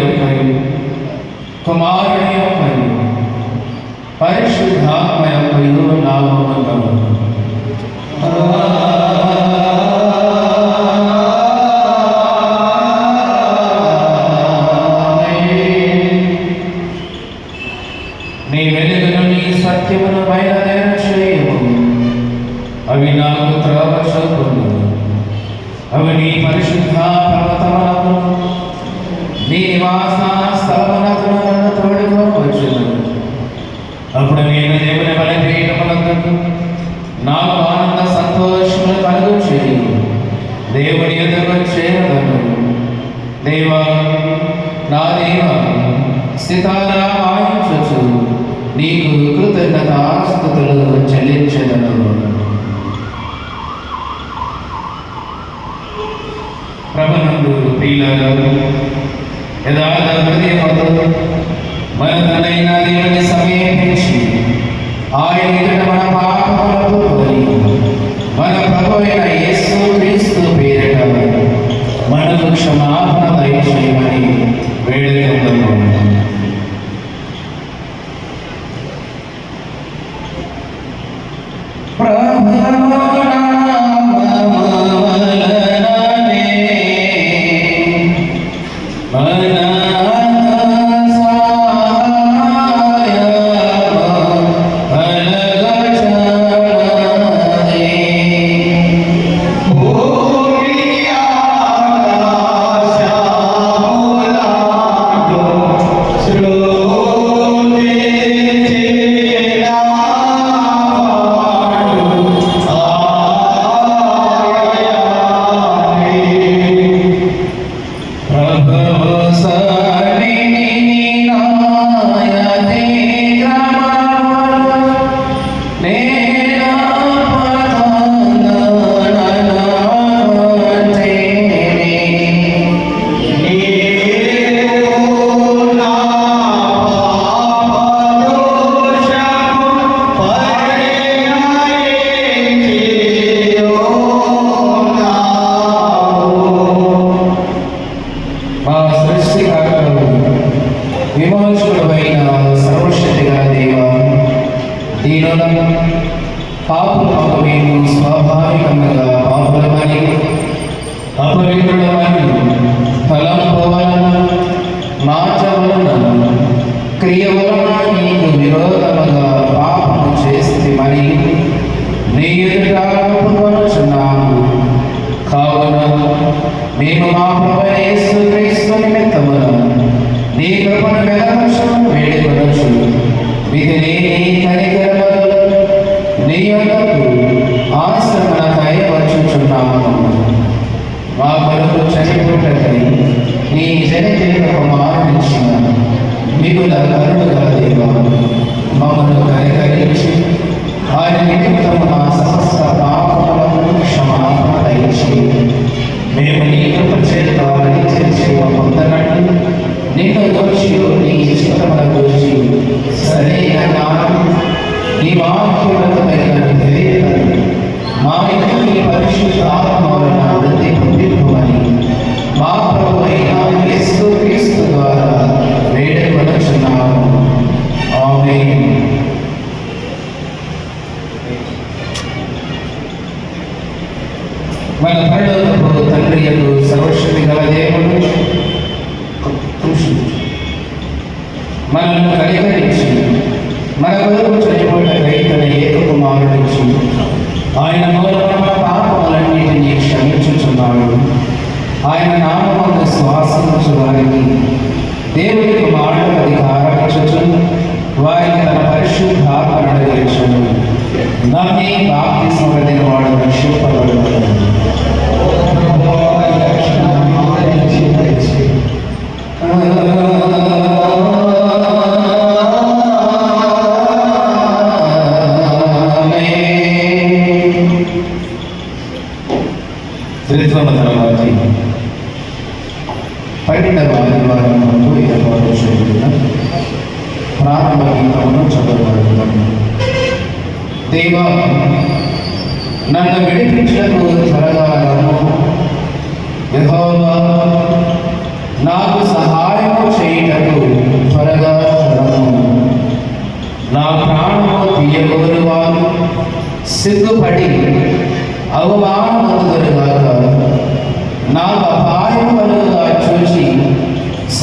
యొక్కయు కుమారుని యొక్కయు పరిశుద్ధాత్మ యొక్కయు నామమున నీ వెలుగును నీ సత్యమును బయలుదేర చేయము. అవి నాకు త్రోవ చూపును. అవి నీ పరిశుద్ధ పర్వతములకు నీ నివాస స్థలములకు నన్ను తోడుకోవచ్చును. అప్పుడు నేను దేవుని బలిపీఠములకు నాకు ఆనంద సంతోషములు కలుగు చేయు. దేవుని ఎదురు చేరదను. దేవా నా దేవా స్థితారా వాయించు నీకు కృతజ్ఞతాస్తుతులు చెల్లించెదను. ప్రభునందు ప్రియులారా, యథార్థ హృదయముతో మన తండ్రైన దేవుని సమీపించి ఆయన ఎదుట మన పాపములను కోరి మన ప్రభువైన యేసు క్రీస్తు పేరిట మనకు క్షమాపణ దయచేయమని వేడుకొందుము. పాపులకు మేము స్వాభావికంగా పాపులమని అపవిత్రులమని తలంపు వలన మాట వలన క్రియ వలన నీకు విరోధముగా పాపము చేస్తేమని నీ ఎదుట ఒప్పుకొనుచున్నాము. కావున మేము మా ప్రభువైన యేసు క్రీస్తు నిమిత్తమున నీ కృపను వెదకచ్చు వేడుకొనచ్చు. విధిని నీ కనికరములు నీ యొద్దకు ఆశ్రమణకై వచ్చుచున్నాము. మా కొరకు చనిపోటకై నీ జనజీవ కుమారునిచ్చిన మిగుల కరుణగల దేవా, మమ్మను కనికరించి ఆయన నిమిత్తము మా సమస్త పాపములను క్షమాపణ దయచేయి. మేము నీ కృప చేత నిత్య జీవ పొందనట్లు నిన్ను గూర్చి నీ ఇష్టముల గూర్చి సరైన జ్ఞానం నీ వాక్యములకు తగిన తెలియదు మా ఇంటి నీ పరిశుద్ధ ఆత్మ వలన వృద్ధి పొందింపుమని మా ప్రభువైన యేసు క్రీస్తు ద్వారా వేడుకొనుచున్నాము. ఆమేన్. మన పరలోకపు తండ్రి యందు సర్వశక్తి గల దేవుడు మనల్ని కనికరించి మన కొరకు చనిపోయినకై తన ఏక కుమారుడిచ్చి ఆయన మూలమున మన పాపములన్నిటినీ క్షమించుచున్నాడు. ఆయన నామమున శ్వాసించు వారికి దేవుని కుమారుడు అధికారం ఇచ్చుచు వారికి తన పరిశుద్ధాత్మను అనుగ్రహించును. నమ్మి బాప్తిస్మం పొందిన వాడు రక్షింపబడును. తర్వాత 12వ ఆదివారం ముందు ఏర్పాటు చేయబడిన ప్రారంభ గీతమును చదవబడుతున్నాను. దేవా, నన్ను విడిపించకు త్వరగా రమ్ము. యెహోవా, నాకు సహాయము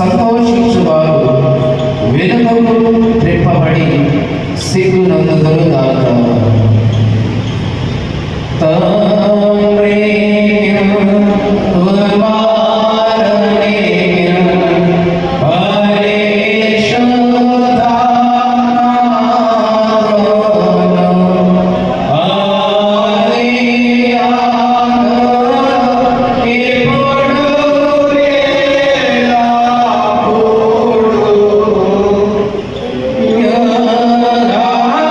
సంతోషించువారు వెనుకకు త్రిప్పబడి సిగ్గునందుదురు గాక. తండ్రి Yeah.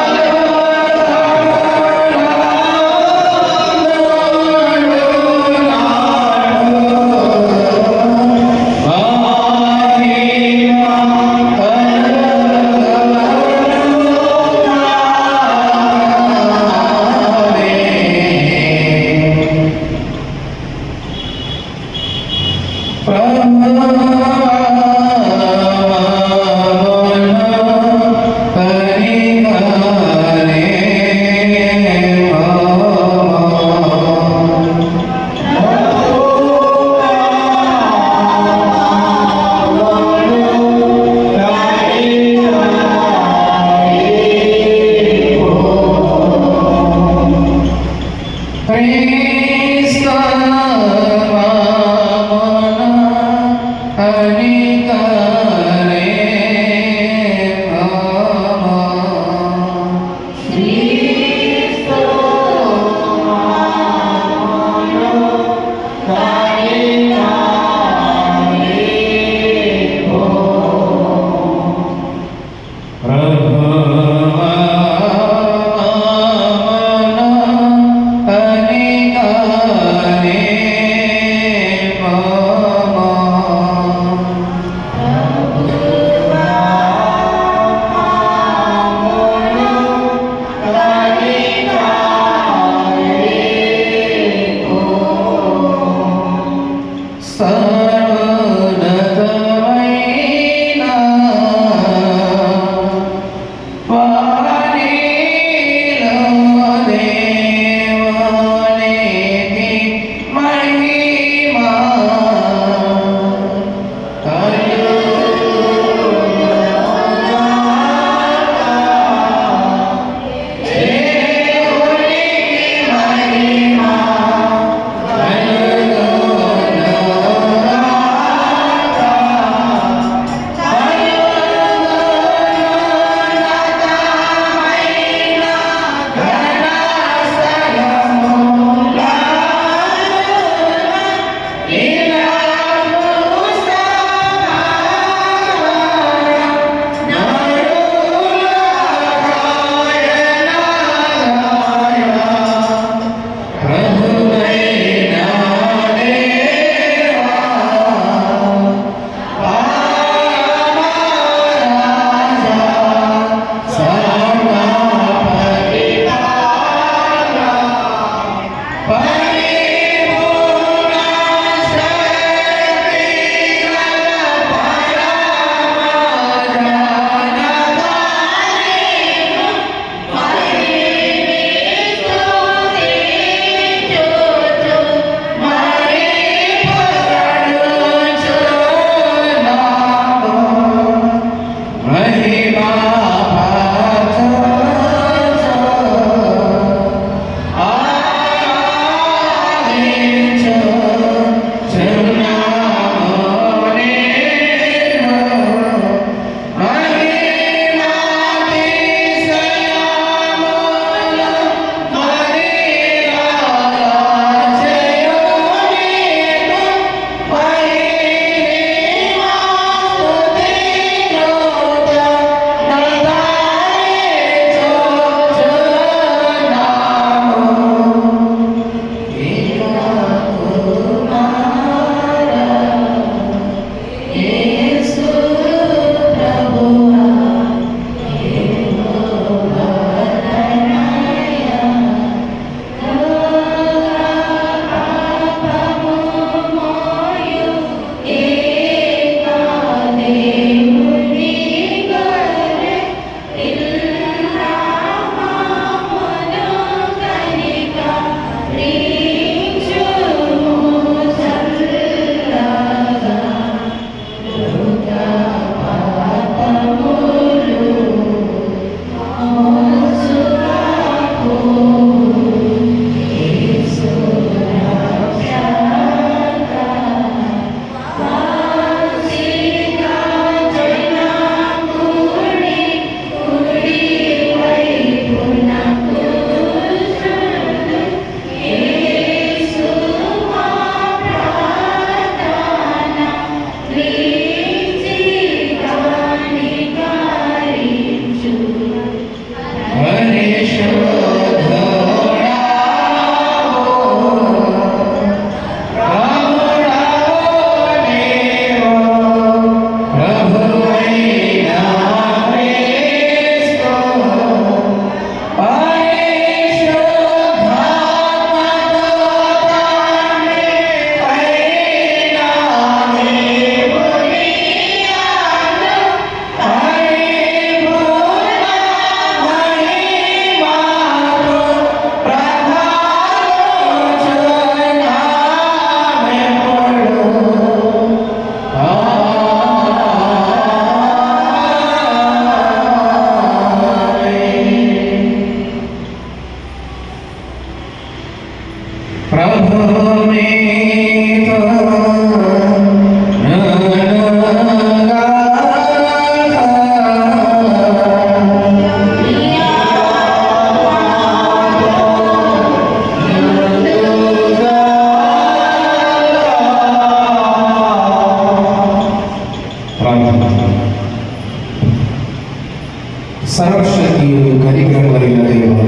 సర్వశక్తియు కనికరం కలిగిన దేవా,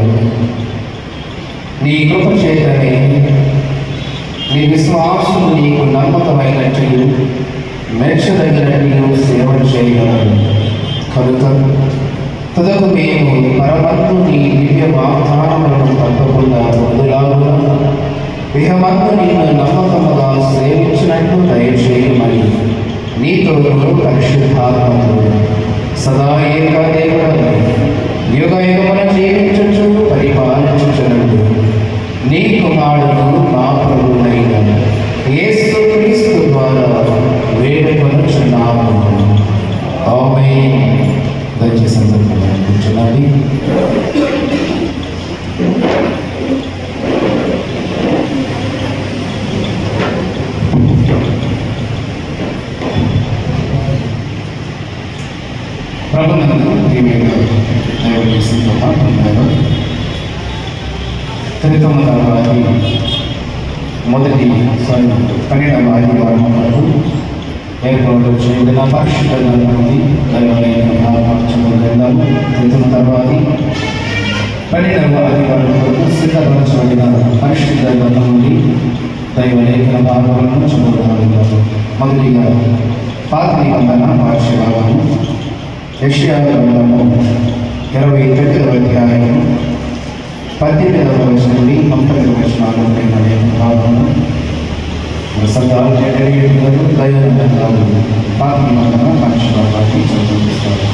నీ కృప చేతనే నీ విశ్వాసము నీకు నమ్మకమైనట్టు మెచ్చదగినట్టు సేవ చేయగలరు. కనుక తుదకు మేము పరమందు నీ దివ్య వాగ్దానములను తప్పకుండా పొందులాగున ఇహమందు నిన్ను నమ్మకముగా సేవించినట్టు దయచేయమని నీతో పరిశుద్ధాత్మతో సదా ఏక దేవుడవై యుగ యుగమున జీవించుచు పరిపాలించుచున్నట్టు నీ కుమారుడు మా ప్రభువైన యేసు క్రీస్తు ద్వారా వేడుకొనుచున్నాము. ఆమేన్. దయచేసి సందర్భంగా కూర్చున్నాను. ప్రభునందు ప్రియమైన దైవజనులతో మాట్లాడారు. త్రితమ తర్వాతి మొదటి 12వ ఆదివారం వరకు ఏర్పాటు చేయబడిన పరిశుద్ధ గ్రంథాన్ని దైవాలయం గ్రంథము త్రితమ తర్వాతి 12వ ఆదివారం వరకు సిద్ధపరచబడిన పరిశుద్ధ గ్రంథం నుండి దైవలేఖన భాగములను చదువుతారు. మొదటిగా పాత నిబంధన భాష్య భాగము యెషయా గ్రంథము 29వ అధ్యాయము 18వ వచనం నుండి 19వ వచనాలు భాగము సంతానం దైవగ్రంథాలు పాత నిబంధన భాష్య భాగాన్ని చదువుతారు.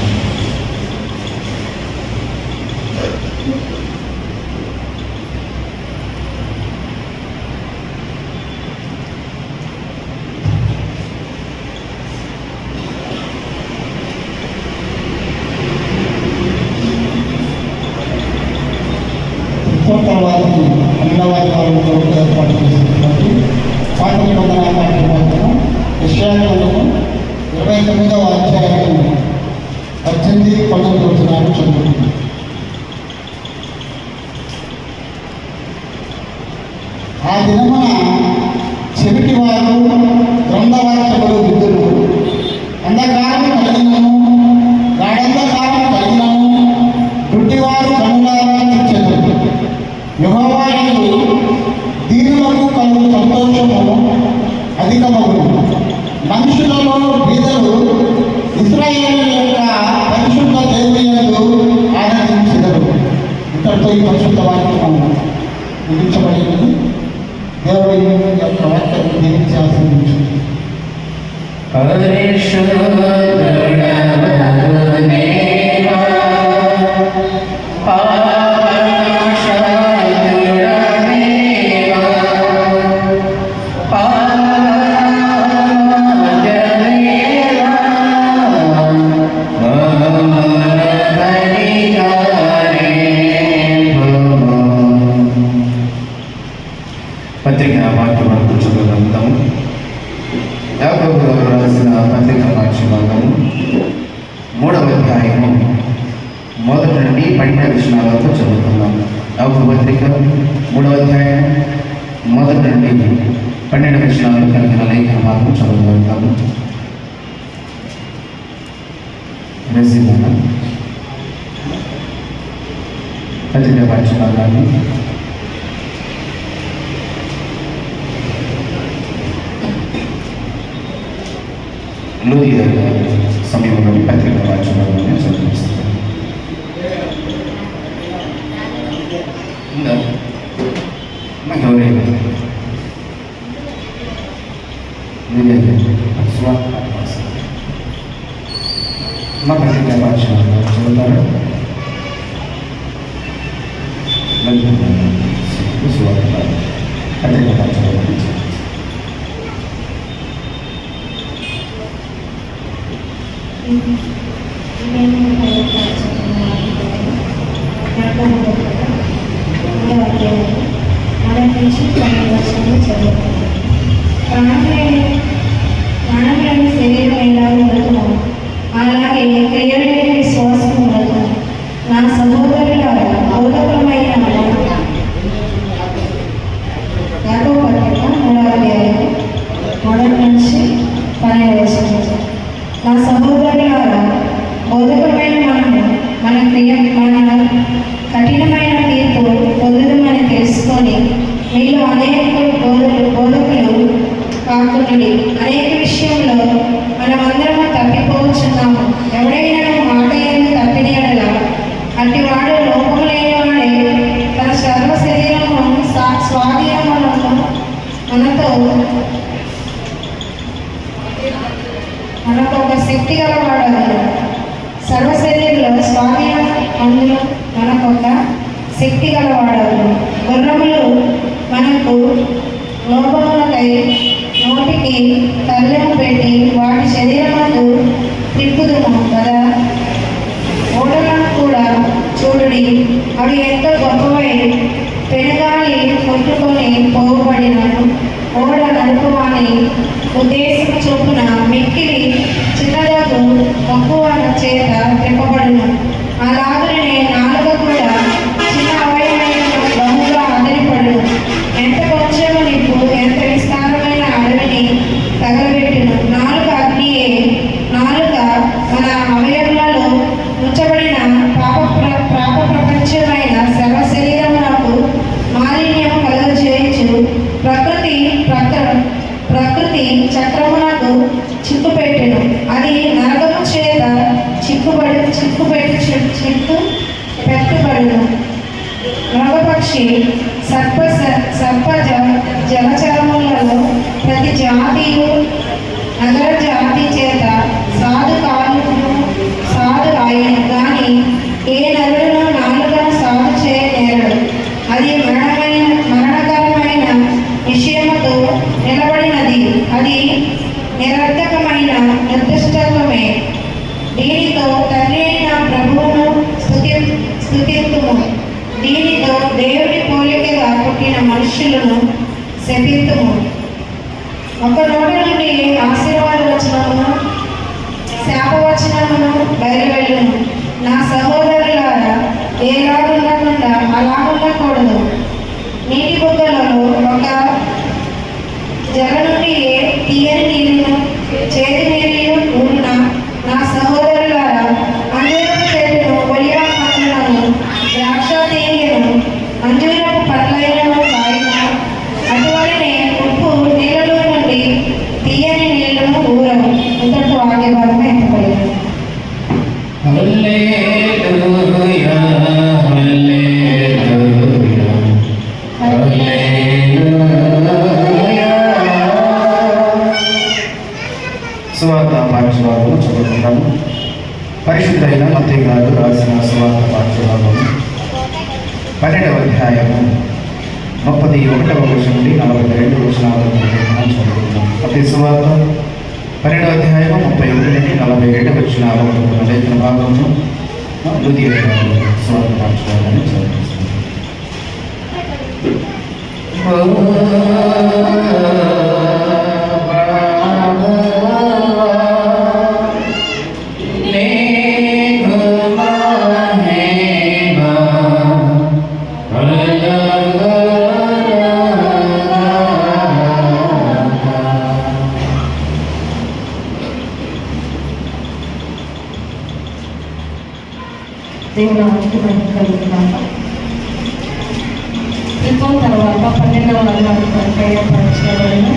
తర్వాత 12వ ఆదివారం కొరకు ఏర్పాటు చేసినటువంటి పాత నిబంధన పాఠ్యభాగము యెషయా గ్రంథము 29వ అధ్యాయము 18-19 వచనాలు చదువుతుంది. ఆ దినమున చెవిటి వారు గ్రంథవాక్యములు విద్దులు, అంధకారం కలిగినను గాఢంధకారం కలిగినను గుడ్డివారు కనులారా చూచెదరు. యెహోవా యందు దీనులకు కలుగు సంతోషము అధికమగును. మనుషులలో బీదలు ఇశ్రాయేలు యొక్క పరిశుద్ధ దేవుని యందు ఆనందించెదరు. ఇక్కడితో ఈ పరిశుద్ధ వాక్యం ముగించబడింది. దేవుడి యొక్క వాక్యాన్ని దీనికి ఆశీర్వదించండి. పత్రిక వాక్యభాగం చదువుతాము. యాకోబు గారు రాసిన పత్రిక వాక్యభాగము 3వ అధ్యాయము 1 నుండి 12 వచనాల వరకు చదువుతున్నాము. యాకోబు పత్రిక 3వ అధ్యాయం 1 నుండి 12 వచనాలు కలిగిన లేఖన భాగం చదువుతాము. పత్రిక వాక్యభాగాన్ని లూదియా సమయంలోని పత్రిక వాక్యభాగాన్ని చదివిస్తాను. నాకు ఎవరైనా మా పత్రిక వాక్యభాగాన్ని చదువుతారు. పత్రిక వాక్యభాగాన్ని ప్రాణమైన శరీరం ఎలా ఉండదు అలాగే క్రియలేని విశ్వాసం ఉండదు. నా సహోదరుల బోధకమైన యాకోబు పత్రిక 3వ అధ్యాయం 1 నుంచి 12 వచనాలు. నా సహోదరుల బోధకమైన మనము మన కఠినమైన తీర్పు పొందుదమని తెలుసుకొని మీలో అనేక బోధకులు కాకుండా అనేక విషయంలో మనమందరము తప్పిపోవచ్చున్నాము. ఎవడైనా మాట ఎందుకు తప్పిన యెడల అట్టివాడు లోపము లేనివాడే తన సర్వ శరీరమును స్వాధీనములను మనకు ఒక శక్తి గలవాడు. సర్వ శరీరంలో స్వాధీనం అందులో మనకు ఒక శక్తి గలవాడు. గుర్రములు మనకు లోపములకై నోటికి కళ్ళెము పెట్టి వాటి శరీరమును తిప్పుదుము కదా. ఓడలను కూడా చూడుడి, అవి ఎంతో గొప్పవై పెనుగాలి కొట్టుకొని పోవబడినను ఓడ నడుపువాని ఉద్దేశం చొప్పున మిక్కిలి చిన్నదగు మక్కువ చేత తిప్పబడును. అలాగనే నాలుక కూడా చిన్న అవయమైన బహుగా ఆదరిపడును. ఎంత కొంచెము నీకు ఎంత విస్తారమైన అడవిని తగలబెట్టును. నాలుక అగ్నియే. నాలుక మన అవయవులలో ఉంచబడిన పాప ప్రపంచమైన సర్వ శరీరమునకు మాలిన్యము కలుగజేయచ్చు. ప్రకృతి చక్రమునకు చిక్కుపెట్టెను. అది నరకము చేత చిక్కుపెట్టుబడును. మృగపక్షి సర్ప జలచరములలో ప్రతి జాతియు నగర జాతి చేత సాధు ఆయను కానీ ఏ నరుడును నాలుగను సాధు చేయనేరడు. అది మరణకరమైన విషయముతో నిలబడినది. అది నిరర్థకమైన నిర్దిష్టత్వమే. దీనితో తండ్రి అయిన ప్రభువును స్తుతింతుము. దీనితో దేవుని పోలికగా పుట్టిన మనుష్యులను శపితుము. ఒక నోటి నుండి ఆశీర్వాద వచనమును శాపవచనమును బయలువెళ్ళును. నా సహోదరులారా, ఏలాగుండకుండా అలా ఉండకూడదు. నీటి బుగ్గలలో ఒక జల నుండి తీయని నీరును చేతి నీరు ఊరిన నా సహోదరులారా, అంజూరపు చెట్టును ఒలివ పండ్లను ద్రాక్ష తీయను అంజూరపు పండ్లైనను కాయన అటువలనే ఉప్పు నీళ్ళలో నుండి తీయని నీళ్లను ఊరవు. ఇంతటి వాక్య భాగం ఎంతపడింది. హల్లెలూయా హల్లెలూయా హల్లెలూయా. సువార్త పాఠ్యభాగము చదువుకుంటాము. పరిశుద్ధైన మత్తయి గారు రాసిన సువార్త పాఠ్యభాగము 12వ అధ్యాయము 31వ వచనం నుండి 42 వచనాల వరకు చదువుకుంటాం. మత్తయి సువార్త 12వ అధ్యాయము 31 నుండి 42 వచనాల వరకు లేఖన భాగము ద్వితీయ సువార్త పాఠ్యభాగాన్ని చదువుకుంటాం. దేవుని ఆశీర్వాదం కలుగుతున్నాక క్రితం తర్వాత 12వ అధ్యాయానికి ఏర్పరచబడిన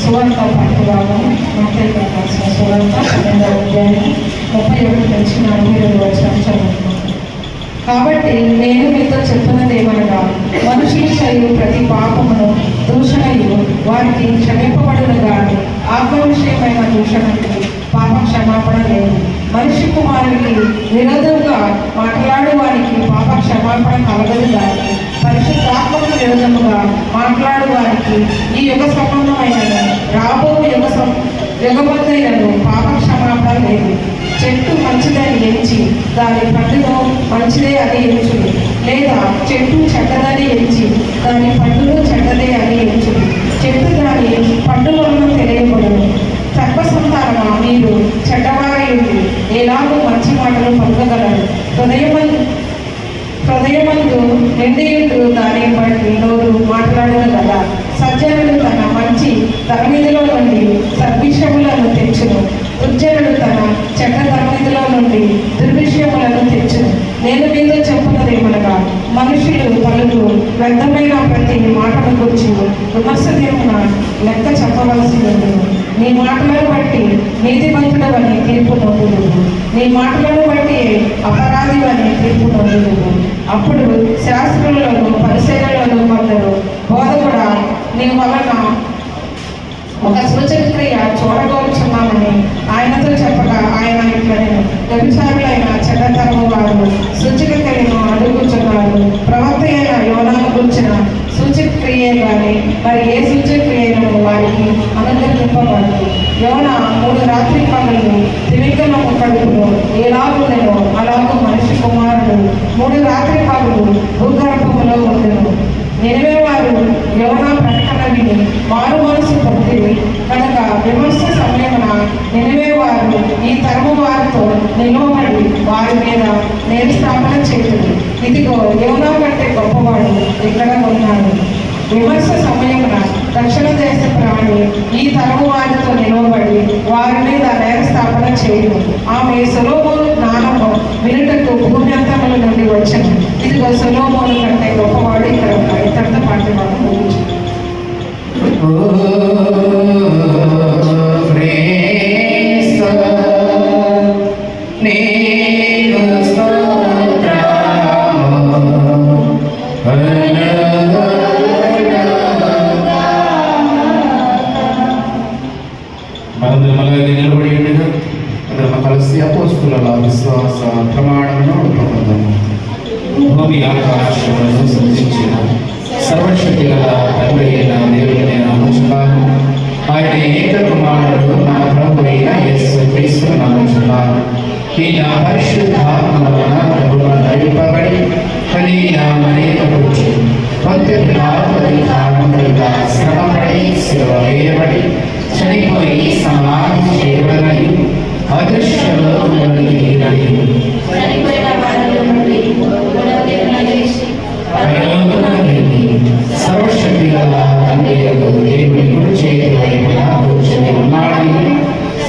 సువార్త పాఠ్యభాగం మత్తయి గారు రాసిన సువార్త 12వ అధ్యాయం 31 నుంచి 42 వచనం చదువుతున్నాను. కాబట్టి నేను మీతో చెప్పున్నదేమనగా, మనుషులు చేయు ప్రతి పాపమును దూషణయు వారికి క్షమింపబడును గాని ఆత్మ విషయమైన దూషణకి పాప క్షమాపణ లేదు. మనిషి కుమారుడికి విరోధంగా మాట్లాడు వారికి పాప క్షమాపణ కలగదు కానీ పరిశుద్ధాత్మకు విరోధముగా మాట్లాడు వారికి ఈ యుగ సంబంధమైన రాబో యుగబద్ధైనను పాప క్షమాపణ లేదు. చెట్టు మంచిదని ఎంచి దాని పండును మంచిదే అని ఎంచుడు, లేదా చెట్టు చెడ్డదని ఎంచి దాని పండును చెడ్డదే అని ఎంచుడు. చెట్టు దాని పండు వలన తెలియబడును. సర్వసంతానమా, మీరు చెడ్డవారయుండి ఎలాగో మంచి మాటలు పలుకగలరు. హృదయమందు నిండియుడు దాని బట్టి నోరు మాట్లాడను కదా. సజ్జనుడు తన మంచి తరనిధిలో నుండి సద్విషములను తెచ్చును, దుర్జనుడు తన చెడ్డ తరనిధిలో నుండి దుర్విషయములను తెచ్చును. నేను మీతో చెప్పున్నదేమనగా, మనుషులు పలుకు వ్యర్థమైన ప్రతి మాటను గురించి విమర్శ తీర్పున లెక్క చెప్పవలసి ఉండదు. నీ మాటలను బట్టి నీతిమంతుడవని తీర్పు నొందుదువు, నీ మాటలను బట్టి అపరాధివని తీర్పు నొందుదువు. అప్పుడు శాస్త్రులలో పరిశీలనలో కొందరు, బోధకుడా, నీ వలన ఒక సూచక క్రియ చూడగోరుచున్నామని ఆయనతో చెప్పగా, ఆయన ఇట్లనెను, వ్యభిచారులైన చెడ్డతరము వారు సూచక క్రియను అడుగుచున్నారు. ప్రవక్త అయిన యోనాను గురించిన సూచక క్రియే కానీ మరి ఏ సూచక క్రియను వారికి అనుగ్రహింపబడదు. యోన 3 రాత్రి పగళ్ళు తిమింగలము కడుపులో ఎలాగుండెనో అలాగూ మనిషి కుమారుడు 3 రాత్రి పగలు భూగర్భములో ఉండెను. నినివే వారు యోనా ప్రకటన విని మారు మనసు పొందిరి కనుక విమర్శ సమయమున నినివే వారు ఈ తరము వారితో నిలవబడి వారి మీద నేను స్థాపన చేతుడు. ఇదిగో, యోనా కంటే గొప్పవాడు ఇక్కడ ఉన్నాడు. విమర్శ సమయమున దక్షిణ దేశ ప్రాణి ఈ తరము వారితో నిలవబడి వారి మీద నేర స్థాపన చేయు. ఆమె సొలొమోను జ్ఞానము వినుటకు భూమి అంతముల నుండి వచ్చను. ఇదిగో, సొలొమోను కంటే గొప్పవాడు ఇక్కడ ఉన్నాడు. ఇతరులతో పాటు మనం ముగించు. నిలబడి ఉండగా అందరం కలిసి అపోస్తుల విశ్వాస ప్రమాణమును పొందుదాము. భూమి ఆకాశములను సృష్టించిన సర్వశక్తి గల తండ్రి అయిన దేవుని నమ్ముచున్నాను. ఆయన ఏక కుమారుడు నా ప్రభు అయిన యేసు క్రీస్తును నమ్ముచున్నాను. ఈయన పరిశుద్ధాత్మ వలన నడిపబడి కలిగిన అనేక గురించి కారణంగా శ్రమపడి శిలువ వేయబడి చనిపోయి సమాధి చేయబడి అదృశ్యలోకి సర్వశక్తి గల తండ్రి దేవుని గుడి చేతి వైపున కూర్చొని ఉన్నాడని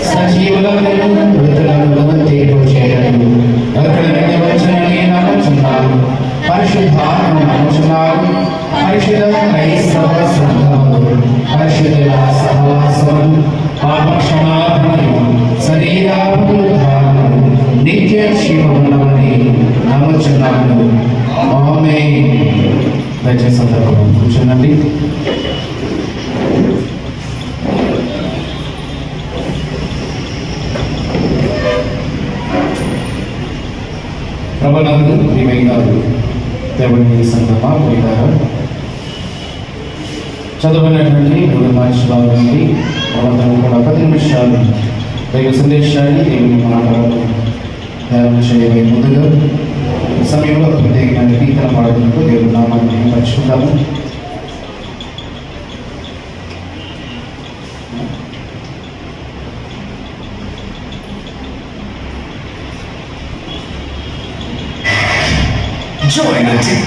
సజీవులను మృతులను తీర్పు చేయడం అక్కడ నుండి వచ్చినని నమ్ముచున్నాను. పరిశుద్ధాత్మ నమ్ముచున్నాను. పరిశుద్ధ క్రైస్తవ సంఘములు పరిశుద్ధుల సహవాసము పాప క్షమాపణను శరీరాభివృద్ధాలను నిత్య జీవమున్నవని నమ్ముచున్నాను. ఆమేన్. దయచేసి సందర్భం కూర్చుందండి. ప్రభునందు ప్రియమైన దేవుని సంగమా పోయినారు చదువుకున్నటువంటి 3 భాషల నుండి మనమందరం కూడా 10 నిమిషాలు దైవ సందేశాన్ని దేవుని మాటలను ధ్యానం చేయబోయే ముందుగా ఈ సమయంలో ప్రత్యేకమైన కీర్తన పాడుతున్నట్టు దేవుని నామాన్ని మర్చిపోతాము. Join the team.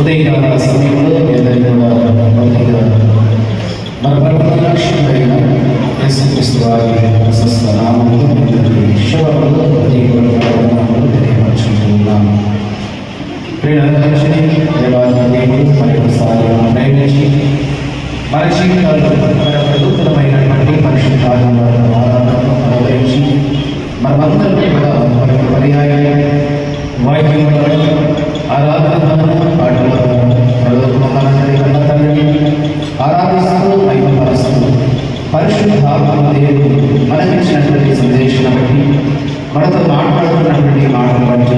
ఉదయకాల సమయంలో ఏదైనా కొద్దిగా మన ప్రభుత్వ లక్ష్యమైన యేసుక్రీస్తు వారి ప్రశస్త నామములో ఈశ్వరుడు తెలియపరుచుకుంటున్నాము. ప్రియులందరికీ దేవాలయ దేవుడు మరొకసారి ప్రేమించి మన జీవితాల్లో నూతనమైనటువంటి పరిశుద్ధాలను అనుభవించి మనమందరం కూడా మరొక పర్యాయ వాక్యం ఆరాధన పాటల కన్న తండ్రిని ఆరాధిస్తూ మహిమపరుస్తూ పరిశుద్ధాత్మ దేవుడు మనకిచ్చినటువంటి సందేశం బట్టి మనతో మాట్లాడుతున్నటువంటి మాటలు బట్టి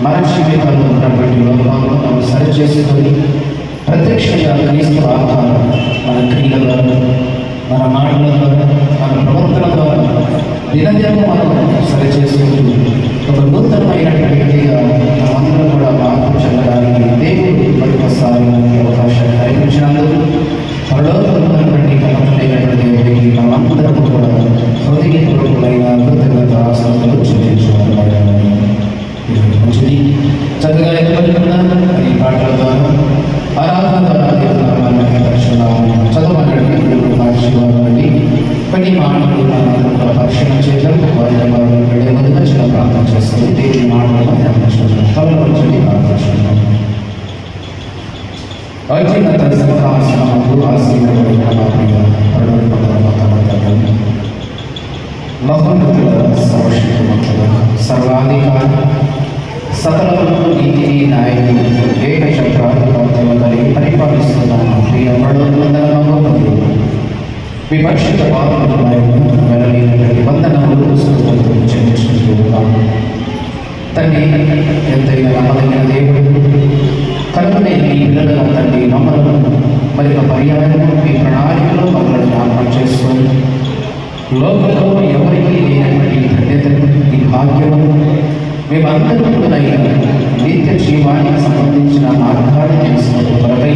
మన జీవితాల్లో ఉన్నటువంటి లోపాలను మనం సరిచేసుకొని ప్రత్యక్షంగా క్రీస్తు ఆత్మ మన క్రియల ద్వారా మన మాటల ద్వారా మన ప్రవర్తన ద్వారా దినదినం మనం సరిచేసుకుంటూ ఒక నూతనమైనటువంటిగా మనమందరం కూడా మార్పు చెందడానికి దేవుడు మరొకసారి మనకి అవకాశం కల్పించినందుకు పరలోకంలో ఉన్నటువంటి కనపడైనటువంటి దేవుడికి మనమందరం కూడా హృదయపూర్వకమైన కృతజ్ఞతాస్తుతులు చెల్లించుకోవాలి. మంచిది చక్కగా ఈ పాటల ద్వారా ఆరాధన ద్వారా చదవనండి కొన్ని మాటలు మనందరూ పరిశీలన చేద్దాం. వారి వెళ్ళే ముందుగా చిన్న ప్రార్థన చేస్తుంది. దేవుని మాటలను తలవంచండి ప్రార్థించుకుంటాం. అత్యున్నత సింహాసనముకు ఆసీనుడైన మా ప్రియ మహోన్నతుల సర్వశక్తిమంతుల సర్వాధికారి సకలమును నీతిని న్యాయము ఏక చక్రాధిపత్యము కలిగి పరిపాలిస్తున్నాము. ప్రియ మరణోన్నతము విపక్షిత పాపములను వెలలేనటువంటి వందనములు చెల్లించుకుంటూ ఉన్నాము. తండ్రి ఎంతైనా నమ్మదగిన దేవుడు కనుకనే మీ పిల్లల తండ్రి మమ్మలను మరి ఒక పర్యాయము మీ ప్రణాళికలో మమ్మల్ని జ్ఞాపకం చేసుకొని లోకంలో ఎవరికి లేనటువంటి ధన్యతను ఈ భాగ్యము మేమందరూ కూడా నిత్య జీవానికి సంబంధించిన మార్గాలు తెలుసుకోవడం కొరకై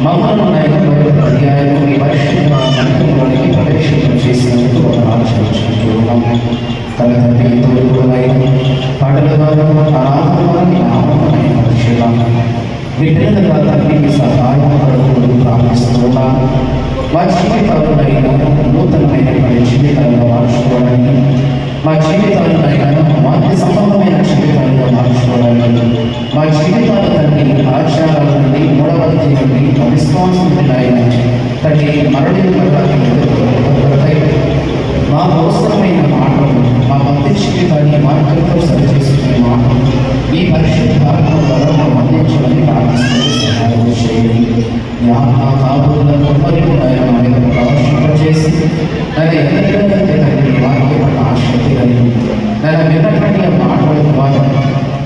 మమ్మల్ని నాయకుడు పర్యాయము మీ పరిశుభ్రానికి ప్రవేశింప చేసినందుకు ఒక ఆచరించుకుంటూ ఉన్నాము. తల్లిదండ్రి తోడుకులైన పాటల ద్వారా ఆరాధనని నామమైన పరిశీలన మీ పిల్లల తండ్రికి సహాయం పడుతూ ప్రార్థిస్తున్నాము. మా జీవితాలైనా నూతనమైనటువంటి జీవితాలను మార్చుకోవడానికి మా జీవితాలైనా వాక్య సంబంధమైన జీవితాలుగా మార్చుకోవడానికి మా జీవితాల తండ్రి ఆచారాల నుండి మూఢభక్తి నుండి అవిశ్వాసం అయినా తండ్రి మరడి మా అవసరమైన మాటలు మా భక్తి జీవితాన్ని మార్గంతో సరిచేసుకునే మాటలు ఈ పరిశుద్ధాత్మ ద్వారా మేము అందించాలని ప్రార్థిస్తుంది. సహాయం చేయండి. ఆ కాబోతులను చేసి నన్ను ఎంతకంటే తండ్రి వాక్య ఆసక్తి కలిగి నన్ను విన్నటువంటి మాటల ద్వారా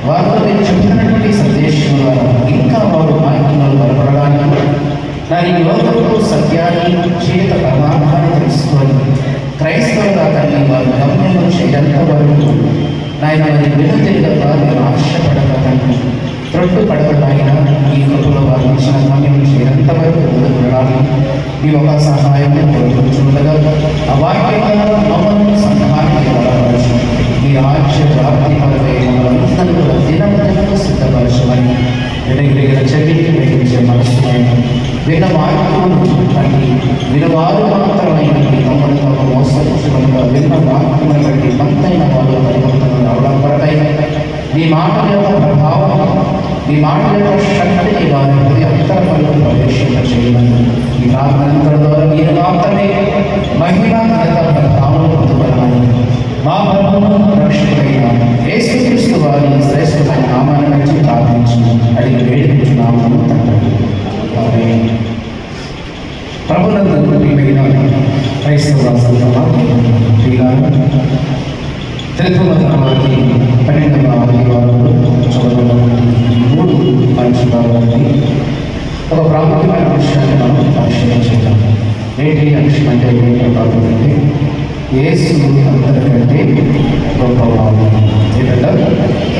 వారితో నేను చెప్తున్నటువంటి సందేశం ద్వారా ఇంకా వారు వాక్యంలో బలపడడానికి దాని లోకంలో సత్యాన్ని జీవిత పరమార్థాన్ని తెలుసుకొని క్రైస్తవుగా తల్లి వారు గమ్యంలో చేయంత వరకు నాయన వారి వినతిగా మీరు ఆశపడక తండ్రి త్రొట్టు పడకడాయినా ఈ కృపలో వారు ఇచ్చిన గమ్యం చేయంత వరకు వెళ్ళాలి. ఈ ఒక సహాయం కోరుకుంటుండగా ఆ వాక్యంగా మమ్మల్ని సంఘానికి బలపరచు. ఈ ఆజ్ఞ ప్రాప్తి పరమై మమ్మల్ని కూడా దినదినము సిద్ధపరచమని ఎడగిరిగిన చెవికి గ్రహించే మనస్సుమైన విన్న వాక్యమును బట్టి వినవారు మాత్రమైన మమ్మల్ని తమ మోసపుచ్చుకొనగా విన్న వాక్యమును బట్టి మంతైన వాళ్ళు పరివర్తనలు రావడం కొరకై నీ మాటల యొక్క ప్రభావం నీ మాటల యొక్క శక్తిని వారి హృదయ అంతరంలో ప్రవేశింప చేయమని ఈ ప్రార్థనంతర ద్వారా మీరు మాత్రమే మహిమ ఘనత ప్రభావం పొందబడాలని మా ప్రభువును రక్షకుడైన యేసుక్రీస్తు వారి శ్రేష్టమైన నామాన్ని బట్టి ప్రార్థించి అడిగి వేడుకుంటున్నాము తండ్రి. ఆమేన్. ప్రభునందు ప్రియమైన క్రైస్తవ తెలుగుమతానికి 12వ ఆదివారంలో చదవబడిన 3 అంశాలని ఒక ప్రాముఖ్యమైన విషయాన్ని మనం పరిశీలించాం. ఏంటి అంశం అంటే ఏంటో కాకపోతే యేసు అందరికంటే గొప్పవాడు. ఏంటంటే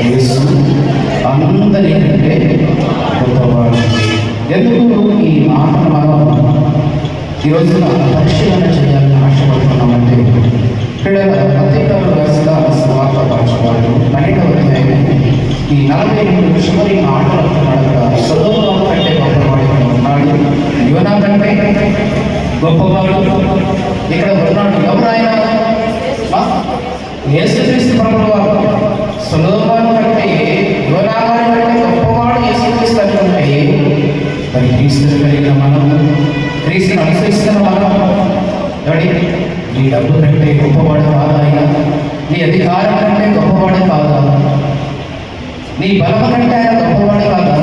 యేసు అందరికంటే గొప్పవాడు. ఎందుకు ఈ మాటను మనం ఈ రోజున పరిశీలన చేయాలని ఆశపడుతున్నామంటే పిల్లల పత్రికలు రాసిన స్వార్థ పరచవాడు 12వ అధ్యాయం ఈ 43 చివరి మాటలు అంటున్నాడు కదా, సొదొమ గొప్పవాడు ఇక్కడ ఉన్నాడు. ఎవరు ఆయన? యేసుక్రీస్తు ప్రభువారు. సొలొమోను కంటే, యోనాగారి కంటే గొప్పవాడు యేసుక్రీస్తు అనుకుంటే, మరి క్రీస్తుని కలిగిన మనం, క్రీస్తుని అనుసరిస్తున్న మనం ఎవడి? నీ డబ్బు కంటే గొప్పవాడు కాదా ఆయన? నీ అధికారం కంటే గొప్పవాడు కాదా? నీ బలం కంటే ఆయన గొప్పవాడు కాదా?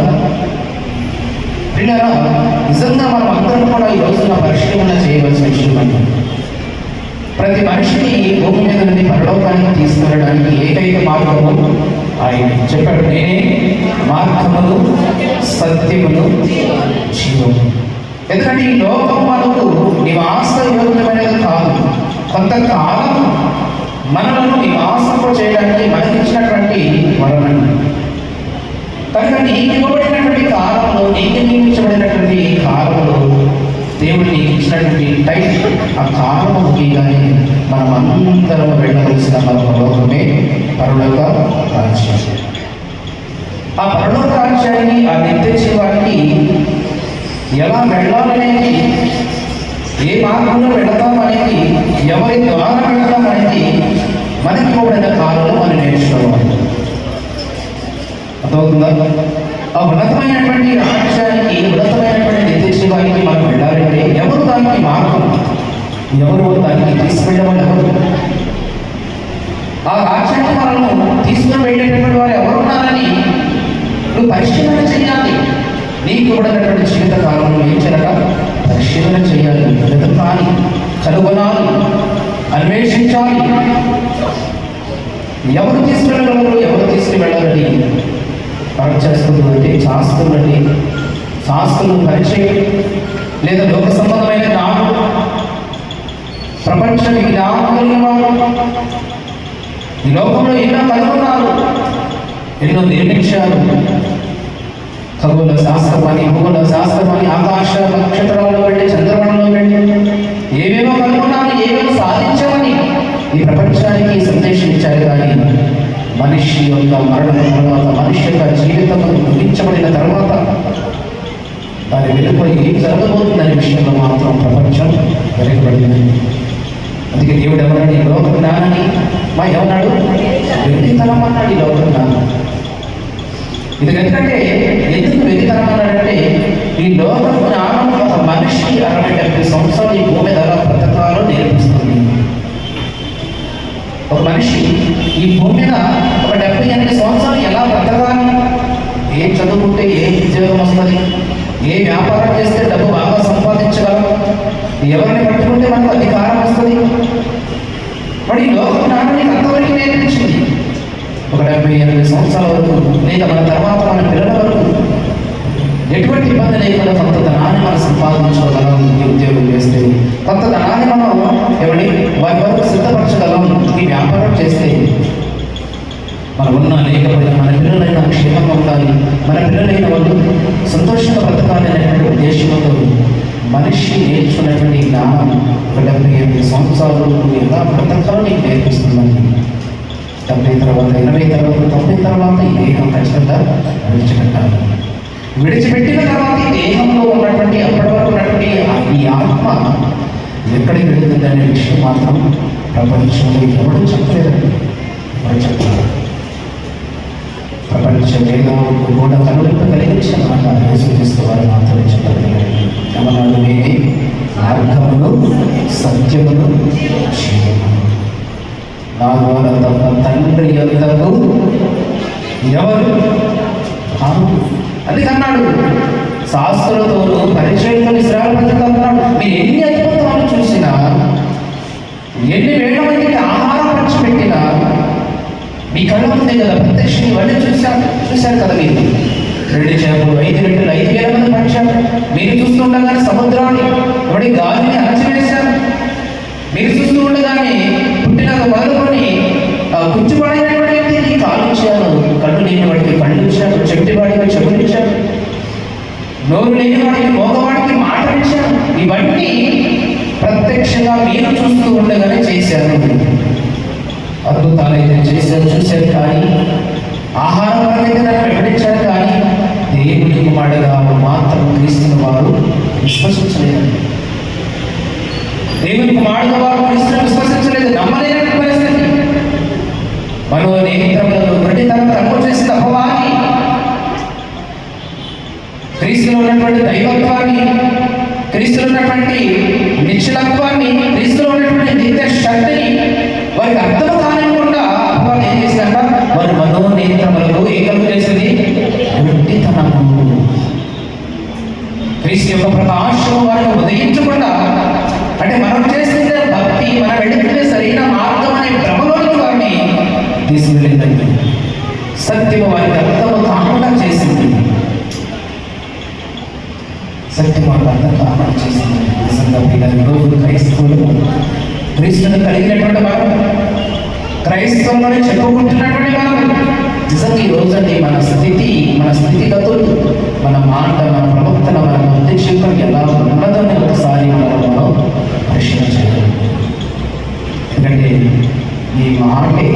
పిల్లరా, నిజంగా మనం అందరం కూడా ఈ రోజున పరిశీలన చేయవలసిన విషయం అంటే, ప్రతి మనిషిని భూమి మీద నుండి పరలోకానికి తీసుకెళ్ళడానికి ఏకైక మార్గము ఆయన చెప్పాడు. నేనే మార్గమును, సత్యమును, జీవము. ఎందుకంటే ఈ లోకం మనకు నివాసయోగ్యమైనది కాదు. కొంతకాలం మనలను నివాసంలో చేయడానికి మనకిచ్చినటువంటి వరమని. కనుక నీకు ఇవ్వబడినటువంటి కాలంలో, నీకు నియమించబడినటువంటి కాలంలో దేవుడు నీకు ఇచ్చినటువంటి టైం, ఆ కాలము ముఖ్యంగానే మనం అందరం వెళ్ళవలసిన పరలోకమే పరలోక రాజ్యం. ఆ పరలోక రాజ్యాన్ని, ఆ నిత్య జీవానికి ఎలా వెళ్ళాలనేది, ఏ మార్గంలో వెళతాం అనేది, ఎవరి ద్వారా వెళతాం అనేది మనకి ఇవ్వబడిన కాలంలో మనం నేర్చుకోవాలి. అర్థమవుతుందా? ఆ ఉన్నతమైనటువంటి రాజ్యానికి, ఉన్నతమైనటువంటి నిత్య జీవానికి మనం వెళ్ళాలంటే ఎవరు దానికి మార్గం, ఎవరు దానికి తీసుకెళ్ళవాలి? ఎవరు ఆ రాజ్యాన్ని మనము తీసుకుని వెళ్ళేటటువంటి వారు ఎవరున్నారని నువ్వు పరిశీలన చేయాలి. నీకు ఇవ్వబడినటువంటి జీవిత కాలంలో ఏం చేయాలట? పరిశీలన చేయాలి, వెతకాలి, కనుగొనాలి, అన్వేషించాలి. ఎవరు తీసుకెళ్ళగలరు, ఎవరు తీసుకువెళ్ళాలని పరీక్షిస్తుంది అంటే శాస్త్రులు పరిచయం, లేదా లోక సంబంధమైన జ్ఞానం, ప్రపంచ విజ్ఞానం కలిగిన వారు ఈ లోకంలో ఎన్నో కనుగొన్నారు, ఎన్నో నిర్మించారు. ఖగోళ శాస్త్రమని, భూగోళ శాస్త్రమని, ఆకాశ నక్షత్రాల్లో వెళ్ళి, చంద్రమండలంలో వెళ్ళి ఏవేమో కనుగొన్నారు, ఏవేమో సాధించామని ఈ ప్రపంచానికి సందేశం ఇచ్చారు. కానీ మనిషి యొక్క మరణం తర్వాత, మనిషి యొక్క జీవితం ముగించబడిన తర్వాత దాని వెలుపల ఏం జరగబోతుందనే విషయంలో మాత్రం ప్రపంచం వెలుగుబడింది. అందుకే దేవుడు ఎవరన్నాడు? ఈ లోక జ్ఞానాన్ని ఏమన్నాడు? వెలితనం అన్నాడు. ఈ లోక జ్ఞానం ఇది ఎందుకంటే, ఎందుకు వెలితనం అన్నాడంటే, ఈ లోక జ్ఞానం ఒక మనిషి 60-70 సంవత్సరాలు ఈ భూమి ధర బ్రతకాలో నేర్పిస్తుంది. ఒక మనిషి ఈ భూమి మీద ఒక 70-80 సంవత్సరాలు ఎలా బ్రతకాలి, ఏం చదువుకుంటే ఏ ఉద్యోగం వస్తుంది, ఏ వ్యాపారం చేస్తే డబ్బు బాగా సంపాదించగలం, ఎవరిని పట్టుకుంటే మనకు అధికారం వస్తుంది. మరి ఈ లోక జ్ఞానాన్ని అంతవరకు నేర్పించింది. ఒక 70-80 సంవత్సరాల వరకు, లేదా మన తర్వాత మన పిల్లల వరకు ఎటువంటి ఇబ్బంది లేకుండా కొంత ధనాన్ని మనం సంపాదించగలం. ఈ ఉద్యోగం చేస్తే కొంత ధనాన్ని మనం వారి వరకు సిద్ధపరచగలం. ఈ వ్యాపారం చేస్తే మనం ఉన్నా లేకపోయినా మన పిల్లలైనా క్షేమంగా ఉండాలి, మన పిల్లలైన వాళ్ళు సంతోషంగా బ్రతకాలి అనేటువంటి ఉద్దేశంతో మనిషి నేర్చుకున్నటువంటి జ్ఞానం ఒక 70-80 సంవత్సరాలు ఎలా బ్రతకాలో నీకు నేర్పిస్తుందని. 70 తర్వాత, 80 తర్వాత, 90 తర్వాత ఈ దేహం ఖచ్చితంగా విడిచిపెట్టాలి. విడిచిపెట్టిన తర్వాత ఈ దేహంలో ఉన్నటువంటి, అప్పటి వరకు ఉన్నటువంటి ఈ ఆత్మ ఎక్కడికి వెళుతుంది అనే విషయం మాత్రం ప్రపంచంలో ఎవరు చెప్పలేదండి. ఎవరు చెప్తారు? ప్రపంచ వేదాలకు కూడా కనువిప్పు కలిగించిన మాట యేసుక్రీస్తు వారు మాత్రమే చెప్పగలిగారు. ఏమన్నాడు? నేనే మార్గమును, సత్యమును, జీవమును. నా ద్వారా తప్ప తండ్రి యొద్దకు ఎవరు కాదు. అందుకన్నాడు, శాస్త్రులతోనూ పరిచయంతో ఇశ్రాయేలు ప్రజలతో అన్నాడు, మీరు ఎన్ని అద్భుతాలు చూసినా, ఎన్ని వేల మందికి ఆహారం పంచిపెట్టినా, మీ కళ్ళ ముందే కదా ప్రత్యక్షం ఇవన్నీ చూశారు కదా. మీరు 2 చేపలు, 5 రొట్టెలు, 5,000 మంది పంచారు. మీరు చూస్తూ ఉండగానే సముద్రాన్ని, గాలిని అణచివేశారు. మీరు చూస్తూ ఉండగానే పుట్టినకు మొదలుకొని కూర్చుపడినటువంటి వ్యక్తికి కాలు ఇచ్చారు, కళ్ళు లేని వాడికి కళ్ళు ఇచ్చారు, చెవిటి వాడికి చెవులు ఇచ్చారు, నోరు లేని వాడికి మోగవాడికి మాటలు ఇచ్చారు. ఇవన్నీ ప్రత్యక్షంగా మీరు చూస్తూ ఉండగానే చేశారు. అద్భుతాలు అయితే చూశారు, కానీ ఆహారం అయితే నన్ను వెంబడించారు. కానీ దేవుని కుమారుడుగా మాత్రం క్రీస్తుని వారు విశ్వసించలేదండి. గుడ్డితనం తక్కువ చేసిన అపవాది క్రీస్తులో ఉన్నటువంటి దైవత్వాన్ని, క్రీస్తులో ఉన్నటువంటి నిశ్చలత్వాన్ని, క్రీస్తులో ఉన్నటువంటి నిత్య శక్తిని వారికి అర్థం కానివ్వకుండా అపవాది ఏం చేసిందంట? వారి మనోనేత్రములకు ఏకము చేసింది గుడ్డితనము. క్రీస్తు యొక్క ప్రకాశము వారిని ఉదయించకుండా, అంటే మనం చేసిన భక్తి, మనం వెళుతున్న సరైన మార్గం అనే భ్రమలోనికి వారిని తీసుకెళ్ళిందండి. సత్యము వారికి అర్థము కాకుండా చేసింది. సత్యం వారికి అర్థం కాకుండా చేసింది. నిజంగా ఈరోజు క్రైస్తవులు, క్రీస్తుని కలిగినటువంటి మనం, క్రైస్తవులని చెప్పుకుంటున్నటువంటి మనం, నిజంగా ఈ రోజండి మన స్థితి, మన స్థితిగతులు, మన మాట, మన ప్రవర్తన, మన ఉద్దేశం ఎలా ఉన్నదని ఒకసారి మనం పరిశీలించాలి. ఎందుకంటే ఈ మాటే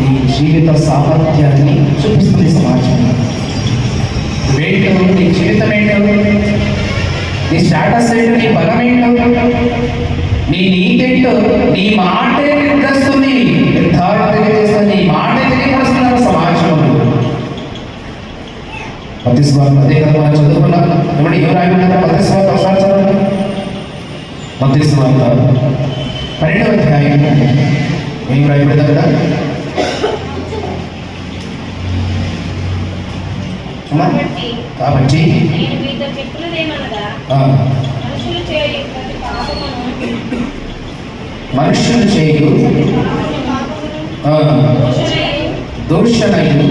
ఈ జీవిత సామర్థ్యాన్ని చూపిస్తుంది సమాజం. ఏంటో నీ జీవితం ఏంటో, నీ స్టేటస్ ఏంటో, నీ బలం ఏంటో, నీ నీతేంటో, నీ మాటే నిర్ణయిస్తుంది, నిర్ధారణ తెలియజేస్తుంది. నీ మాటే తెలియపరుస్తున్నారు సమాజంలో. మత్తయి అదే కదా మనం చదువుకున్నాం. ఇప్పుడు ఏం రాయబడ్డారు? మత్తయి ఒకసారి చదవండి. మత్తయి 12వ అధ్యాయం ఏం రాయబడ్డా కదా? కాబట్టి మనుషులు చేయు దోషణయు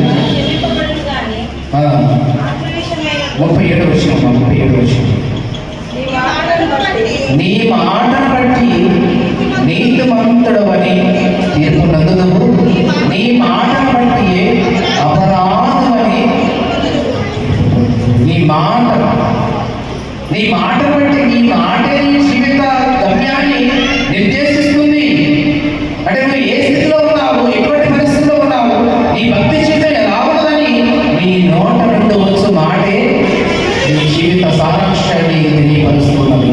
37వ వచనం, నీ మాటను బట్టి నీతిమంతుడవని తీర్పు నందుదువు, నీ మాటను బట్టి అపరాధమని. నీ మాటను బట్టి, నీ మాటే నీ జీవిత గమ్యాన్ని నిర్దేశిస్తుంది. అంటే నువ్వు ఏ స్థితిలో ఉన్నావు, ఎటువంటి పరిస్థితిలో ఉన్నావు, నీ భక్తి జీవితం ఎలా ఉన్నదని నీ నోట నుండి వచ్చు మాటే నీ జీవిత సారాంశాన్ని తెలియపరుస్తున్నది.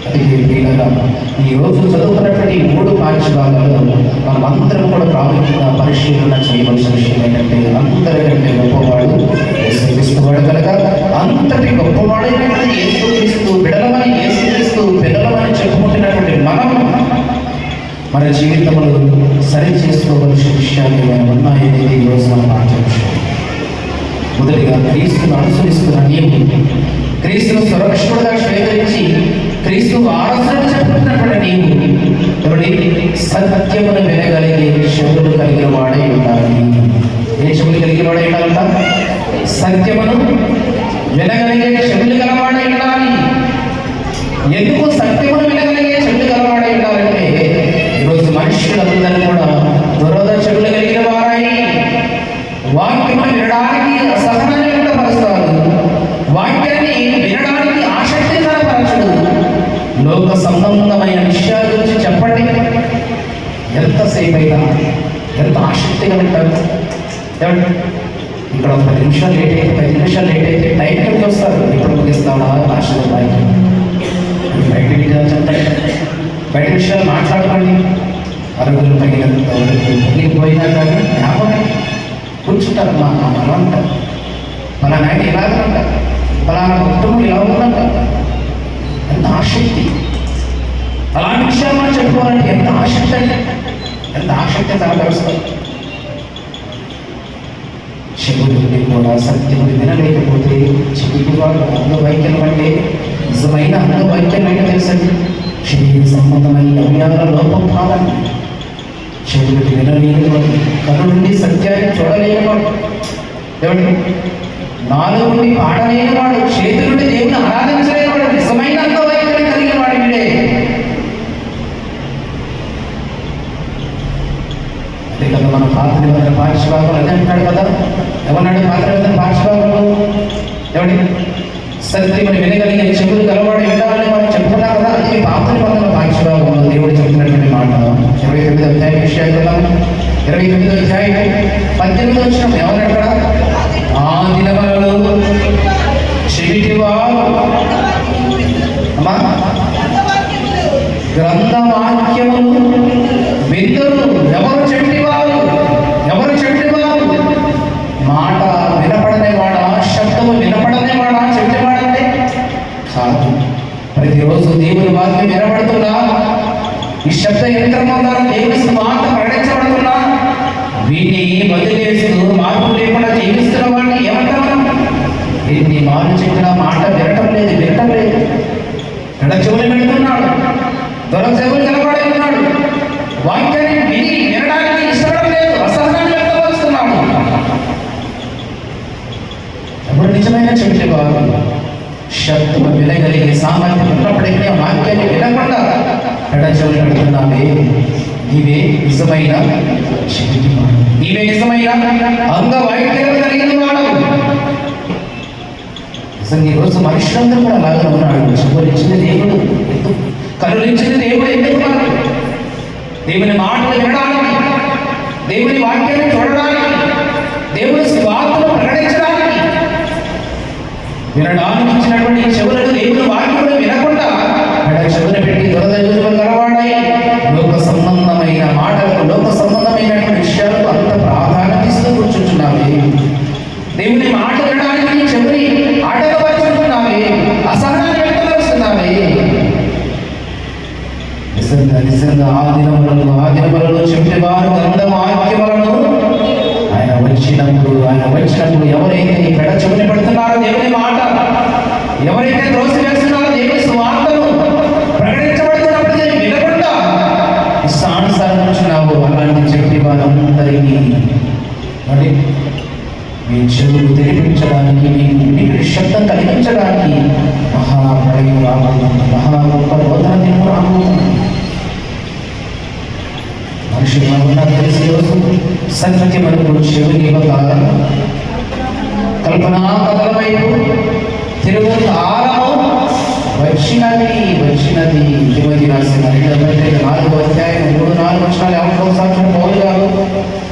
అది ఈ రోజు చదువుతున్నటువంటి 3 పాఠ్యభాగాలు మనమందరం కూడా ప్రాముఖ్యంగా పరిశీలన చేయవలసిన విషయం ఏంటంటే, అందరికంటే గొప్పవాడు యేసుక్రీస్తువాడు కనుక, అంతటి గొప్పవాడైనటువంటి యేసుక్రీస్తు బిడలమని, యేసుక్రీస్తు పిల్లలమని చెప్పుకుంటున్నటువంటి మనం మన జీవితంలో సరి చేసుకోవలసిన విషయాలు ఏమైనా ఉన్నాయని ఈ రోజు మనం మాట్లాడుతున్నాం. మొదటిగా క్రీస్తును అనుసరిస్తున్న నీవు, క్రీస్తును సురక్షకుడుగా స్వీకరించి క్రీస్తు వారసులను చెప్పుకున్నటువంటి నీవు ఎవరి సత్యమును వినగలిగే చెవులు కలిగిన వాడే ఉండాలి. ఏ చెవులు కలిగిన వాడే ఉండాలంట? సత్యమును వినగలిగే చెవులు గలవాడే ఉండాలి. ఎందుకు సత్యమును వినగలిగే చెవులు గలవాడే ఉండాలంటే, ఈరోజు మనుషులందరూ కూడా దురద చెవులు కలిగిన వారాయి వాక్యమును వినడానికి అసహనాన్ని వ్యక్తపరుస్తారు, వాక్యాన్ని వినడానికి ఆసక్తి కనపరచడు. లోక సంబంధమైన విషయాల గురించి చెప్పండి, ఎంతసేపు అయినా ఎంత ఆసక్తిగా ఉంటారు. ఇక్కడ 10 నిమిషాలు లేట్ అయితే, 10 నిమిషాలు లేట్ అయితే టైంకి వస్తారు. ఇప్పుడు ముగిస్తాడా భాషలో బయట చెప్పండి, బయట విషయాలు మాట్లాడుకోండి. అరుగులు పగిలిన పోయినా కానీ జ్ఞాపకం కూర్చుంటారు. మా అలా అంటారు, ఫలానా ఆయన ఇలాగే అంటారు, ఫలానా కుటుంబం ఇలా ఉందంటారు. ఎంత ఆసక్తి! అలాంటి విషయాలు మనం చెప్పుకోవాలంటే ఎంత ఆసక్తి కనపరుస్తారు. చెవులు కూడా సత్యములు వినలేకపోతే చెవిటి వాడు అంగవైక్యం అంటే నిజమైన అంగవైక్యం అంటే తెలుసండి, శరీర సంబంధమైన అవయాల లోపం కాదండి. చెవులు వినలేనివాడు, కన్ను నుండి సత్యాన్ని చూడలేనివాడు, ఎవడు నాలుగు నుండి పాడలేనివాడు, చేతుల నుండి దేవుని ఆరాధించలేనివాడు, నిజమైన అంగవైక్యం కలిగిన వాడు వీడే. అదే కదా మన పాత నిబంధన పాఠ్యభాగం అదే అంటాడు కదా. ఎవరన్నాడు పాత నిబంధన పాఠ్యభాగంలో? ఎవడి సత్యమని వినగలిగే చెవులు గలవాడు ఉండాలని మనం చెప్తున్నా కదా. అది పాత నిబంధన పాఠ్యభాగంలో దేవుడు చెప్తున్నటువంటి మాట. 29వ అధ్యాయం విషయాలు 29వ అధ్యాయం 18వ వచనం ఏమన్నాడు? ఆ దినములలో చెవిటివారు అమ్మా గ్రంథవాక్యములు విందురు. ఎవరు చెవిటివారు? ఎవరు శబ్ద యంత్రం ద్వారా దేవుని సువార్త ప్రకటించబడుతున్నా వీటిని వదిలేస్తూ మార్పు లేకుండా జీవిస్తున్న వాడిని ఏమంటాం? ఎన్ని మార్లు చెప్పినా మాట వినటం లేదు. ఎడ చెవులు పెడుతున్నాడు, దొరక చెవులు నిలబడి ఉన్నాడు, వాక్యాన్ని వినడానికి ఇష్టపడడం లేదు, అసహనాన్ని వ్యక్తపరుస్తున్నాడు. ఎప్పుడు నిజమైన చెవిటి వారు శబ్దం వినగలిగే సామర్థ్యం ఉన్నప్పటికీ ఆ వాక్యాన్ని వినకుండా ఎడ చెవులు పెడుతున్నావే, నీవే నిజమైన చెవిటి వాడు, నీవే నిజమైన అంగవైకల్యం కలిగిన వాడు. ఈ రోజు మనుషులందరూ కూడా అలాగే ఉన్నాడు. చెవులిచ్చిన దేవుడు, కనులిచ్చిన దేవుడు ఎందుకు మనకు? దేవుని మాటలు వినడానికి, దేవుని వాక్యాన్ని చూడడానికి, దేవుని స్వార్థను ప్రకటించడానికి. వినడానికి ఇచ్చినటువంటి చెవులను దేవుని వాక్యములు వినకుండా చెవులు పెట్టి దురదృష్టం గలవాడై లోక సంబంధమైన మాటలకు, లోక సంబంధమైనటువంటి విషయాలకు అంత ప్రాధాన్యత ఇస్తూ కూర్చుంటున్నావే. దేవుని మాట వినడానికి చెవుని ఆటంకపరుచుకుంటున్నావే, అసహనాన్ని వ్యక్తపరుస్తున్నావే. నిజంగా ఆ దినములలో చెప్పేవారు గ్రంథ వాక్యములను ఆయన వచ్చినప్పుడు ఎవరైతే పెడ చెవిని పెడుతున్నారో దేవుని మాట, ఎవరైతే ద్రోసి వేస్తున్నారో దేవుని స్వార్థను ప్రకటించబడుతున్నప్పుడు వినకుండా ఇష్టానుసారం వచ్చినావు, అలాంటి చెప్పి వారందరికీ మరి మీ చెవులు తెరిపించడానికి, మీకు శబ్దం కలిగించడానికి మహాప్రయం రాబోతుంది, మహా గొప్ప బోధన దినం రాబోతుంది. మనుషులు తెలిసి రోజు సత్యములకు చెవినివ్వక కల్పనా కథల వైపు తిరుగు తారము వచ్చినది. తిమోతి రాసిన 4వ అధ్యాయం 3-4 వచనాలు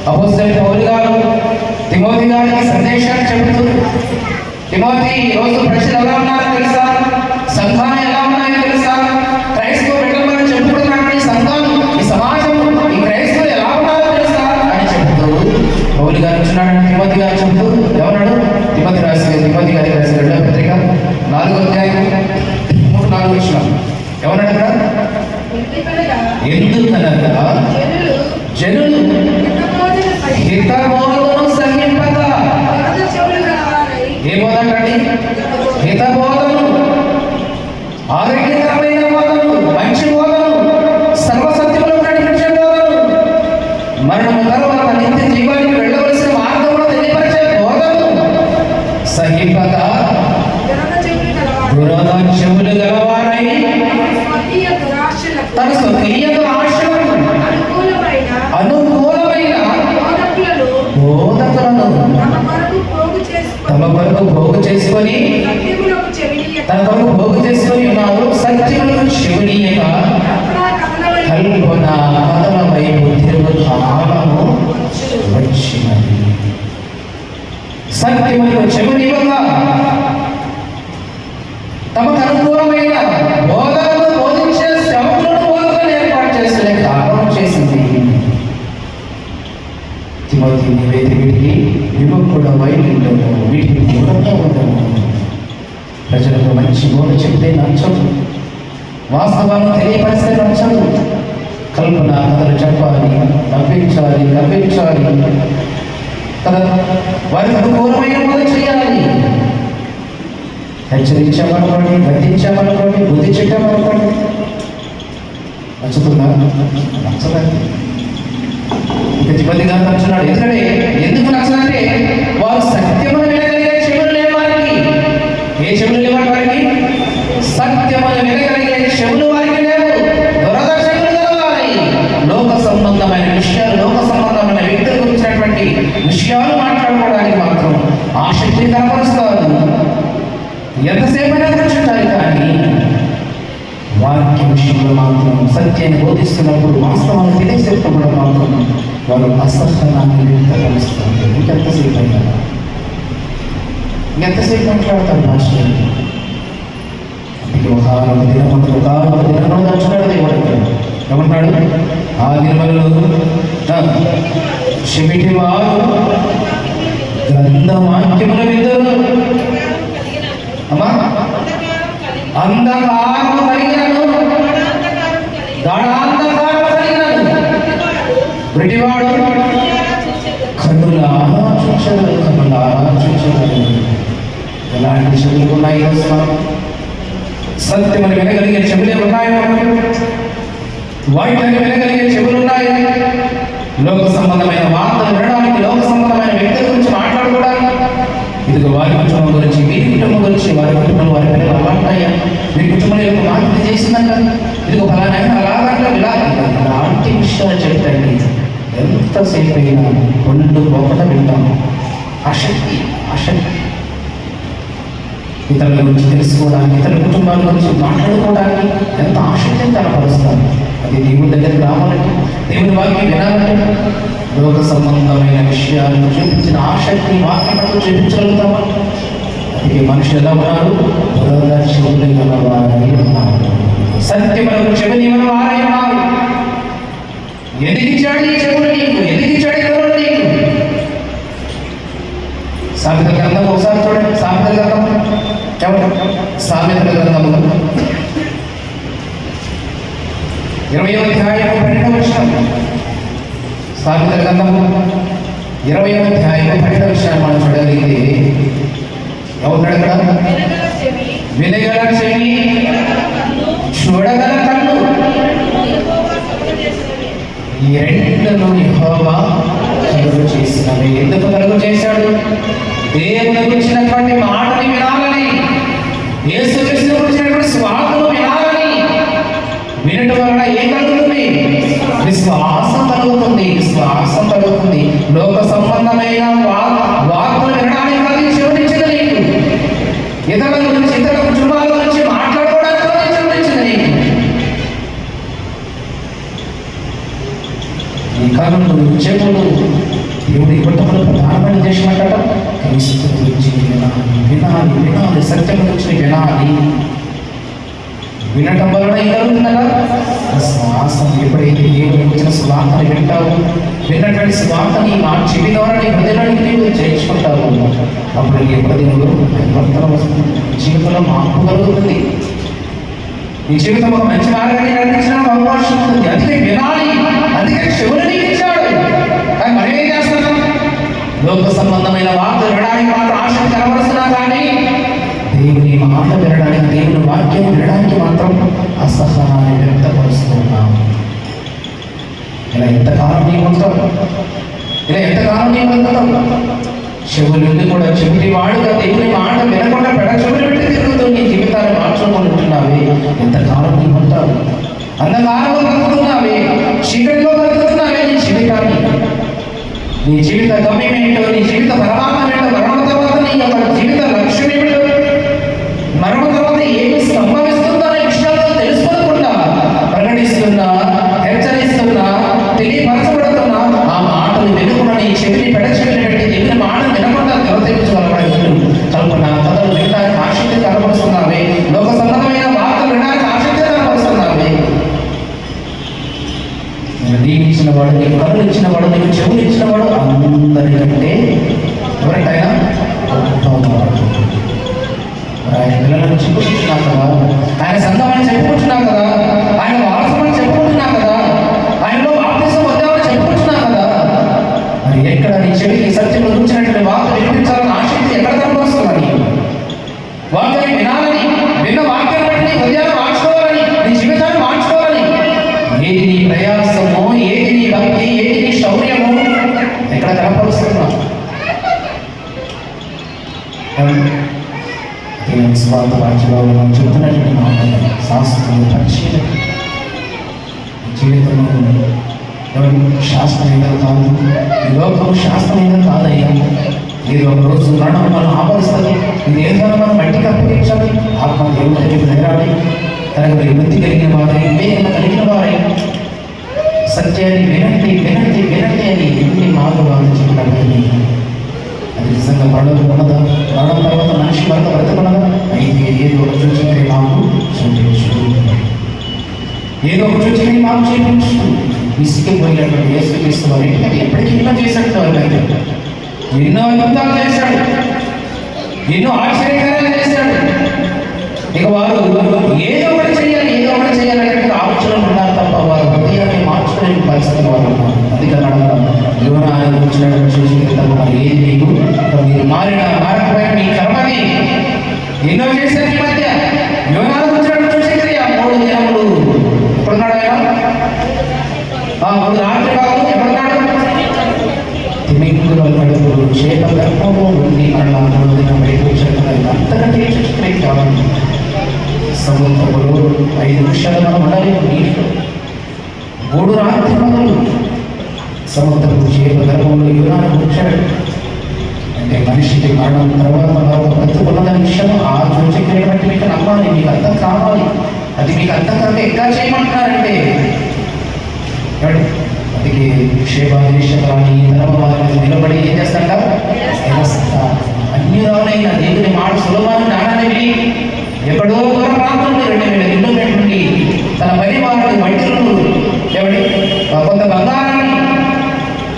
అపోస్తలుడైన పౌలు గారు తిమోతి గారికి సందేశాన్ని చెబుతూ, తిమోతి, ఈరోజు ప్రజలు ఎలా ఉన్నారో తెలుసా? సంఘాలు ఎలా ఉన్నాయో తెలుసా? క్రైస్తవ బిడ్డలను చెప్పుకుంటున్నటువంటి సంఘాలు, ఈ సమాజం, ఈ క్రైస్తవులు ఎలా ఉన్నారో తెలుసా అని చెబుతూ పౌలు గారు వచ్చినాడు. తిమోతి గారు చెబుతూ ఏమన్నాడు? తిమోతి గారికి రాసిన 2వ పత్రిక 4వ అధ్యాయం 3-4 వచనాలు ఏమన్నాడు అక్కడ? ఎందుకనగా జనులు హితబోధను సహింపక. ఏ బోధండి? హితబోధను, ఆరోగ్యకరమైన బోధను, మంచి బోధను, సర్వసత్యములను నడిపించే బోధను, మరణము తర్వాత నిత్య జీవానికి వెళ్ళవలసిన మార్గమును తెలియపరిచే బోధను సహింపక దురద చెవులు గలవారై తన స్వకీయ ఆశలకు అనుకూలమైన బోధకులను తమ కొరకు భోగు చేసుకొని ఉన్నారు. సత్యములకు చెవినీయక కల్పన కథల వైపు తిరుగు కాలము వచ్చినది. సత్యములకు చెవినివ్వక తమకు అనుకూలమైన బోధనను బోధించే శ్రమలను బోధనలు ఏర్పాటు చేసే కారణం చేసింది. తిమోతి, నీవైతే వీటికి విముఖుడవై ఉండవు, వీటికి దూరంగా ఉండవు. ప్రజలకు మంచి బోధ చెప్తే నచ్చదు, వాస్తవాన్ని తెలియపరిస్తే నచ్చదు. కల్పన కథలు చెప్పాలి, నవ్వించాలి కదా, వారికి అనుకూలమైన బోధ చేయాలి. హెచ్చరించామనుకోండి, గద్దించామనుకోండి, బుద్ధి చెప్పామనుకోండి, నచ్చుతుందా? నచ్చదండి. ఇక తిమోతి గారు నచ్చున్నాడు. ఎందుకు నచ్చదంటే వారు సత్యమును వినగలిగే చెవులు లేని వారికి. ఏ చెవులు లేవని వారికి? సత్యమును వినగలిగే చెవులు వారికి లేవు. దురద చెవులు గలవారై లోక సంబంధమైన విషయాలు, లోక సంబంధమైన వ్యక్తుల గురించినటువంటి విషయాలు మాట్లాడుకోవడానికి మాత్రం ఆసక్తి కనపరుస్తారు. ఎంతసేపైనా కూర్చుంటారు, కానీ వాక్య విషయంలో మాత్రం సత్యాన్ని బోధిస్తున్నప్పుడు వాస్తవాన్ని తెలియజేస్తున్నప్పుడు మాత్రం వారు అసహనాన్ని వ్యక్తపరుస్తారు. ఇంకెంతసేపు మాట్లాడతారు భాషలు? ఒక దినము నచ్చున్నాడు దేవుడు. ఏమంటాడు? ఆ దినములలో చెవిటి వారు గ్రంథ వాక్యముల విందురు. అమ్మా, అంధకారము కలిగినను గాఢాంధకారము గుడ్డివాడు కన్నులారా చూచెదరు. ఎలాంటి చెవులు ఉన్నాయి సత్యమని వినగలిగే చెవులే ఉన్నాయి, వాటిని వినగలిగే చెవులు ఉన్నాయి. లోక సంబంధమైన వార్తలు వినడానికి, లోక సంబంధమైన వ్యక్తుల గురించి మాట్లాడుకోవడానికి. ఇదిగో వారి కుటుంబం గురించి, వీరి కుటుంబం గురించి, వారి కుటుంబం వారి పిల్లలు అలాంటాయా, వీరి కుటుంబంలో యొక్క మార్పులు చేసిందంట, ఇదిగో ఫలానా అలాగంట, ఇలాంటి విషయాలు చెప్తాయండి. ఎంతసేపు అయినా ఒళ్ళు ఒకట వింటాము. ఆసక్తి ఇతరుల గురించి తెలుసుకోవడానికి, ఇతరుల కుటుంబాల గురించి మాట్లాడుకోవడానికి ఎంత ఆసక్తిని కనపరుస్తారు. అది దేవుని దగ్గరికి రావాలంటే, దేవుని వాక్యం వినాలంటే, లోక సంబంధమైన విషయాలను చూపించిన ఆసక్తి వాక్యంలో చూపించగలుగుతామా? అందుకే మనుషులు ఎలా ఉన్నారు? చెవులు గలవారై ఉన్నారు, సత్యములకు చెవినివన వారై ఉన్నారు. ఎదిగించాడు ఈ చెవులు నీకు, ఎదిగించాడు ఈ కనులు నీకు. సామెతల గ్రంథం ఒకసారి చూడండి. సామెతల గ్రంథం సామెతల గ్రంథము 20వ అధ్యాయం 12వ వచనం. సామెతల గ్రంథము 20వ అధ్యాయం 12వ వచనం మనం చూడగలిగితే ఏమన్నాడు అక్కడ? వినగల చెవి, చూడగల కన్ను, ఈ రెండును యెహోవా కలుగు చేసినవి. ఎందుకు కలుగు చేశాడు? దేవుని గురించినటువంటి మాటని వినాలని, యేసుక్రీస్తు గురించినటువంటి స్వార్థను వినాలని. వినటం వలన ఏం కలుగుతుంది? విశ్వాసం కలుగుతుంది. విశ్వాసం కలుగుతుంది. లోక సంబంధమైన వార్తలు వినడానికి కలిగి చెవునిచ్చింది నీకు. ఇతరుల గురించి, ఇతరుల కుటుంబాల గురించి మాట్లాడుకోవడానికి కలిగి చెవునిచ్చింది నీకు. ఈ కన్నులు, చెవులు దేవుడి కుటుంబంలో ప్రధానమైన దేశం అంటారా? క్రీస్తు గురించి వినాలి, సత్యం గురించి వినాలి. వినటం వలన ఏం కలుగుతుందట? శ్వాసం. ఎప్పుడైతే దేవుని గురించిన స్వార్థని వింటావు, విన్నటువంటి స్వార్థని మా చెవి ద్వారా నీ హృదయానికి నీవు చేర్చుకుంటావు, అప్పుడు నీ హృదయంలో పరివర్తన వస్తుంది, జీవితంలో మార్పు కలుగుతుంది. నీ జీవితం ఒక మంచి మార్గాన్ని నడిపించిన అవకాశం ఉంటుంది. అందుకే వినాలి, అందుకే చెవులు నీకు ఇచ్చాడు. కానీ మనం ఏం చేస్తున్నాం? లోక సంబంధమైన వార్తలు వినడానికి మాత్రం ఆసక్తి కనబరుస్తున్నాం, కానీ దేవుని మాట వినడానికి, దేవుని వాక్యం వినడానికి మాత్రం అసహనాన్ని వ్యక్తపరుస్తున్నాం. ఇలా ఎంతకాలం నీకుంటాం? ఇలా ఎంతకాలం నీకుంటాం? చెవులు కూడా చెవిటి వాడుగా దేవుని మాట వినకుండా పెడ చెవులు పెట్టి తిరుగుతూ నీ జీవితాన్ని మార్చుకొని ఉంటున్నావే. ఎంతకాలం నీకుంటావు? అంధకారంలో బతుకుతున్నావే, చీకటిలో బతుకుతున్నావే నీ జీవితాన్ని. నీ జీవిత గమ్యం ఏంటో, నీ జీవిత పరమాత్మ ఏంటో, మరణం తర్వాత నీ యొక్క జీవిత లక్ష్యం ఏమిటో, మరణం తర్వాత ఏమి సంభవిస్తుందో అనే విషయాల్లో తెలుసుకోకుండా ప్రకటిస్తున్నా, హెచ్చరిస్తున్నా, తెలియపరచబడుతున్నా, ఆ మాటలు వినకుండా నీ చెవిని పెడ చెవిని పెట్టి దేవుని మాటలు వినకుండా తెరతెచ్చుకోవాలన్నాడు. కల్పన కథలు వినడానికి ఆసక్తి కనపరుస్తున్నావే, లోక సంబంధమైన వార్తలు వినడానికి ఆసక్తి కనపరుస్తున్నావే. దీవించిన వాడు, నీకు కళ్ళు ఇచ్చిన వాడు, నీకు చెవులు ఇచ్చిన వాడు అందరికంటే ఎవరికైనా గొప్పవాడు. ఆయన పిల్లలను చెప్పుకుంటున్నాం కదా, ఆయన సంఘమని చెప్పుకుంటున్నాం కదా, ఆయన వారసమని చెప్పుకుంటున్నాం కదా, ఆయనలో బాప్తిసం పొందామని చెప్పుకుంటున్నాం కదా. మరి ఎక్కడ నీ చెవికి సత్యం గురించినటువంటి వార్త వినిపించాలని ఆసక్తి ఎక్కడ కనపరుస్తుందని? వాక్యాన్ని వినాలని, విన్న వాక్యాన్ని బట్టి నీ హృదయాన్ని మార్చుకోవాలని, నీ జీవితాన్ని మార్చుకోవాలని. ఏది నీ ప్రయాసము, ఏది నీ భక్తి, ఏది నీ శౌర్యము ఎక్కడ కనపరుస్తున్నావు? స్వార్థ వాక్యంలో మనం చెప్తున్నటువంటి మాటలు శాస్త్రం పరిశీలన. జీవితంలో శాస్త్రమేదో కాదు, ఈ లోకం శాస్త్రమేదో కాదయ్యా. ఇది ఒక రోజు మరణం మనం ఆపరిస్తుంది. ఇది ఏదైనా మనం మట్టికి అప్పగించాలి. ఆత్మ దేవుడికి నేరాలి. తనకు విముక్తి కలిగిన వారై, వివేకం కలిగిన వారై సత్యాన్ని వినండి వినండి వినండి అని ఎన్ని మార్లు వాళ్ళు చెప్పినప్పటికీ అది నిజంగా మరణం ఉన్నదా? మరణం తర్వాత మనిషి మరణ బ్రతకున్నదా? అయితే ఏదో ఒక సూచన మాకు చూపించు, ఏదో ఒక సూచన మాకు చూపించు. విసిగిపోయినటువంటి యేసుక్రీస్తు వారు ఎప్పటికీ ఎన్నో చేసినట్టు వారు అయితే ఎన్నో అద్భుతాలు చేశాడు, ఎన్నో ఆశ్చర్యకార్యాలు చేశాడు. ఇక వారు ఏదో ఒకటి చేయాలి, ఏదో ఎవరు చేయాలనే ఆలోచనలు ఉన్నారు తప్ప వారు హృదయాన్ని మార్చుకోలేని పరిస్థితి వారు ఉన్నారు. అందుకని యోనాను వచ్చినట్టు చూసి ఏది మీకు మీరు మారకపోయిన మీ కర్మని ఎన్నో చేశారు ఈ మధ్య. యోనాను వచ్చినట్టు చూసి 3 దినములు ఎప్పుడున్నాడు ఆయన? 3 రాత్రి కాదు ఎప్పుడున్నాడు? తిమింగుల కడుపులు చేప గర్భము ఉండి మరలా 3 దినం బయటకు వచ్చాడు. అంతకంటే చిత్రం కావాలి. సముద్రములు 5 నిమిషాలుగా ఉండలేదు నీళ్ళు. 3 రాత్రి పగలు సముద్రపు చేప గర్భంలో యోనాను వచ్చాడు. అంటే మనిషికి మరణం తర్వాత బ్రతుకున్నదనే విషయం ఆ సూచక్రియ బట్టి మీకు నమ్మాలి, మీకు అర్థం కావాలి. అది మీకు అర్థం కాక ఎట్లా చేయమంటున్నారంటే అందుకే క్షేమాదేశాన్ని ధర్మవాదాన్ని నిలబడి ఏం చేస్తాడ? అన్యురాలైన దేవుని మాట సులభాన్ని జ్ఞానాన్ని విని ఎక్కడో దూర ప్రాంతంలో 2000 కిలోమీటర్ల నుండి తన పని వారిని వంటలను కొంత బంగారాన్ని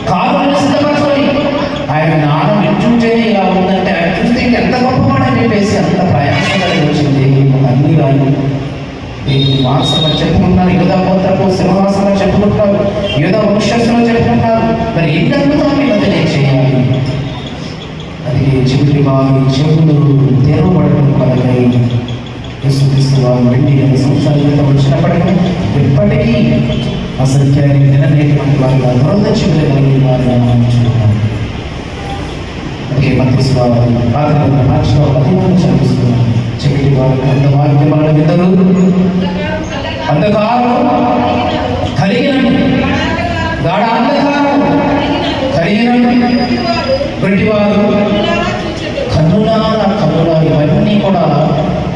కారులను సిద్ధపరచుకొని ఆయన జ్ఞానం ఎట్టుంటే ఇలా ఉందంటే ఆయన చూస్తే ఎంత గొప్పవాడని చెప్పేసి అంత ప్రయాసం కలిగి వచ్చింది. అన్ని రాళ్ళు మాంసంగా చెప్పుకుంటున్నారు, యోధా గోత్రపు సింహాసంగా చెప్పుకుంటున్నారు, యోధా వంశస్థులు చెప్పుకుంటున్నారు. మరి ఎన్ని అద్భుతాలు ఇలా చేయాలి? అది చెవిటి వారి చెవులు తెరవబడటం కొరకై యేసుక్రీస్తు వారు 2,000 సంవత్సరాల క్రితం వచ్చినప్పటికీ ఎప్పటికీ అసత్యాన్ని వినలేటువంటి వారిగా దురదృష్టంగా కలిగిన వారిగా చూస్తున్నారు. అందుకే మత్తయి మార్చిలో 13 చదివిస్తున్నారు. చెవిటి వారికి అంత వాక్యములను వినరు, అంధకారం కలిగినట్టు గాఢ అంధకారం కలిగినట్టు గుడ్డివారు కన్నుల ఇవన్నీ కూడా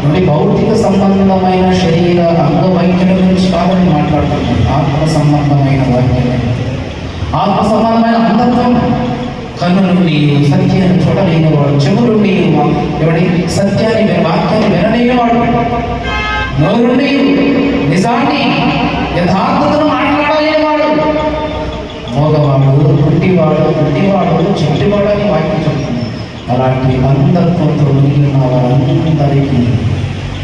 నుండి భౌతిక సంబంధమైన శరీర అంగవైక్యం గురించి కాదని మాట్లాడుతున్నాం. ఆత్మ సంబంధమైన వాక్యం, ఆత్మ సంబంధమైన అంధత్వం. కన్ను నుండి సత్యాన్ని చూడలేనివాడు, చెవు నుండి సత్యాన్ని వాక్యాన్ని వినలేనివాడు, నోరు నుండి నిజాన్ని యథార్థతను మాట్లాడలేనివాడు, మోగవాడు, గుడ్డివాడు చెట్టివాడు అని వాక్యం చెప్తుంది. అలాంటి అంధత్వంతో మునిగి ఉన్న వారందరికీ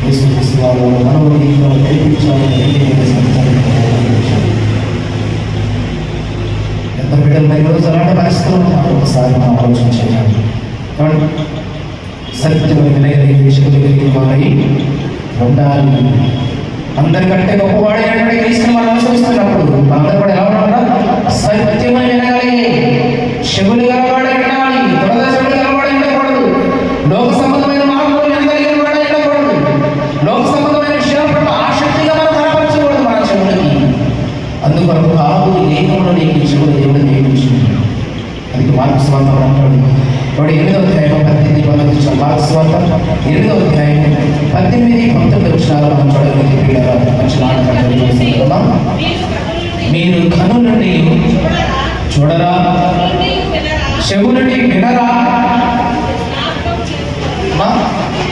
యేసుక్రీస్తు వారు మనోదీపంలో కల్పించాలని ఎంత బిడ్డలు ఈరోజు అలాంటి పరిస్థితులు ఒకసారి మనం ఆలోచన చేయాలి. సత్యము వినగలిగే చెవులు కలిగిన వారై ఉండాలి. అందరికంటే గొప్పవాడైనటువంటి క్రీస్తుని మనం అనుసరిస్తున్నప్పుడు అందరూ కూడా ఎలా ఉండాలి? సత్యము వినగలిగే చెవులు గలవాడై ఉండాలి. దురదశలు గలవాడై ఉండకూడదు. లోక సంబంధమైన మార్పులు వినగలిగిన వాడై ఉండకూడదు. లోక సంబంధమైన విషయాల పట్ల ఆసక్తిగా మనం కనపరచకూడదు మన చెవులకి. అందుకొరకు కాదు ఏమో నీకు చెవులు దేవుడు నియమించింది. అది మార్కు సువార్త అంటాడు. 8వ అధ్యాయం 18-19 మార్కు సువార్త 8వ అధ్యాయం 18-19 వచనాలు మనం చూడగలిగితే మంచి మాట. మీరు కన్ను నుండి చూడరా, చెవు నుండి వినరా.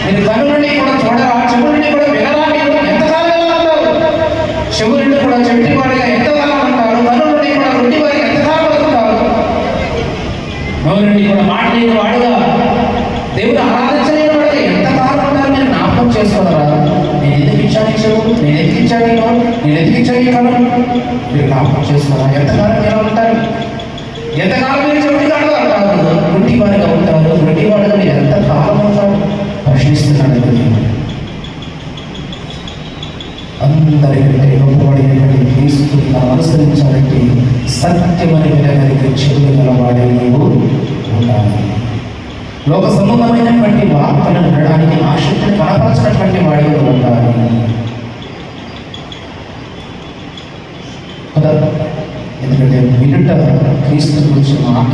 మీరు కన్ను నుండి కూడా చూడరా, చెవు నుండి కూడా వినరా. మీరు ఎంతకాలం ఉంటారు? చెవు నుండి కూడా చెవిటి వాడిగా ఎంతకాలం ఉంటారు? కన్ను నుండి కూడా గుడ్డి వాడిగా ఎంతకాలం ఉంటారు? నోరు నుండి కూడా మాట్లాడిన వాడుగా దేవుడు ఆరాధించలేని వాడిగా ఎంతకాలం ఉంటారు? మీరు జ్ఞాపకం చేసుకోదరా? నేను ఎందుకు ఇచ్చాను ఈ చెవు, నేను ఎందుకు ఇచ్చాను ఈ నోరు, నేను ఎందుకు ఇచ్చాను ఈ కన్ను? మీరు జ్ఞాపకం చేసుకోరా? ఎంతకాలం ఎలా ఉంటారు? ఎంతకాలం మీరు చెవిటిగాడు అంటారు, గుడ్డి వాడిగా ఉంటారు. గుడ్డి వాడిగా మీరు ఎంతకాలం ఉంటారు ప్రశ్నిస్తున్నాడు. అందరికంటే గొప్పవాడైనటువంటి క్రీస్తుని మనం అనుసరించాలంటే సత్యమని వినగలిగే చెవులు గలవాడే నీవు ఉండాలి. లోక సంబంధమైనటువంటి వార్తలను వినడానికి ఆసక్తిని కనపరచినటువంటి వాడి ఉండాలి కదా. ఎందుకంటే వినుట క్రీస్తు గురించి మాట,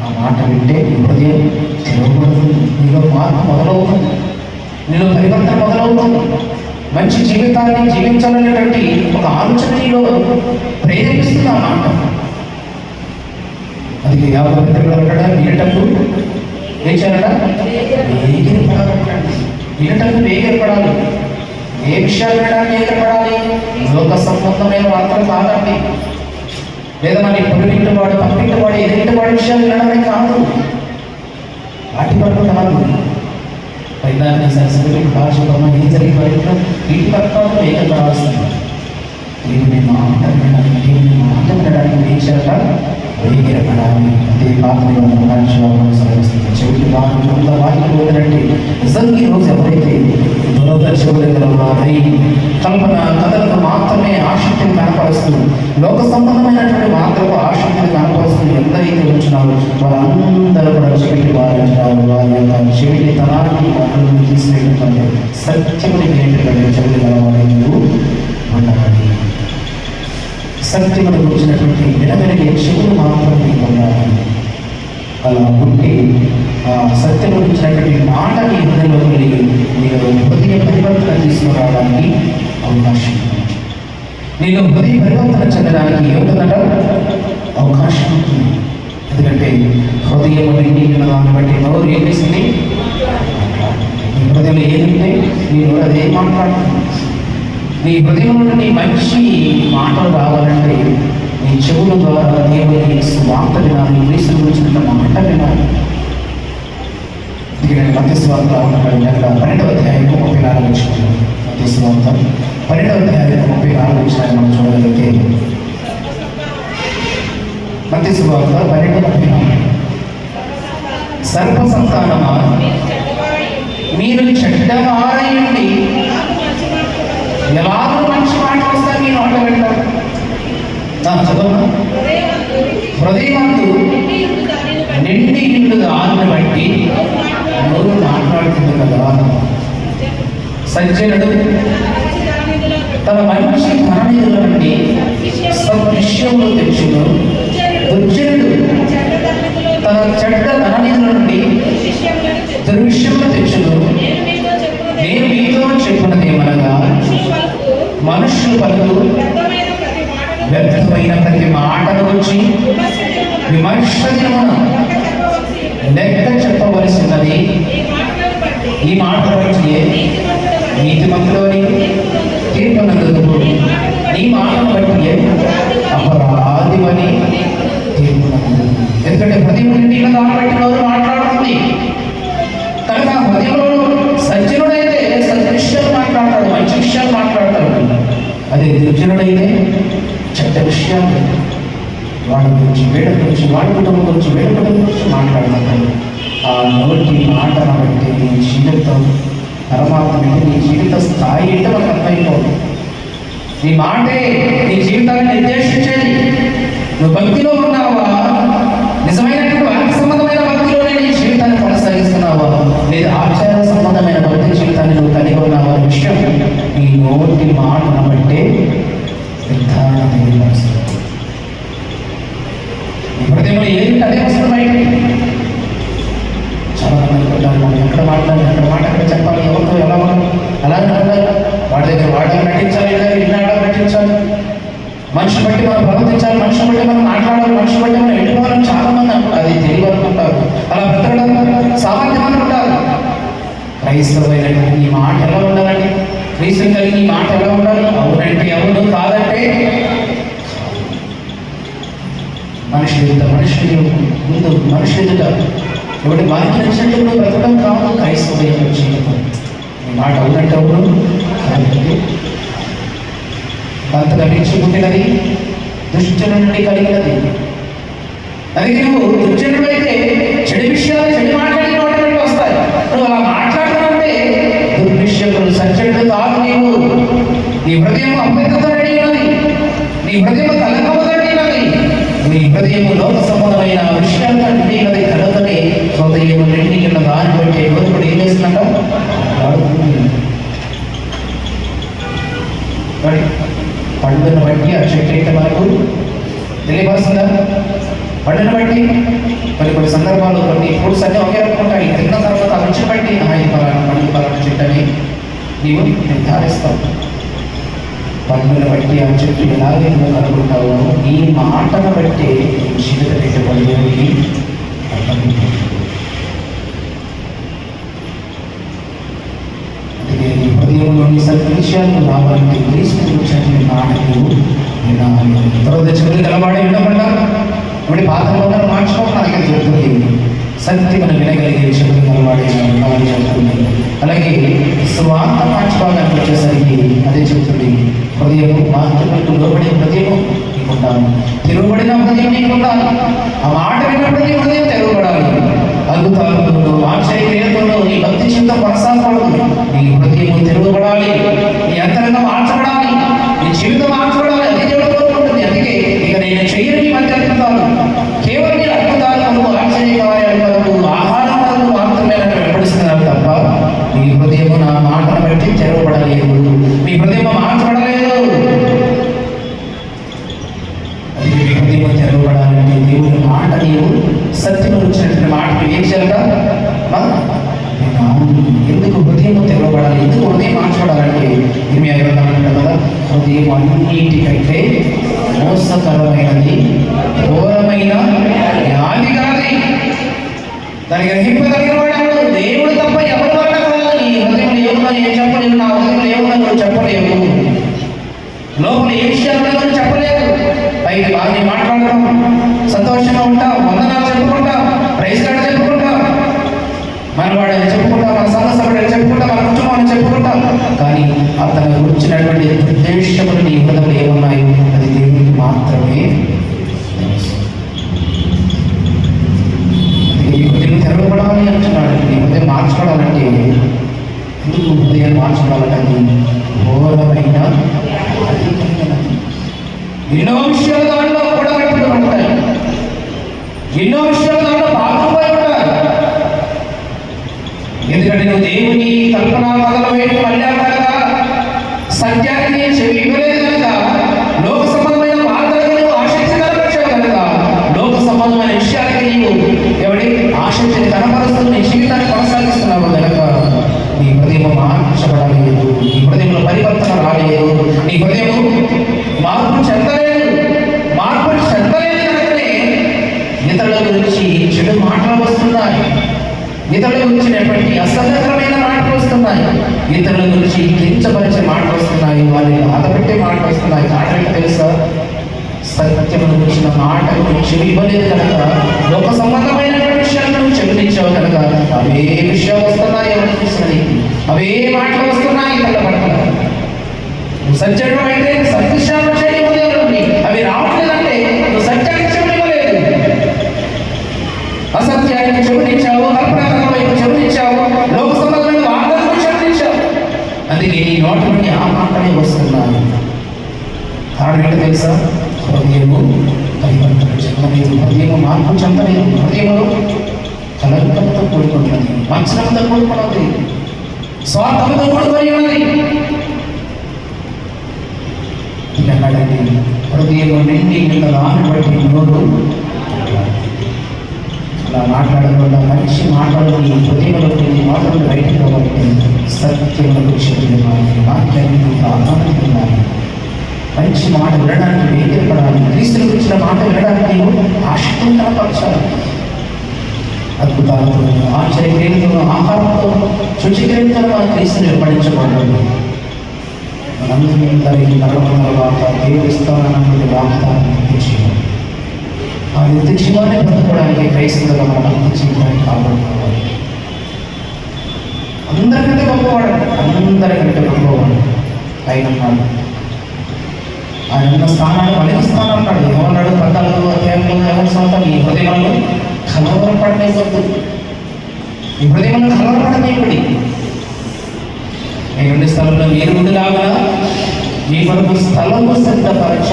ఆ మాట వింటే హృదయం తెరవబడుతుంది. నీలో మార్పు మొదలవుతుంది, నీలో పరివర్తన మొదలవుతుంది. మంచి జీవితాన్ని జీవించాలనేటువంటి ఒక ఆలోచన నీలో ప్రేరేపిస్తుంది ఆ మాట. అది 50 వినటప్పుడు ఏం చేయాలట? వేగిరపడాలంటండి. వినటప్పుడు వేగిరపడాలి. ఏ విషయాలు వినడానికి వేగిరపడాలి? లోక సంబంధమైన వార్తలు కాదండి, లేదా మన పొరుగింటివాడు, పక్కింటివాడు, ఎదురింటివాడి విషయాలు వినడమే కాదు, వాటి వరకు కాదు. దాన్ని సరస్వతి భాషలో ఏం జరిగిపోయిందో వీటి పక్కన ఏకం రావాల్సింది. దేవుని మాట వినడానికి, దేవుని మాట వినడానికి ఏం చేయాలి? వేగిరపడాలి. అదే పాత చెవికి బాగా వాక్యం వదిలంటే నిజంగా ఈరోజు ఎవరైతే దొరద చెవులు గలవారై కల్పన కథలకు మాత్రమే ఆసక్తిని కనపరుస్తూ లోక సంబంధమైనటువంటి మాత్రమే ఆసక్తిని కనపరుస్తూ ఎంతైతే ఉంటున్నారో వారందరూ కూడా చెవిటి వారంటారు. వారి యొక్క చెవిటి తనాన్ని వారిని తీసివేయడం సత్యముని ఏంటంటే చెవిటి గలవారై ఉండాలి. సత్యమును గురించినటువంటి వినగలిగే చెవులు మాత్రమే పొందాలి. అలా ఉంటే ఆ సత్యం గురించినటువంటి మాట నీ హృదయంలో కలిగి నేను హృదయ పరివర్తన తీసుకురావడానికి అవకాశం ఉంది. నేను హృదయ పరివర్తన చెందడానికి ఏముంటుందట? అవకాశం ఉంటుంది. ఎందుకంటే హృదయం నిండిన దాన్ని బట్టి నోరు ఏం చేసింది? నీ హృదయంలో ఏదంటే నీ నోరు అదే మాట్లాడుతుంది. నీ హృదయం నుండి మంచి మాటలు రావాలంటే నీ చెవుల ద్వారా దేవుని స్వార్థ వినాలి, క్రీస్తు గురించిన మాట వినాలి. ఇది నేను మధ్యస్వార్థ 12వ అధ్యాయం 34 వచ్చిన మధ్యస్వార్థ 12వ అధ్యాయం 34 వచ్చిన మనం చూడగలిగితే మధ్యస్వార్థ 12:34 సర్వ సంతానమా మీరు చెడ్డవారయుండి ఎలాగో మంచి మాట వస్తారు మీ నోట పెడతారు. చదవమా. హృదయమందు నిండి ఇల్లు దాన్ని బట్టి నోరు మాట్లాడుతుంది కదా. సజ్జనుడు తన మంచి ధననిధుల నుండి సద్విషయములు తెచ్చును, దుర్జనుడు తన చెడ్డ ధననిధుల నుండి దుర్విషయములు తెచ్చును. నేను మీతో చెప్పున్నదేమనగా మనుషులు పలుకు వ్యర్థమైన ప్రతి మాటను వచ్చి విమర్శ దినమున లెక్క చెప్పవలసినది. ఈ మాటల బట్టి నీతిమంతులని తీర్పునందుకు, ఈ మాటను బట్టి అపరాధివని తీర్పునందుకు. ఎందుకంటే హృదయం నుండి దాన్ని బట్టి నోరు మాట్లాడుతుంది కనుక హృదయంలో సజ్జనుడైతే సద్విషయాలు మాట్లాడతాడు, మంచి విషయాలు మాట్లాడతాడు. అదే దుర్జనుడైతే చెడ్డ విషయాలు వాడి గురించి, వేడ గురించి, వాడి కుటుంబం గురించి, వేడ కుటుంబం గురించి మాట్లాడుతాడు. ఆ నోటి మాటను బట్టి నీ జీవితం పరమాత్మ నీ జీవిత స్థాయి ఏంటో మనకు అర్థమైపోతుంది. నీ మాటే నీ జీవితాన్ని నిర్దేశించేది. నువ్వు భక్తిలో ఉన్నావా? నిజమైనటువంటి వాక్య సంబంధమైన భక్తిలోనే నీ జీవితాన్ని కొనసాగిస్తున్నావా? లేదా ఆచార సంబంధమైన భక్తి జీవితాన్ని నువ్వు కలిగి ఉన్నావా? విషయం ఈ నోటి మాటను బట్టే నిర్ధారణ తెలియపరుస్తుంది. నీ హృదయంలో ఏంటి అదే వస్తుంది బయటికి. చాలా మంది ఉంటారు, మనం ఎక్కడ మాట్లాడాలి, ఎక్కడ మాట ఎక్కడ చెప్పాలి, ఎవరితో ఎలా ఉండాలి, అలాగే ఉండాలి. వాడి దగ్గర వాడిని నటించాలి, ఇన్నాడో నటించాలి. మనిషి బట్టి మనం ప్రవర్తించాలి, మనిషి బట్టి మనం మాట్లాడాలి, మనిషి బట్టి మనం వెళ్ళిపోవాలని చాలా మంది అది తెలియదు అనుకుంటారు. అలా బ్రతకడం సామాన్యం అనుకుంటారు. క్రైస్తవైనటువంటి ఈ మాట ఎలా ఉండాలండి? క్రీస్తు కలిగి ఈ మాట ఎలా ఉండాలి? అవునంటే అవును, కాదంటే మనిషి ఎదుట, మనిషి ముందు, మనిషి ఎదుట ఒకటి వారికి నచ్చినట్టు బ్రతకడం కాదు క్రైస్తవ జీవితం. ఈ మాట అవునంటే అవును, కాదంటే అంతగా మించి పుట్టినది దుష్టుల నుండి కలిగినది. అది నువ్వు దుర్జనుడు అయితే చెడు విషయాలు, చెడు మాట్లాడి నోటి నుండి వస్తాయి. నువ్వు అలా మాట్లాడాలంటే దుర్విషయములు. సజ్జనుడు కాదు నీవు. నీ హృదయం అపవిత్రత నిండినది, నీ హృదయం కలకముతో నిండినది, నీ హృదయము లోక సంబంధమైన విషయాలతో నిండినది. కనుకనే హృదయము నిండి ఉన్న దాన్ని బట్టి నోరు ఏం చేస్తున్నట్ట? పండును బట్టి ఆ చెట్టు అయితే మనకు తెలియపరుస్తుందా? పండును బట్టి కొన్ని సందర్భాలు కొన్ని ఫ్రూట్స్ అన్నీ ఒకే రకం ఉంటాయి. తిన్న తర్వాత ఆ రుచి బట్టి ఇది పలానా పండు, పలానా చెట్టు అని నీవు నిర్ధారిస్తావు. పండును బట్టి ఆ చెట్టు ఎలాగే నువ్వు కనుగొంటావు, నీ మాటను బట్టి జీవిత పెట్టబడి అందుకే నీ హృదయంలోని సద్విషయాలు రావాలంటే క్రీస్తు గురించి మాటలు వినాలి. తర్వాత చెవులు గలవాడే ఉండకుండా ఇప్పుడు పాత మార్చుకోవడం అలాగే జరుగుతుంది. సత్యమును వినగలిగే చెవులు కలవాడైన ఉండాలని చెప్తుంది. అలాగే స్వార్థ పాఠభాగానికి వచ్చేసరికి అదే చెప్తుంది, హృదయము వాక్యములకు లోబడే హృదయము నీకుండాలి, తెరవబడిన హృదయం నీకుండాలి. ఆ మాట విన్నప్పుడు నీ హృదయం తెరవబడాలి. అద్భుతాలతో ఆశ్చర్యక్రియలతో నీ భక్తి జీవితం కొనసాగకూడదు. నీ హృదయం తెరవబడాలి, నీ అంతరంగం మార్చబడాలి, నీ జీవితం మార్చబడాలి. అది దేవుడు కోరుకుంటుంది. అందుకే ఇక నేను చేయని మధ్య అద్భుతాలు, కేవలం నేను అద్భుతాలు కొరకు, ఆశ్చర్య కార్యాల కొరకు, ఆహారం కొరకు మాత్రమే నన్ను వెంబడిస్తున్నారు తప్ప మీ హృదయము నా మాటను బట్టి తెరవబడలేదు, మీ హృదయం మార్చబడలేదు. అది మీ హృదయం తెరవబడాలంటే దేవుని మాట, నీవు సత్యము వచ్చినటువంటి మాటను ఏం చేయాలట? ఎందుకు హృదయం తెరవబడాలి, ఎందుకు హృదయం మార్చబడాలంటే ఇరవై 5 కదా, హృదయం అన్నిటికంటే మోసకరమైనది, ఘోరమైన వ్యాధి కాదు. దాన్ని గ్రహింపగలిగిన వాడు దేవుడు తప్ప ఎవరి వల్ల కాదు. నీ హృదయంలో ఏమున్నా ఏం చెప్పలేవు, నా హృదయంలో ఏమున్నా నువ్వు చెప్పలేవు, లోపల ఏ విషయాలు నువ్వు చెప్పలేదు. పైకి బాగా మాట్లాడడం, సంతోషంగా ఉంటావు, వందనాలు చెప్పుకుంటాం, ప్రైజ్ కార్డు చెప్పుకుంటాం, మనవాడని చెప్పుకుంటాం, మన సమస్యని చెప్పుకుంటాం, మన కుటుంబాన్ని చెప్పుకుంటాం. కానీ అతను వచ్చినటువంటి ఉద్దేశములు నీ హృదయంలో ఏమున్నాయి అది దేవునికి మాత్రమే తెలుసు. నీ హృదయం తెరవబడాలి అంటున్నాడు. నీ హృదయం మార్చుకోవాలంటే, ఎందుకు హృదయం మార్చుకోవాలంటే ఘోరమైన ఎన్నో విషయాలు దాంట్లో కూడా పెట్టుకుని ఉంటాయి, ఎన్నో విషయాలు దాంట్లో బాగుపోయి ఉంటాయి. ఎందుకంటే నువ్వు దేవుని కల్పన మొదలు వేయడం వెళ్ళావు కనుక, సత్యానికి చెవి ఇవ్వలేదు కనుక, లోక సంబంధమైన వార్తలకు నువ్వు ఆసక్తి కనపరిచావు కనుక, లోక సంబంధమైన విషయాలకి నీవు ఎవరి ఆసక్తిని కనపరుస్తూ నీ జీవితాన్ని కొనసాగిస్తున్నావు కనుక నీ హృదయం మార్చబడలేదు, నీ హృదయంలో పరివర్తన రాలేదు, నీ హృదయం మార్పు చెందలేదు. మార్పు చెందలేదు కనుకనే ఇతరుల గురించి చెడు మాటలు వస్తున్నాయి, ఇతరుల గురించినటువంటి అసహ్యకరమైన మాటలు వస్తున్నాయి, ఇతరుల గురించి కించపరిచే మాటలు వస్తున్నాయి, వాళ్ళని బాధపెట్టే మాటలు వస్తున్నాయి. కారణం తెలుసా? సత్యమును గురించిన మాటలు చెవి ఇవ్వలేదు కనుక, లోక సంబంధమైన విషయాలు నువ్వు చెవినిచ్చావు కనుక అవే విషయాలు వస్తున్నాయి. ఎవరు చూసినది అవే మాటలు వస్తున్నాయి ఇతరుల పట్ల. నువ్వు సత్యం అయితే సత్విషయాలు చేయబోతుంది, అవి రావట్లేదంటే నువ్వు సత్యానికి చెవినివ్వలేదు, అసత్యానికి చెవినిచ్చావు, కల్పన వైపు చెవినిచ్చావు, లోక సంబంధమైన వార్తలకు చెవినిచ్చావు. అందుకే నీ నోటి నుండి ఆ మాటలే వస్తున్నాయి. కారణం ఏంటో తెలుసా? హృదయము పరివర్తన చెందలేదు, హృదయము మార్పు చెందలేదు, హృదయము కలర్కంతో కూడుకున్నది, మంచనంతో కూడుకున్నది, స్వార్థంతో కూడుకొని ఉన్నది. అన్నాడండి, హృదయము నిండి దాన్ని బట్టి నోరు అలా మాట్లాడకుండా మంచి మాటలు నీ హృదయంలోకి మాటలు బయటకు పోవాలి. సత్యములకు చెందిన వాక్యాన్ని ఆనందించాలి, మంచి మాట వినడానికి వేగిరపడాలి, క్రీస్తుని గురించిన మాట వినడానికి నీవు ఆసక్తిని కనపరచాలి. అద్భుతాలతో, ఆశ్చర్యక్రియలతో, ఆహారంతో, శుచిక్రియలతో మనం క్రీస్తుని వెంబడించకూడదు. మనందరికీ నరకం తర్వాత దేవుడు ఇస్తానన్నటువంటి వాగ్దానం నిత్యజీవం. ఆ నిత్య జీవాన్ని పొందుకోవడానికి క్రైస్తవులుగా మనం నిత్య జీవితాన్ని కాపాడుకోవాలి. అందరికంటే గొప్పవాడు, అందరికంటే గొప్పవాడు ఆయన ఉన్నాడు. ఆయన ఉన్న స్థానాన్ని వలిగిస్తానన్నాడు. ఏమన్నాడు? 14వ అధ్యాయంలో 11వ సంవత్సరం ఈ హృదయంలో కలవరపడలేవద్దు, ఈ హృదయంలో కలవరపడలేకుడి. మీ రెండు స్థలంలో మీరు ఉండిలాగా మీ కొరకు స్థలము సిద్ధపరచ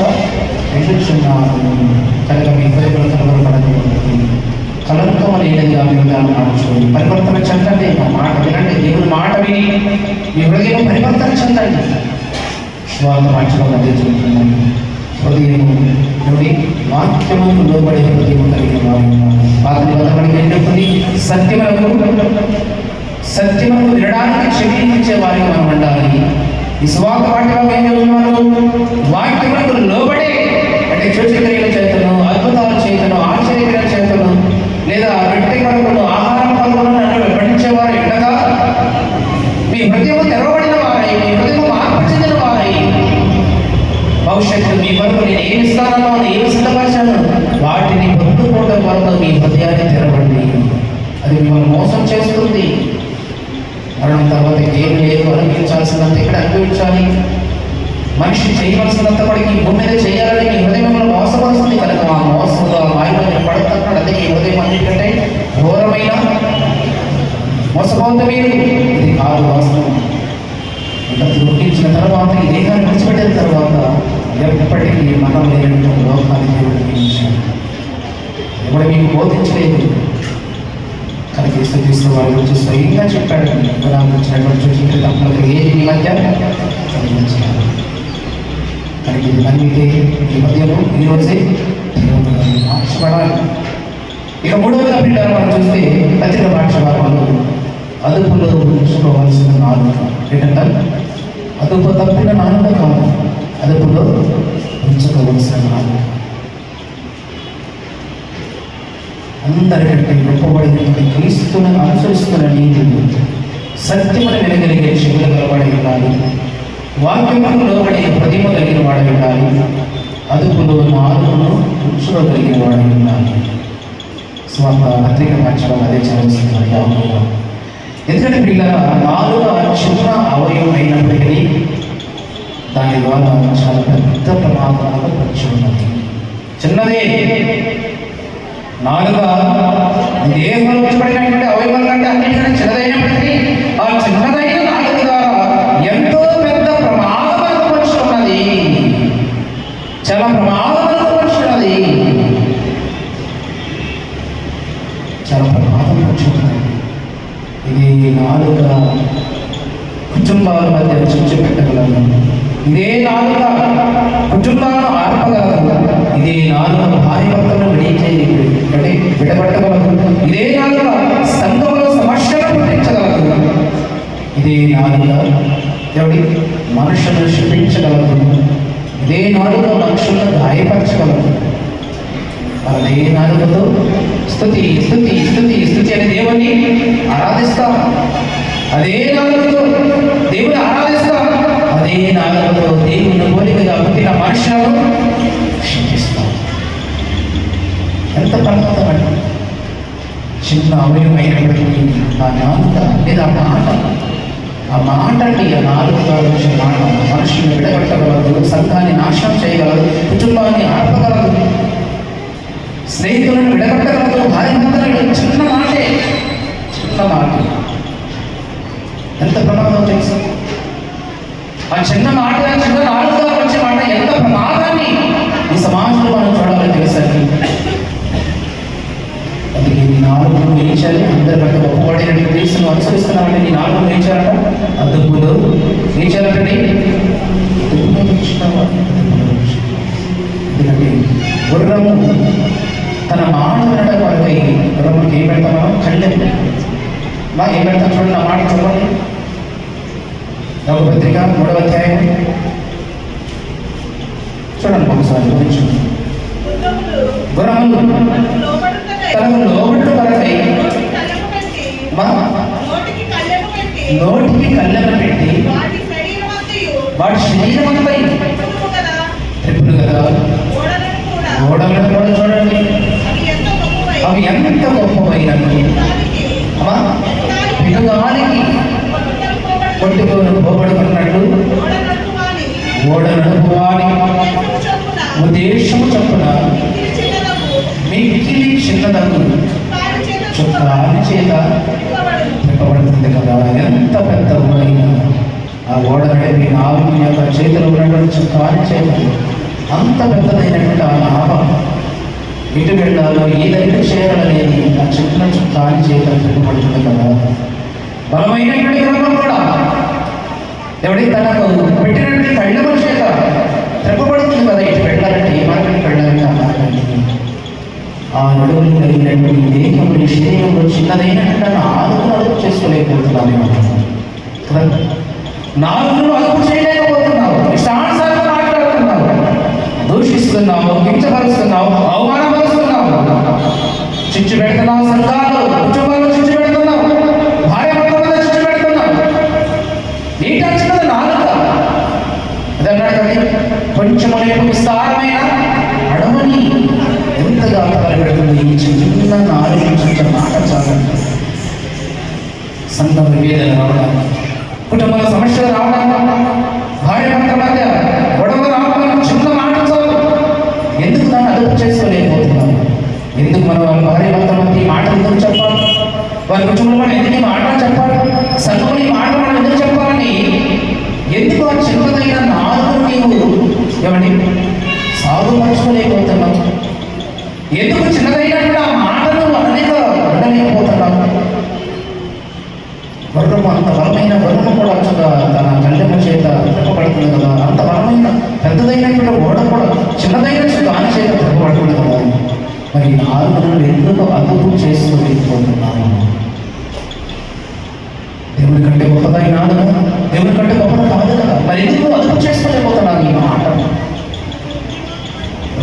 ఎదుర్చున్నాను కనుక మీ హృదయంలో కలవరపడలేవద్దు. కలవరత్వం అనేదిగా మీరు దాన్ని మార్చుకోండి, పరివర్తన చెందండి. నా మాట వినండి, దేవుని మాట విని మీ హృదయం పరివర్తన చెందండి. స్వార్థ మార్చుకోవాలని చెబుతున్నాను. హృదయము నుండి వాక్యముకు లోబడే హృదయము కలిగిన వారు పాత నిబంధనకి ఏంటంటుంది? సత్యములకు వినడానికి చెవించే వారికి మనం ఉండాలి. ఈ స్వార్థ వాక్యం ఏం చెబుతున్నారు? వాక్యములకు లోబడే, అంటే సూచక్రియల చేతను, అద్భుతాల చేతను, ఆశ్చర్యక్రియల చేతను, లేదా రొట్టె కొరకును, ఆహారం కొరకును నన్ను వెంబడించేవారు ఎండగా మీ హృదయము తెరవబడిన వారై, మీ హృదయము మార్పు చెందిన వారై, భవిష్యత్తు మీ కొరకు నేను ఏమి ఇస్తానో, ఏమి సిద్ధపరిచాను వాటిని పొందుకోవడం వరకు మీ హృదయాన్ని తెరవండి. అది మిమ్మల్ని మోసం చేస్తుంది. మరణం తర్వాత ఏం లేదు, అనుభవించాల్సినంత ఇక్కడ అనుభవించాలి. మనిషి చేయవలసినంత పడికి భూమి మీద చేయాలని నీ హృదయంలో మోసపరుస్తుంది కనుక ఆ మోసంలో ఆ మాయలో నేను పడుతున్నాడు. అందుకే ఈ హృదయం అన్నిటికంటే ఘోరమైన మోసపోత మీరు ఇది కాదు వాస్తవం. ఇంకా దొరికించిన తర్వాత ఈ దేహాన్ని విడిచిపెట్టిన తర్వాత ఎప్పటికీ మనం లేనటువంటి లోకాన్ని దేవుడు నియమించాడు. ఎవడు మీకు బోధించలేదు కనుక యేసుక్రీస్తు వారి గురించి స్వయంగా చెప్పాడు. వచ్చినటువంటి తప్పులకు ఏది ఈ మధ్య కలిగించారు కనుక ఇది నమ్మితే ఈ మధ్యలో ఈరోజే మార్చబడాలి. ఇక మూడవది పిల్లలు మనం చూస్తే పత్రిక భాషలు అదుపులో ఉంచుకోవాల్సిన నాలుక ఏంటంటే అదుపు తప్పిన నాలుక కాదు, అదుపులో ఉంచుకోవాల్సిన నాలుక. అందరికంటే గొప్పబడినటువంటి క్రీస్తుని అనుసరిస్తున్న నీవు సత్యమును వెలగలిగే చెవులు గలవాడి ఉండాలి, వాక్యమును లోబడి ప్రతిమ కలిగిన వాడి ఉండాలి, అదుపులో నాలుగును ఉంచుకోగలిగిన వాడి ఉండాలి. స్వార్థ పత్రిక మార్చడం అదే చదివిస్తున్నారు. ఎందుకంటే పిల్లల నాలుగు చిన్న అవయవం అయినప్పటికీ దాని ద్వారా చాలా పెద్ద ప్రమాదాలు వచ్చి ఉన్నది. చిన్నదే నాలుగ దేహంలో వచ్చబడినటువంటి అవయవం కంటే అన్నిటికంటే చిన్నదైనప్పటికీ ఆ చిన్నదైన నాలుగు ద్వారా ఎంతో పెద్ద ప్రమాదం వచ్చి ఉన్నది. చాలా ప్రమాదం వచ్చి ఉన్నది. చాలా ప్రమాదం వచ్చి ఉన్నది. ఇది నాలుక కుటుంబాల మధ్య చిచ్చు పెట్టగలదు. ఇదే నాలుక కుటుంబాలను ఆర్పగలదు. ఇదే నాలుక భార్య భర్తలను విడబట్టగలదు. ఇదే నాలుక సంఘంలో సమస్యలు పుట్టించగలదు. ఇదే నాలుక ఎవడి మనుషులను శిక్షించగలదు. ఇదే నాలుక మనుషులను గాయపరచగలదు. అదే నాలుకతో స్తుతి స్తుతి స్తుతి స్తుతి అనే దేవుని ఆరాధిస్తాం. అదే నాలుకతో దేవుని ఆరాధిస్తాం. అదే నాలుకతో దేవుని పోలికగా పుట్టిన మనుషులను శిక్షిస్తాం. ఎంత ప్రమాదం అండి! చిన్న అవయవమైనప్పటికీ ఆ నాలుక లేదా ఆ మాట అండి, ఆ నాలుగుగా వచ్చే మాట మనుషుల్ని విడగొట్టగలదు, సంఘాన్ని నాశనం చేయగలదు, కుటుంబాన్ని ఆర్పగలదు, స్నేహితులను విడగొట్టగలదు, భార్యభర్తలను. చిన్న మాటే, చిన్న మాట ఎంత ప్రమాదం తెలుసు. ఆ చిన్న మాట, చిన్న నాలుగుగా వచ్చే మాట ఎంత ప్రమాదాన్ని ఈ సమాజంలో మనం చూడాలని తెలుసండి. అందుకే నీ నాలుగును ఏం చేయాలి? అందరికంటే గొప్పబడినటువంటి క్రీస్తును అనుసరిస్తున్నామంటే నీ నాలుగును ఏం చేయాలంట? అదుపులో ఏం చేయాలంటే ఎందుకంటే గుర్రము తన మాట వినడం వరకై గుర్రముకి ఏం పెడతాం మనం? కళ్ళెం. మా ఏం పెడతాం చూడండి, నా మాట చూడండి. పత్రిక 3వ అధ్యాయం చూడండి ఒకసారి గురించి. గుర్రములు తనకు లోబట్టు వరకై నోటికి కళ్ళెము పెట్టి వాటి శరీరం అంతా ఎప్పుడు కదా ఓడలను కూడా చూడండి, అవి ఎంత గొప్పమైనవి. అమ్మా పిల్లగానికి కొట్టుకొని పోబడుతున్నట్టు ఓడ నడుపువాని ఉద్దేశము చొప్పున మిక్కిలి చిన్నదకు చుట్టాని చేత చెప్పబడుతుంది కదా. ఎంత పెద్ద ఓడైన ఆ ఓడ నడిపి నాలుగు యొక్క చేతులు ఉన్నటువంటి చుట్టాని చేత అంత పెద్దదైనటువంటి ఆ నాభ ఇటు వెళ్ళాలో ఈ దగ్గర చేయాలనేది ఆ చిన్న చుట్టాని చేత చెప్పబడుతుంది కదా. బలమైనటువంటి గ్రంథం కూడా ఎవడి తనకు పెట్టినటువంటి కళ్ళ చేత చెప్పబడుతుంది కదా. ఇటు వెళ్ళాలంటే ఏ మార్గం వెళ్ళాలంటే ఆ మార్గాన్ని ఆ నడువులు కలిగినటువంటి దేహంలో శరీరంలో చిన్నదైనటువంటి నాలుగును అదుపు చేసుకోలేకపోతున్నాను కదా. నాలుగును అదుపు చేయలేకపోతున్నావు, ఇష్టానుసారంగా మాట్లాడుతున్నావు, దూషిస్తున్నావు, కించపరుస్తున్నావు, అవమానపరుస్తున్నావు, చిచ్చు పెడుతున్నావు, సంఘాలు కుటుంబాలు చిచ్చు పెడుతున్నావు, భార్య భర్తల చిచ్చు పెడుతున్నావు. నీటి చిన్నది నాలుక. అదన్నాడు కదా, కొంచెము లేపు విస్తారమైన అడవని ఎంతగా తలపెడుతుంది ఈ చిన్న నాలుగు మాట చాలండి. సంతాన విభేదాలు రావడానికి, కుటుంబ సమస్యలు రావడానికి, భార్య భర్తల మధ్య గొడవలు రావడానికి చిన్న మాట చాలు. ఎందుకు దాన్ని అదుపు చేసుకోలేకపోతున్నాం? ఎందుకు మనం వాళ్ళ భార్య భర్తల మధ్య ఈ మాటలు ఎందుకు చెప్పాలి? వారి కుటుంబంలో ఎందుకు ఈ మాటలు చెప్పాలి? సంఘంలో ఈ మాటలు మనం ఎందుకు చెప్పాలని ఎందుకు ఆ చిన్నదైన నాలుగు నీవు ఏమండి సాగుపరచుకోలేకపోతున్నావు? ఎందుకు చిన్నదైనప్పుడు ఆ మాటలు అనలేకపోతున్నావు? వర్ణము అంత బలమైన వర్ణము కూడా వచ్చగా తన కళ్ళెమ్మ చేత తిప్పబడుతుంది కదా, అంత బలమైన పెద్దదైనటువంటి ఓడ కూడా చిన్నదైన దాని చేత తిప్పబడుతుంది కదా. మరి నాలుగును ఎందుకు అదుపు చేసుకోలేకపోతున్నాము? దేవుడి కంటే గొప్పదై నాలుగు, దేవుడి కంటే గొప్పది కాదు కదా. మరి ఎందుకు అదుపు చేసుకోలేకపోతున్నాను ఈ మాట?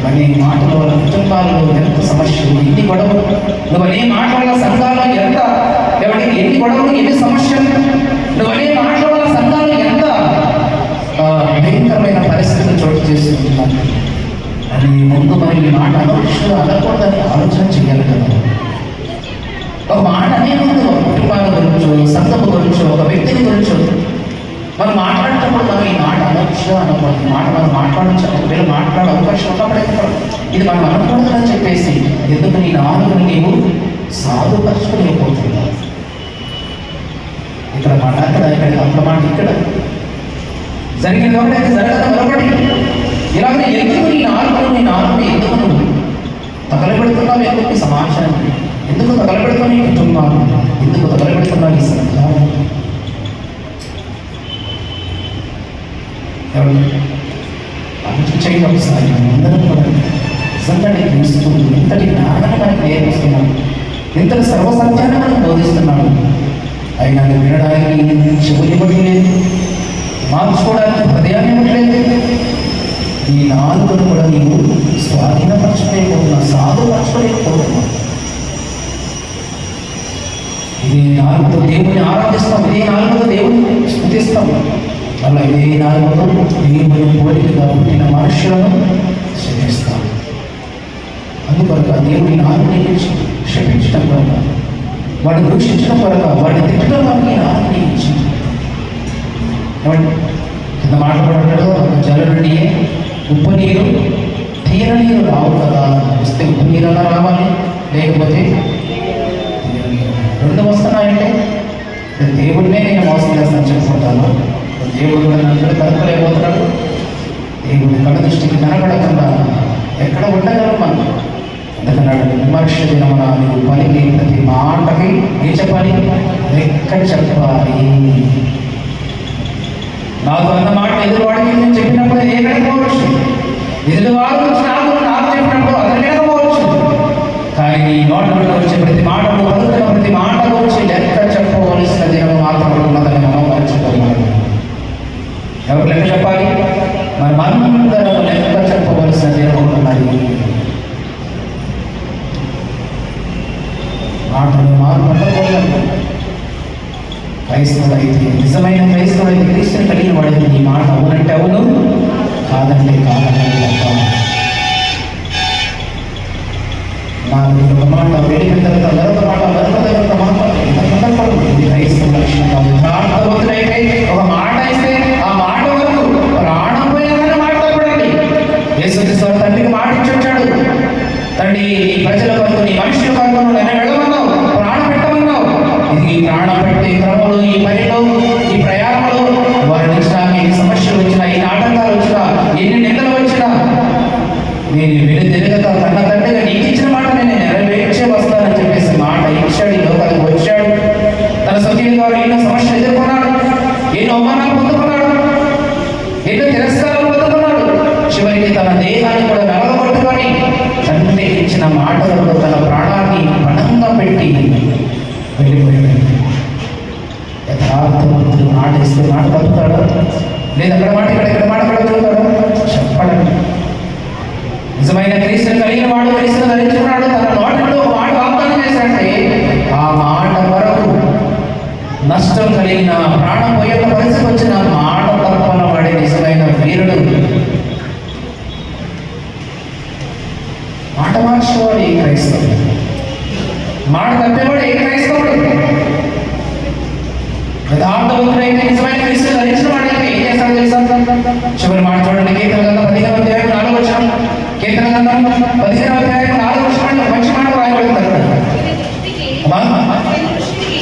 అనే మాటల వల్ల కుటుంబాల్లో ఎంత సమస్యలు, ఎన్ని గొడవలు, నువ్వు అనే మాటల వల్ల సంఘాల్లో ఎంత ఎన్ని గొడవలు, ఎన్ని సమస్యలు, నువ్వు అనే మాటల వల్ల సంఘాల్లో ఎంత భయంకరమైన పరిస్థితులు చోటు చేసుకుంటున్నాను అని ముందు మరి ఈ మాట అనవసరం అనకూడదని ఆలోచన చేయాలి కదా. ఒక మాట అనే ముందు ఒక కుటుంబాల గురించో, సంఘం గురించో, ఒక వ్యక్తిని గురించో మనం మాట్లాడేటప్పుడు మనం ఈ మాట అనవసరం అనకూడదు. మాట మనం మాట్లాడచ్చు, ఒకవేళ మాట్లాడే అవకాశం ఉన్నప్పుడైతే ఇది మనం అనకూడదని చెప్పేసి ఎందుకు నీ నాలుగుని నీవు సాధుపరచుకోలేకపోతున్నావు? ఇక్కడ మాట అక్కడ, ఇక్కడ అంత మాట ఇక్కడ జరిగిన ఒకటైతే జరగదు మరొకటి. ఇలాగే ఎందుకు నీ నాలుగు ఎందుకు నువ్వు తగలబెడుతున్నావు? ఎందుకు ఈ సమాజాన్ని ఎందుకు తగలబెడుతున్నావు? ఈ కుటుంబాన్ని ఎందుకు తగలబెడుతున్నావు? ఈ సంఘాన్ని ఆలోచించండి ఒకసారి. అందరం కూడా నిజంగానే క్రీస్తుడు ఇంతటి జ్ఞానాన్ని మనకు నేర్పిస్తున్నాడు, ఇంతటి సర్వసత్యాన్ని మనకు బోధిస్తున్నాడు. అయినా వినడానికి చెవులు ఇవ్వట్లేదు, మార్చుకోవడానికి హృదయాన్ని ఇవ్వట్లేదు. ఈ నాలుగును కూడా నీవు స్వాధీనపరచుకోలేకపోతున్నా, సాధుపరచుకోలేకపోతున్నా. ఇదే నాలుగుతో దేవుని ఆరాధిస్తాం, ఇదే నాలుగుతో దేవుని స్తుతిస్తాం. అలా ఇదే నాలుగుతో దేవుని పోలికగా పుట్టిన మనుషులను క్షమిస్తాం. అందుకొరక దేవుని నాలుగుని క్షమించడం వల్ల, వాడిని దూషించడం వల్ల, వాడిని తిట్టడం వల్ల ఈ నాలుగుని ఇచ్చి కింద మాట్లాడాడు. జల నుండి ఉప్పు నీరు తీర నీరు రావు కదా. ఇస్తే ఉప్పు నీరు అలా రావాలి, లేకపోతే రెండు వస్తున్నాయంటే దేవుడినే నేను మోసం చేస్తాను చెప్పుకుంటాను. దేవుడు కూడా నన్ను కనుక్కలేకపోతున్నాడు. దేవుడి కళ్ళ దృష్టికి కనబడకుండా ఎక్కడ ఉండగలం మనం? ఎందుకన్నాడు? విమర్శ దినమున నువ్వు పలికి ప్రతి మాటకి ఏం చెప్పాలి? లెక్క చెప్పాలి. నాకు అన్న మాట ఎదురువాడికి నేను చెప్పినప్పుడు ఏ వినకపోవచ్చు, ఎదురువాడు నాకు చెప్పినప్పుడు అతను వినకపోవచ్చు. కానీ నీ నోట నుండి వచ్చే ప్రతి మాట, పలుకుతున్న ప్రతి మాట గురించి లెక్క చెప్పవలసిన దినం మాత్రం ఉన్నదని మనం మర్చిపోవాలి. ఎవరు లెక్క చెప్పాలి? మరి మనందరం లెక్క చెప్పవలసిన దినం ఉన్నది. మాటలు మాట్లాడకూడదు. క్రైస్తవుడైతే, నిజమైన క్రైస్తవుడైతే, క్రీస్తుని కలిగిన వాడైతే నీ మాట అవునంటే అవును, కాదంటే కాదంటే తప్ప. నాకు ఒక మాట వెళ్ళిన తర్వాత మరొక మాట, మరొక తర్వాత మాట్లాడాలి. ఇది క్రైస్తవ లక్షణం కాదు. ప్రార్థవంతుడైతే ఒక మాట ఇస్తే ఆ మాట వరకు ప్రాణం పోయిన మాట్లాడకూడండి. యేసుక్రీస్తు తండ్రికి మాట ఇచ్చి వచ్చాడు. తండ్రి, నీ ప్రజల కొరకు, నీ మనుషుల కొరకు నేను వెళ్ళమన్నావు, ప్రాణం పెట్టమన్నావు. ఇది ప్రాణం పెట్టే క్రమంలో, ఈ పనిలో, ఈ ప్రయాణంలో వారి నుంచి ఎన్ని సమస్యలు వచ్చినా, ఎన్ని ఆటంకాలు వచ్చినా, ఎన్ని నిందలు వచ్చినా నేను వెనుదిరగక కన్న తండ్రిగా నీకు ఇచ్చిన మాట నేను నెరవేర్చే వస్తానని చెప్పేసి మాట ఇచ్చాడు. ఈ లోకానికి వచ్చాడు. తన సతీని ద్వారా ఎన్నో సమస్యలు ఎదుర్కొన్నాడు, ఎన్నో అవమానాలు పొందుకున్నాడు, ఎన్నో తిరస్కారాలు పొందుకున్నాడు. చివరికి తన దేహాన్ని కూడా నలగొట్టుకొని తండ్రి ఇచ్చిన మాటలలో తన ప్రాణాన్ని పణంగా పెట్టి వెళ్ళిపోయాడు. యథార్థవంతుడు మాట ఇస్తే మాట పలుకుతాడా? లేదా అక్కడ మాట ఇక్కడ మాట పడగలుగుతాడా? చెప్పడండి. నిజమైన క్రీస్తుని కలిగిన వాడు, క్రీస్తుని ధరించుకున్నాడు. తన నోటిలో ఒక మాట వాగ్దానం చేశాడంటే ఆ మాట వరకు నష్టం కలిగిన, ప్రాణం పోయేట పరిస్థితి వచ్చిన మాట తప్పన వాడే నిజమైన వీరుడు. మాట మార్చేవాడు ఏ క్రైస్తవుడు? మాట తప్పేవాడు ఏ క్రైస్తవుడు?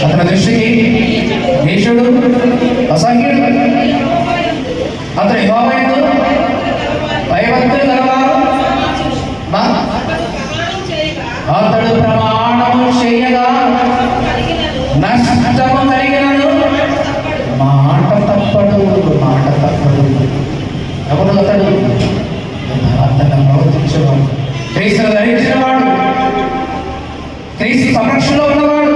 అతని దృష్టికి నీచుడు, అసహ్యుడు. అతని యెహోవాయందు భయభక్తులు గలవారు. అతడు ప్రమాణము చేయగా నష్టము కలిగినను మాట తప్పడు. ఎవరు అతడు? యథార్థంగా ప్రవర్తించేవాడు, క్రీస్తును ధరించినవాడు, క్రీస్తు సంరక్షణలో ఉన్నవాడు.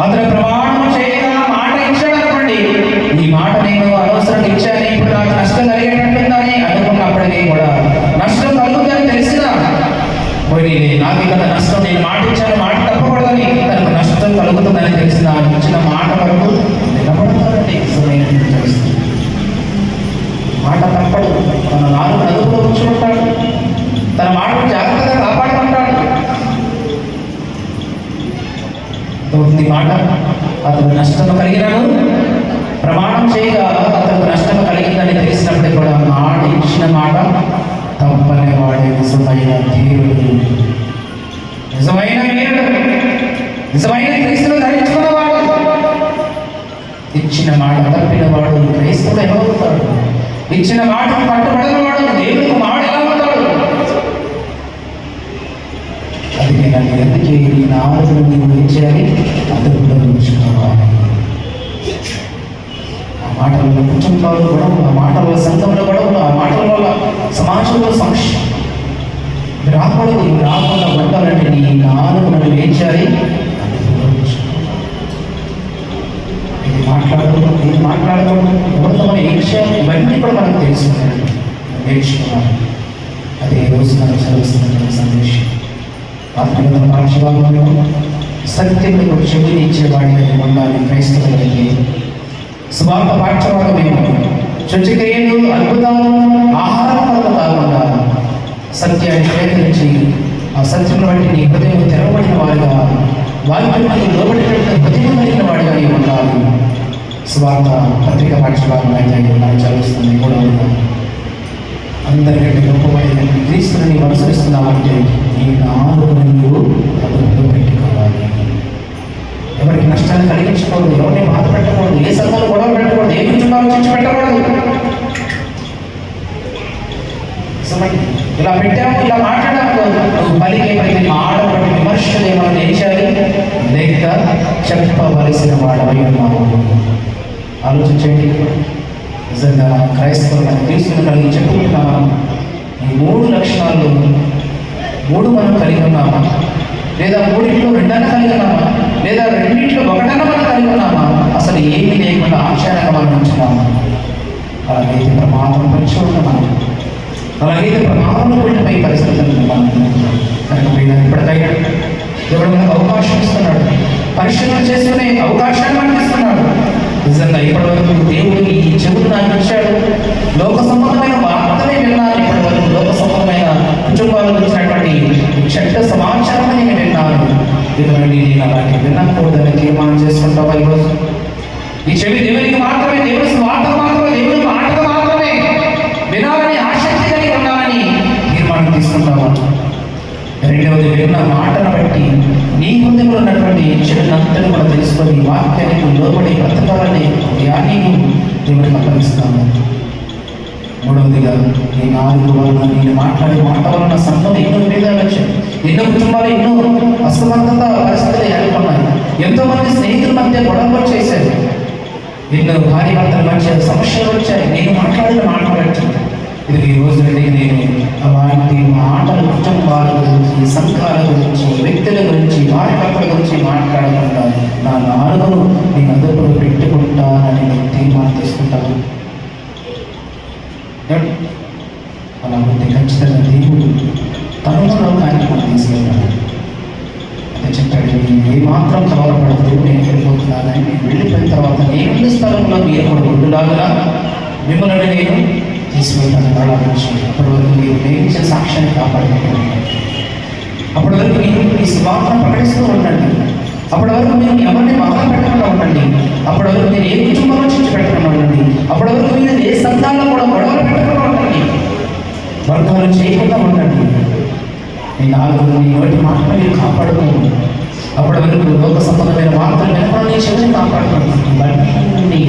అతను ప్రమాణం చేయగా మాట ఇచ్చాడు అనుకోండి, ఈ మాట నేను అనవసరం ఇచ్చాను, ఇప్పుడు నాకు నష్టం కలిగేటట్టుందని అనుకున్నప్పటికీ కూడా నష్టం కలుగుతుందని తెలిసినా పోయి నాకు ఇక్కడ నష్టం, నేను మాట ఇచ్చాను, మాట తప్పకూడదని, తనకు నష్టం కలుగుతుందని తెలిసిన ఇచ్చిన మాట వరకు నిలబడతాడండి. తెలుస్తుంది మాట తప్పడు. తన నాలుగు అదుపులో ఉంచుకుంటాడు, తన మాటను జాగ్రత్తగా కాపాడుకుంటాడు. మాట అతను నష్టం కలిగినాను ప్రమాణం చేయగా అతను నష్టం కలిగిందని తెలిసినప్పటికీ కూడా మాట ఇచ్చిన మాట తప్పనే వాడే నిజమైన ధీరుడు, నిజమైన వీరుడు, నిజమైన క్రీస్తును ధరించుకున్నవాడు. ఇచ్చిన మాట తప్పిన వాడు క్రీస్తుడు ఎలా అవుతాడు? ఇచ్చిన మాట పట్టుబడిన వాడు దేవుడికి మాట ఎలా అవుతాడు? అది నేను ఎందుకే ఈ నాలుగు నీవు ఏం చేయాలి? అదుపులో ఉంచుకోవాలి. ఆ మాటల వల్ల కుటుంబాలు గొడవలు, ఆ మాటల వల్ల సంఘంలో గొడవలు, ఆ మాటల వల్ల సమాజంలో సంక్షేమం రాకూడదు. ఇవి రాకుండా ఉండాలంటే నీ నాలుగు నువ్వు ఏం చేయాలి? అదుపులో ఉంచుకోవాలి. ఇది మాట్లాడకూడదు, ఇది మాట్లాడకూడదు, ఎవరితో మనం ఏం చేయాలి, ఇవన్నీ కూడా మనకు తెలుసుకున్నాడు, నేర్చుకున్నాను. అదే రోజు మనకు చదువుతున్న సందేశం. ఆత్మీయ పాఠశాలలో సత్యములకు చెవిని ఇచ్చేవాడిగా ఉండాలి. క్రైస్తవులకి స్వార్థ పాఠశాలలో మేము శుచిక్రియలు, అద్భుతాలు, ఆహారం వల్ల కాకుండా సత్యాన్ని స్వీకరించి ఆ సత్యం బట్టి నీ హృదయం తెరవబడిన వాడిగా, వాక్యానికి లోబడినట్టు హృదయం కలిగిన వాడిగా నీ ఉండాలి. స్వార్థ పత్రిక పాఠశాలలో అయితే మనం చదువుతుంది కూడా ఉన్నాం. అందరికంటే గొప్పవాడి క్రీస్తుని అనుసరిస్తున్నామంటే ఈ నాలుగు నువ్వు అదుపులో పెట్టుకోవాలి. ఎవరికి నష్టాన్ని కలిగించకూడదు, ఎవరిని బాధ పెట్టకూడదు, ఏ సంఘాలు గొడవ పెట్టకూడదు, ఏ కుటుంబాలు తెచ్చి పెట్టకూడదు. ఇలా పెట్టాము, ఇలా మాట్లాడాము, నువ్వు పలికే ప్రతి మాట బట్టి విమర్శలు ఏమైనా చేయాలి లేక చెప్పవలసిన వాడవై ఉన్నావు. ఆలోచించండి. నిజంగా క్రైస్తవులను క్రీస్తుని కలిగి చెప్పుకుంటున్నామా? ఈ మూడు లక్షణాలు మూడు మనం కలిగి ఉన్నామా? లేదా మూడింట్లో రెండన్న కలిగి ఉన్నామా? లేదా రెండింట్లో ఒకటన్న మనం కలిగి ఉన్నామా? అసలు ఏమీ లేకుండా ఆశ్చర్యంగా మనం ఉంచున్నామా? అలాగైతే ప్రమాదం పరిచి ఉన్నామా? అలాగైతే ప్రమాదంలో వెళ్ళిపోయే పరిస్థితులు మనం కనుక ఇప్పటికైనా దేవుడు మనకు అవకాశం ఇస్తున్నాడు, పరిశీలన చేసుకునే అవకాశాన్ని మనకి ఇస్తున్నాడు. నిజంగా ఇప్పటివరకు దేవుడు ఈ చెవులు నాకు ఇచ్చాడు, లోక సంబంధమైన వార్తలే విన్నాను. ఇప్పటివరకు లోక సంబంధమైన కుటుంబాలు వచ్చినటువంటి చెడ్డ సమాచారం నేను విన్నాను. ఇటువంటి నేను అలాంటి వినకూడదని తీర్మానం చేసుకుంటావా? ఈరోజు ఈ చెవి దేవునికి మాత్రమే, దేవుని స్వార్థం మాత్రమే, దేవుని మాటకు మాత్రమే వినాలని ఆసక్తి కలిగి ఉండాలని తీర్మానం తీసుకుంటావా? రెండవది, విన్న మాటను బట్టి నీ హృదయంలో ఉన్నటువంటి చెడునంతని కూడా తెలుసుకొని వాక్యానికి లోబడి బ్రతకాలని ధ్యానిని దేవుడికి అప్పగిస్తాము. మూడవదిగా ఈ నాలుగు వలన నేను మాట్లాడే మాట వలన సంఘం ఎన్నో విభేదాలు వచ్చాయి, ఎన్నో కుటుంబాలు ఎన్నో అసమర్థత పరిస్థితులు ఎదుర్కొన్నాయి, ఎంతో మంది స్నేహితుల మధ్య గొడవలు వచ్చేసారు, ఎన్నో భార్య భర్తల మధ్య సమస్యలు వచ్చాయి. నేను మాట్లాడిన మాట్లాడచ్చు. ఇది ఈ రోజు నేను అలాంటి మాటలు కుటుంబాల గురించి, సంఘాల గురించి, వ్యక్తుల గురించి, భార్య భర్తల గురించి మాట్లాడకుండా నా నాలుగును నేను అదుపులో పెట్టుకుంటానని నేను తీర్మానం తీసుకుంటాను. అలా ఉంటే ఖచ్చితంగా దేవుడు తనలో కానీ మనం తీసుకెళ్తాను. అదే చెప్పాడు, నేను ఏమాత్రం కలవరపడదు, నేను వెళ్ళిపోతున్నానని. నేను వెళ్ళిపోయిన తర్వాత నేను స్థలంలో మీరు కూడా ఉండులాగా మిమ్మల్ని నేను తీసుకెళ్తాను. అప్పటి వరకు మీరు నేర్చిన సాక్ష్యాన్ని కాపాడుకుంటాను. అప్పటి వరకు మీరు ఈ స్వార్థను ప్రకటిస్తూ ఉండండి. అప్పటి వరకు మీరు ఎవరిని బాధ పెట్టకుండా ఉండండి. అప్పటి వరకు మీరు ఏ కుటుంబంలో చిచ్చు పెట్టకుండా ఉండండి. అప్పటి వరకు మీరు ఏ సంఘాల్లో కూడా గొడవలు పెట్టకుండా ఉండండి, వర్గాలు చేయకుండా ఉండండి. నీ నాలుగు నీ నోటి మాటలు మీరు కాపాడుకోండి. అప్పటి అప్పటి వరకు లోక సంబంధమైన వార్తలు వినకుండా చెవిని కాపాడుతున్నాం. ఇవన్నీ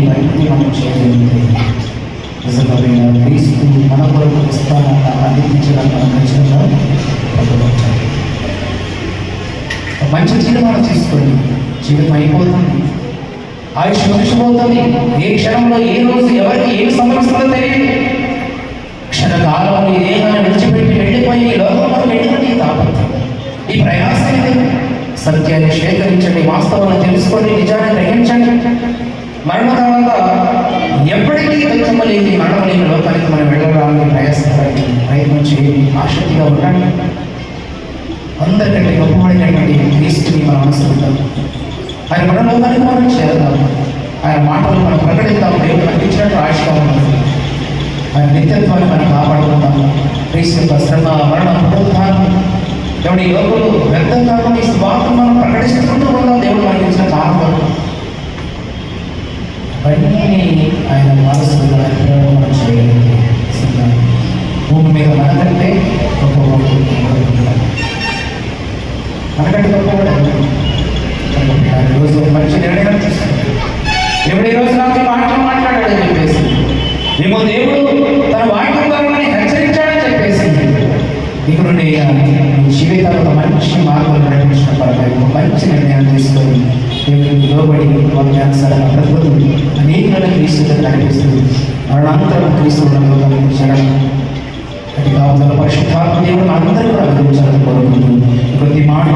మనం చేయగలిగితే నిజంగా క్రీస్తు మన కొరకు ఇస్తానన్న అందించడానికి మనం ఖచ్చితంగా పొందవచ్చు. మంచి తీర్మానం తీసుకోండి. జీవితం అయిపోతుంది, ఆయుష్ ముగిసిపోతుంది. ఏ క్షణంలో ఏ రోజు ఎవరికి ఏమి సంభవిస్తుందో తెలియదు. క్షణకాలం ఈ దేహాన్ని విడిచిపెట్టి వెళ్ళిపోయి ఈ లోకంలో వెళ్ళినట్టు తాపత్రం, ఈ ప్రయాసం ఇది. సత్యాన్ని స్వీకరించండి, వాస్తవాన్ని తెలుసుకోండి, నిజాన్ని గ్రహించండి. మరణ తర్వాత ఎప్పటికీ దుఃఖము లేని మరణం లేని లోకానికి మనం వెళ్ళడానికి ప్రయాసపడండి, ప్రయత్నం చేయండి, ఆసక్తిగా ఉండండి. అందరికంటే గొప్పవాడినటువంటి క్రీస్తుని మనం అనుసరిద్దాం. ఆయన మన లోకానికి మనం చేద్దాం. ఆయన మాటలు మనం ప్రకటిద్దాం. దేవుడు మనకి ఇచ్చినట్టు ఆశగా ఉంటుంది. ఆయన నిత్యత్వాన్ని మనం కాపాడుకుందాం. క్రీస్తు యొక్క శ్రమ, మరణ, పునరుద్ధానం దేవుడు ఈ లోకంలో వ్యర్థం కాకుండా ఈ స్వార్థం మనం ప్రకటిస్తుంటూ ఉందాం. దేవుడు మనకి ఇచ్చిన కారణం అవన్నీ ఆయన మనసులో మనం చేయగలిగితే భూమి మీద మనకంటే గొప్పవాడు, మనకంటే గొప్పవాడు. ఈరోజు మంచి నిర్ణయం తీసుకుంటాడు. దేవుడు ఈరోజు నాతో మాట్లాడాడని చెప్పేసి, మేము దేవుడు తన వాక్యం ద్వారా హెచ్చరించాడని చెప్పేసి ఇక నుండి జీవితాలు ఒక మంచి మార్గంలో నడిపించిన పరంగా మంచి నిర్ణయాలు తీసుకొని దేవుడికి లోబడి వాక్యానుసారంగా బ్రతుకుతూ అనేక క్రీస్తుగా కనిపిస్తుంది. మరణాంతరం క్రీస్తువులను కలిగించడం అది కావాల పరిశుద్ధాత్మ దేవుడు అందరూ కూడా అనుభవించాలని కోరుకుంటూ ప్రతి మాట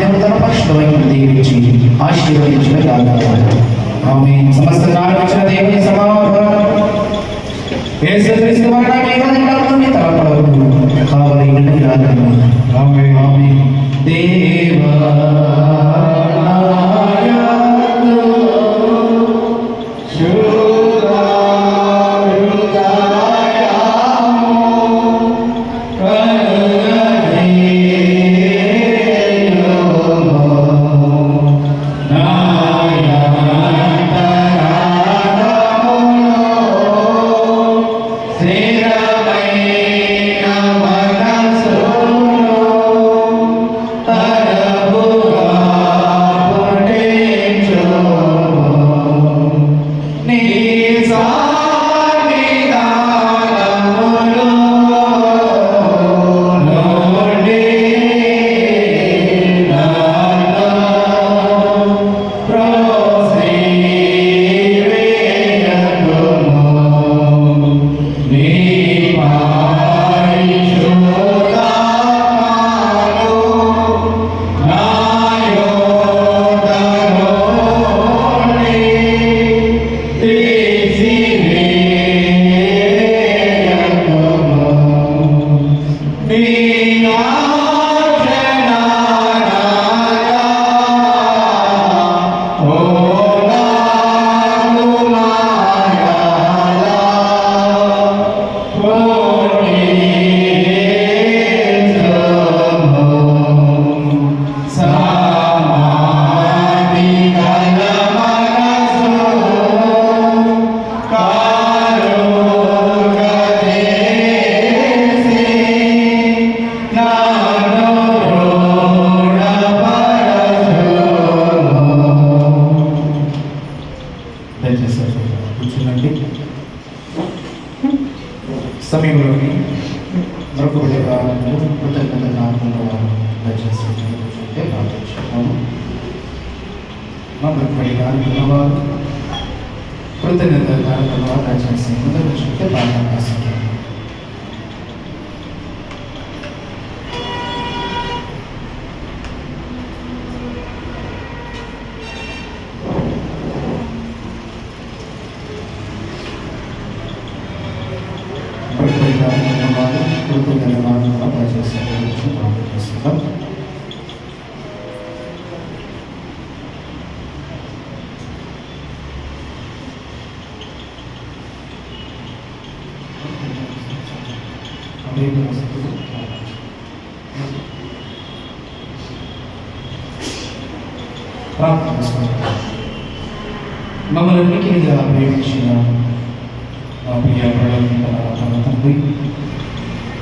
దేవుడు తన పరిశుద్ధమైన దీవించి ఆశీర్వదించిన కాదు. ఆమె సమస్త వచ్చిన దేవుని సమాధానం కూర్చుందండి. సమయంలోని మరొకటి కృతజ్ఞత కాకుండా దయచేసి కూర్చుంటే ప్రార్థించుకున్నాము. మరొకటి కార్యక్రమాలు కృతజ్ఞత కార్యక్రమాలు దయచేసి కూర్చుంటే ప్రార్థన చేస్తున్నాము. మమ్మల్ని ప్రేమించిన మా ప్రియ తండ్రి,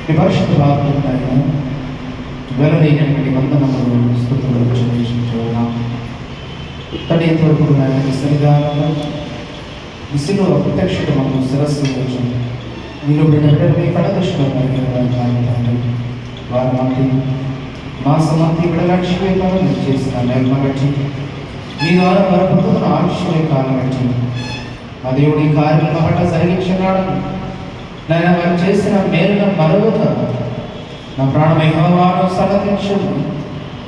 మీ పరిశుద్ధ ప్రార్థన వెలడైనటువంటి వందనములు స్తుతులు చెల్లించుచున్నాము. తోడుకున్న సన్నిధానంలో విసులు అప్రత్యక్షతమను శిరస్సు వచ్చి మీరు బిడ్డ మీ కళ దృష్టిలో కలిగిన వారి మంత్రి మా సమంతి విడలక్ష్మి కాలం చేసిన నిర్మ బట్టి మీ ద్వారా వరపడుతున్న ఆయుష్య కాలం బట్టి మా దేవుడి కార్యం పట్ల జరిగించినాడు నేను వారు చేసిన మేలును మరొక నా ప్రాణం యెహోవాను సన్నతించుము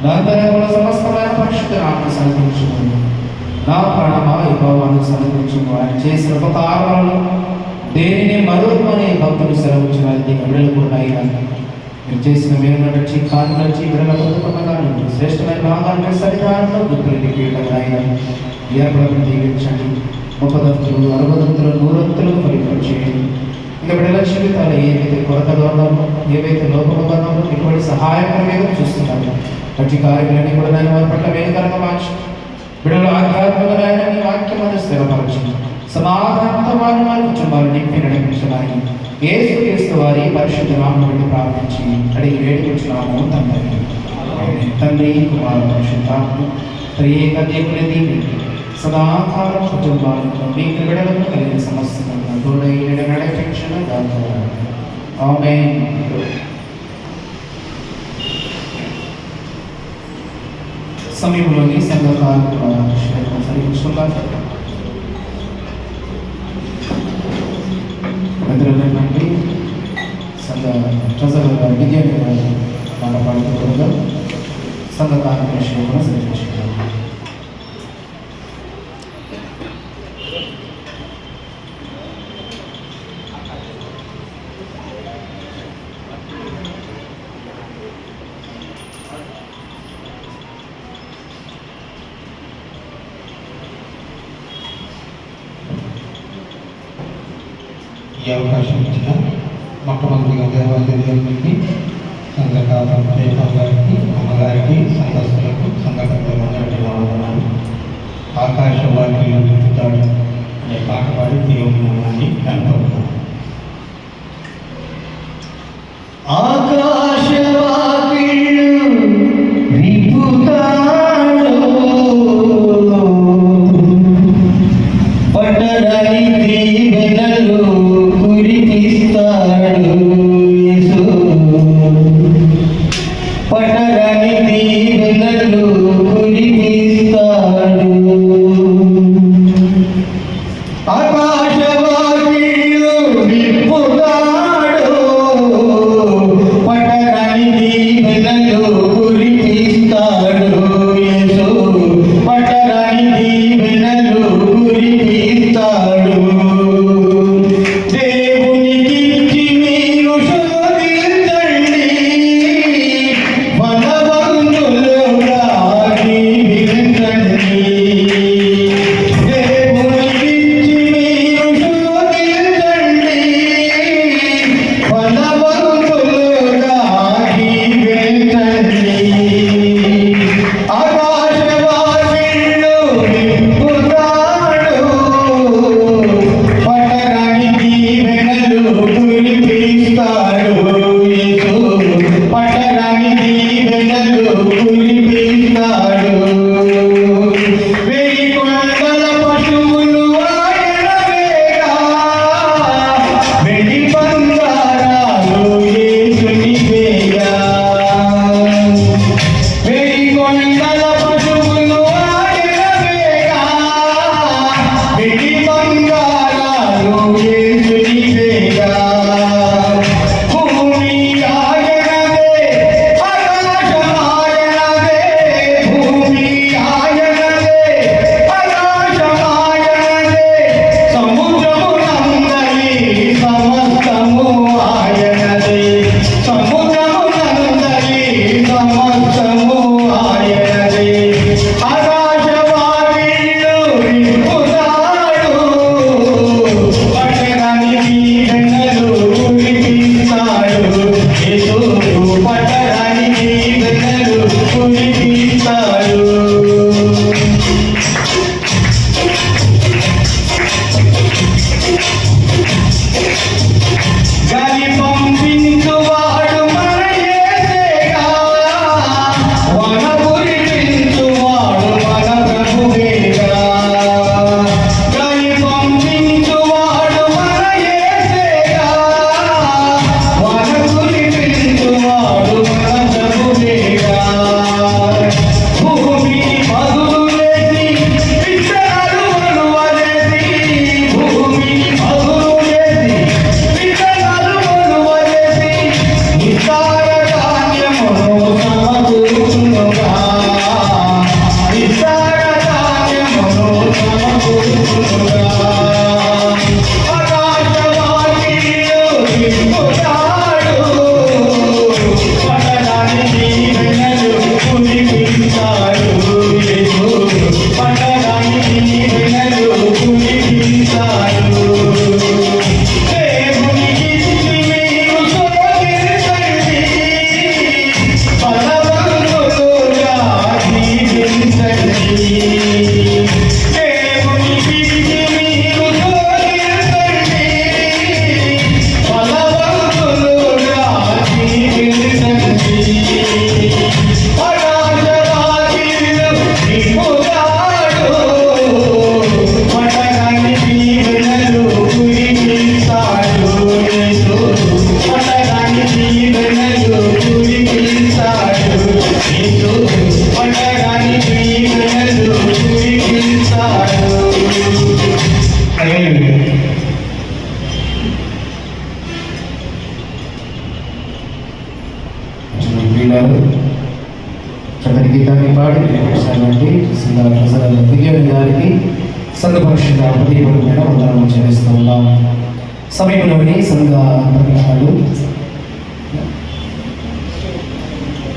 నా అంతరంగంలో సమస్తమైన పరిశుద్ధ నామమును సన్నతించుము నా ప్రాణమా యెహోవాను సన్నతించుము ఆయన చేసిన ఉపకారాలను దేనిని మరొకని భక్తులు సెలవుచ్చినది బిడ్డలు కూడా అయినా మీరు చేసిన మేలును బట్టి కార్యం బట్టి బిడ్డల పొందుకున్నదాన్ని శ్రేష్టమైన భాగాన్ని సరిదారంలో గుర్తులు అయినా ఏర్పడని దీవించండి 30 60 100 ఫలింపచేయండి ఇంకా బిడ్డల జీవితాలు ఏవైతే కొరతగా ఉన్నామో ఏవైతే లోపంగా ఉన్నామో ఇటువంటి సహాయకరంగా చూస్తున్నాము ప్రతి కార్యాలన్నీ కూడా నేను వారి పట్ల వేగకరంగా మార్చి బిడ్డలు ఆధ్యాత్మికంగా మీ వాక్యమని స్థిరపరచు సమాధానంతో వారి కుటుంబాలు నింపి నడిపించడానికి యేసు వారి పరిశుద్ధ నామమును బట్టి ప్రార్థించి అడిగి వేడుకొచ్చున్నాము తండ్రి కుమారుడు పరిశుద్ధాత్మ త్రియేక దేవుని దీవెన సదాకాలం కుటుంబాలను మీకు బిడ్డలకు కలిగిన సమస్యలను తోడైన నడిపించిన దాకా ఆమేన్. సమయంలోని సంఘకాలకు కొనసాగించుకున్నారు నిద్రలేనండి సంఘ ట్రెజరర్ విజయ్ మాట్లాడుతుండగా సంఘకాల విషయం కొనసాగించుకున్నారు. ఈ అవకాశం ఇచ్చిన మొట్టమొదటిగా దేవాలయానికి సంఘకాలం జయపాల్ గారికి అమ్మగారికి సంఘస్థులకు సంఘటనలందరికీ వందనాలు. ఆకాశవాణిలో విప్పుతాడు అనే పాట పాడి దేవుని నామాన్ని కనపడుతున్నాను. ఆకాశవాణిలో విప్పుతాడు పట్టరాని దీవెనలు కురిపిస్తాడు యేసు పట్టరాని దీవెనలు కురిపిస్తాడు. ఆకాశవాణిలో సంఘ ప్రజల దివ్యని గారికి సంఘపక్షంగా హృదయపూర్వకమైన వందనాలు చెల్లిస్తూ ఉన్నాం. సమీపంలోని సంఘ అంతర్గతాలు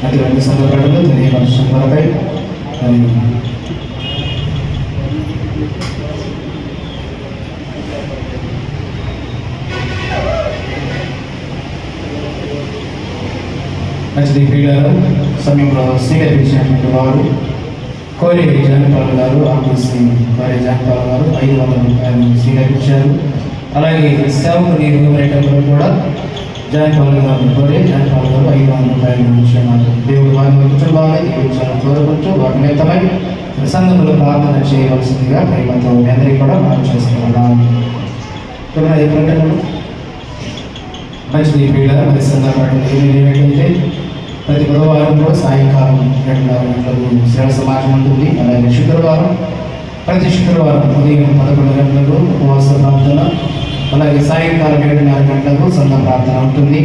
అటువంటి సంఘ ప్రజలు తెలియపరచడం కొరకై మంచిది క్రీడలు సమయంలో స్వీకరించినటువంటి వారు కోరి జానపాల్ గారు ఆర్టీసీ వారి జానపాల్ గారు 500 రూపాయలు స్వీకరించారు. అలాగే సేవకుని న్యూమరేటర్లు కూడా జానపాల్ గారు కోరి జానపాల్ గారు 500 రూపాయలు ఇచ్చున్నారు. దేవుడు వారిని కుటుంబాన్ని దీవించాలని కోరుకుంటూ వారి నేతమై సంఘంలో ప్రార్థన చేయవలసిందిగా ప్రేమతో మీ అందరికీ కూడా మనం చేస్తున్నాం. మంచిది క్రీడ మరి సందర్భంగా ఏమిటంటే ప్రతి బుధవారం కూడా సాయంకాలం 2:30 గంటలకు సేవ సమాజం ఉంటుంది. అలాగే ప్రతి శుక్రవారం ఉదయం 11 గంటలకు ఉపవాస ప్రార్థన, అలాగే సాయంకాలం 7:30 గంటలకు సంఘ ప్రార్థన ఉంటుంది.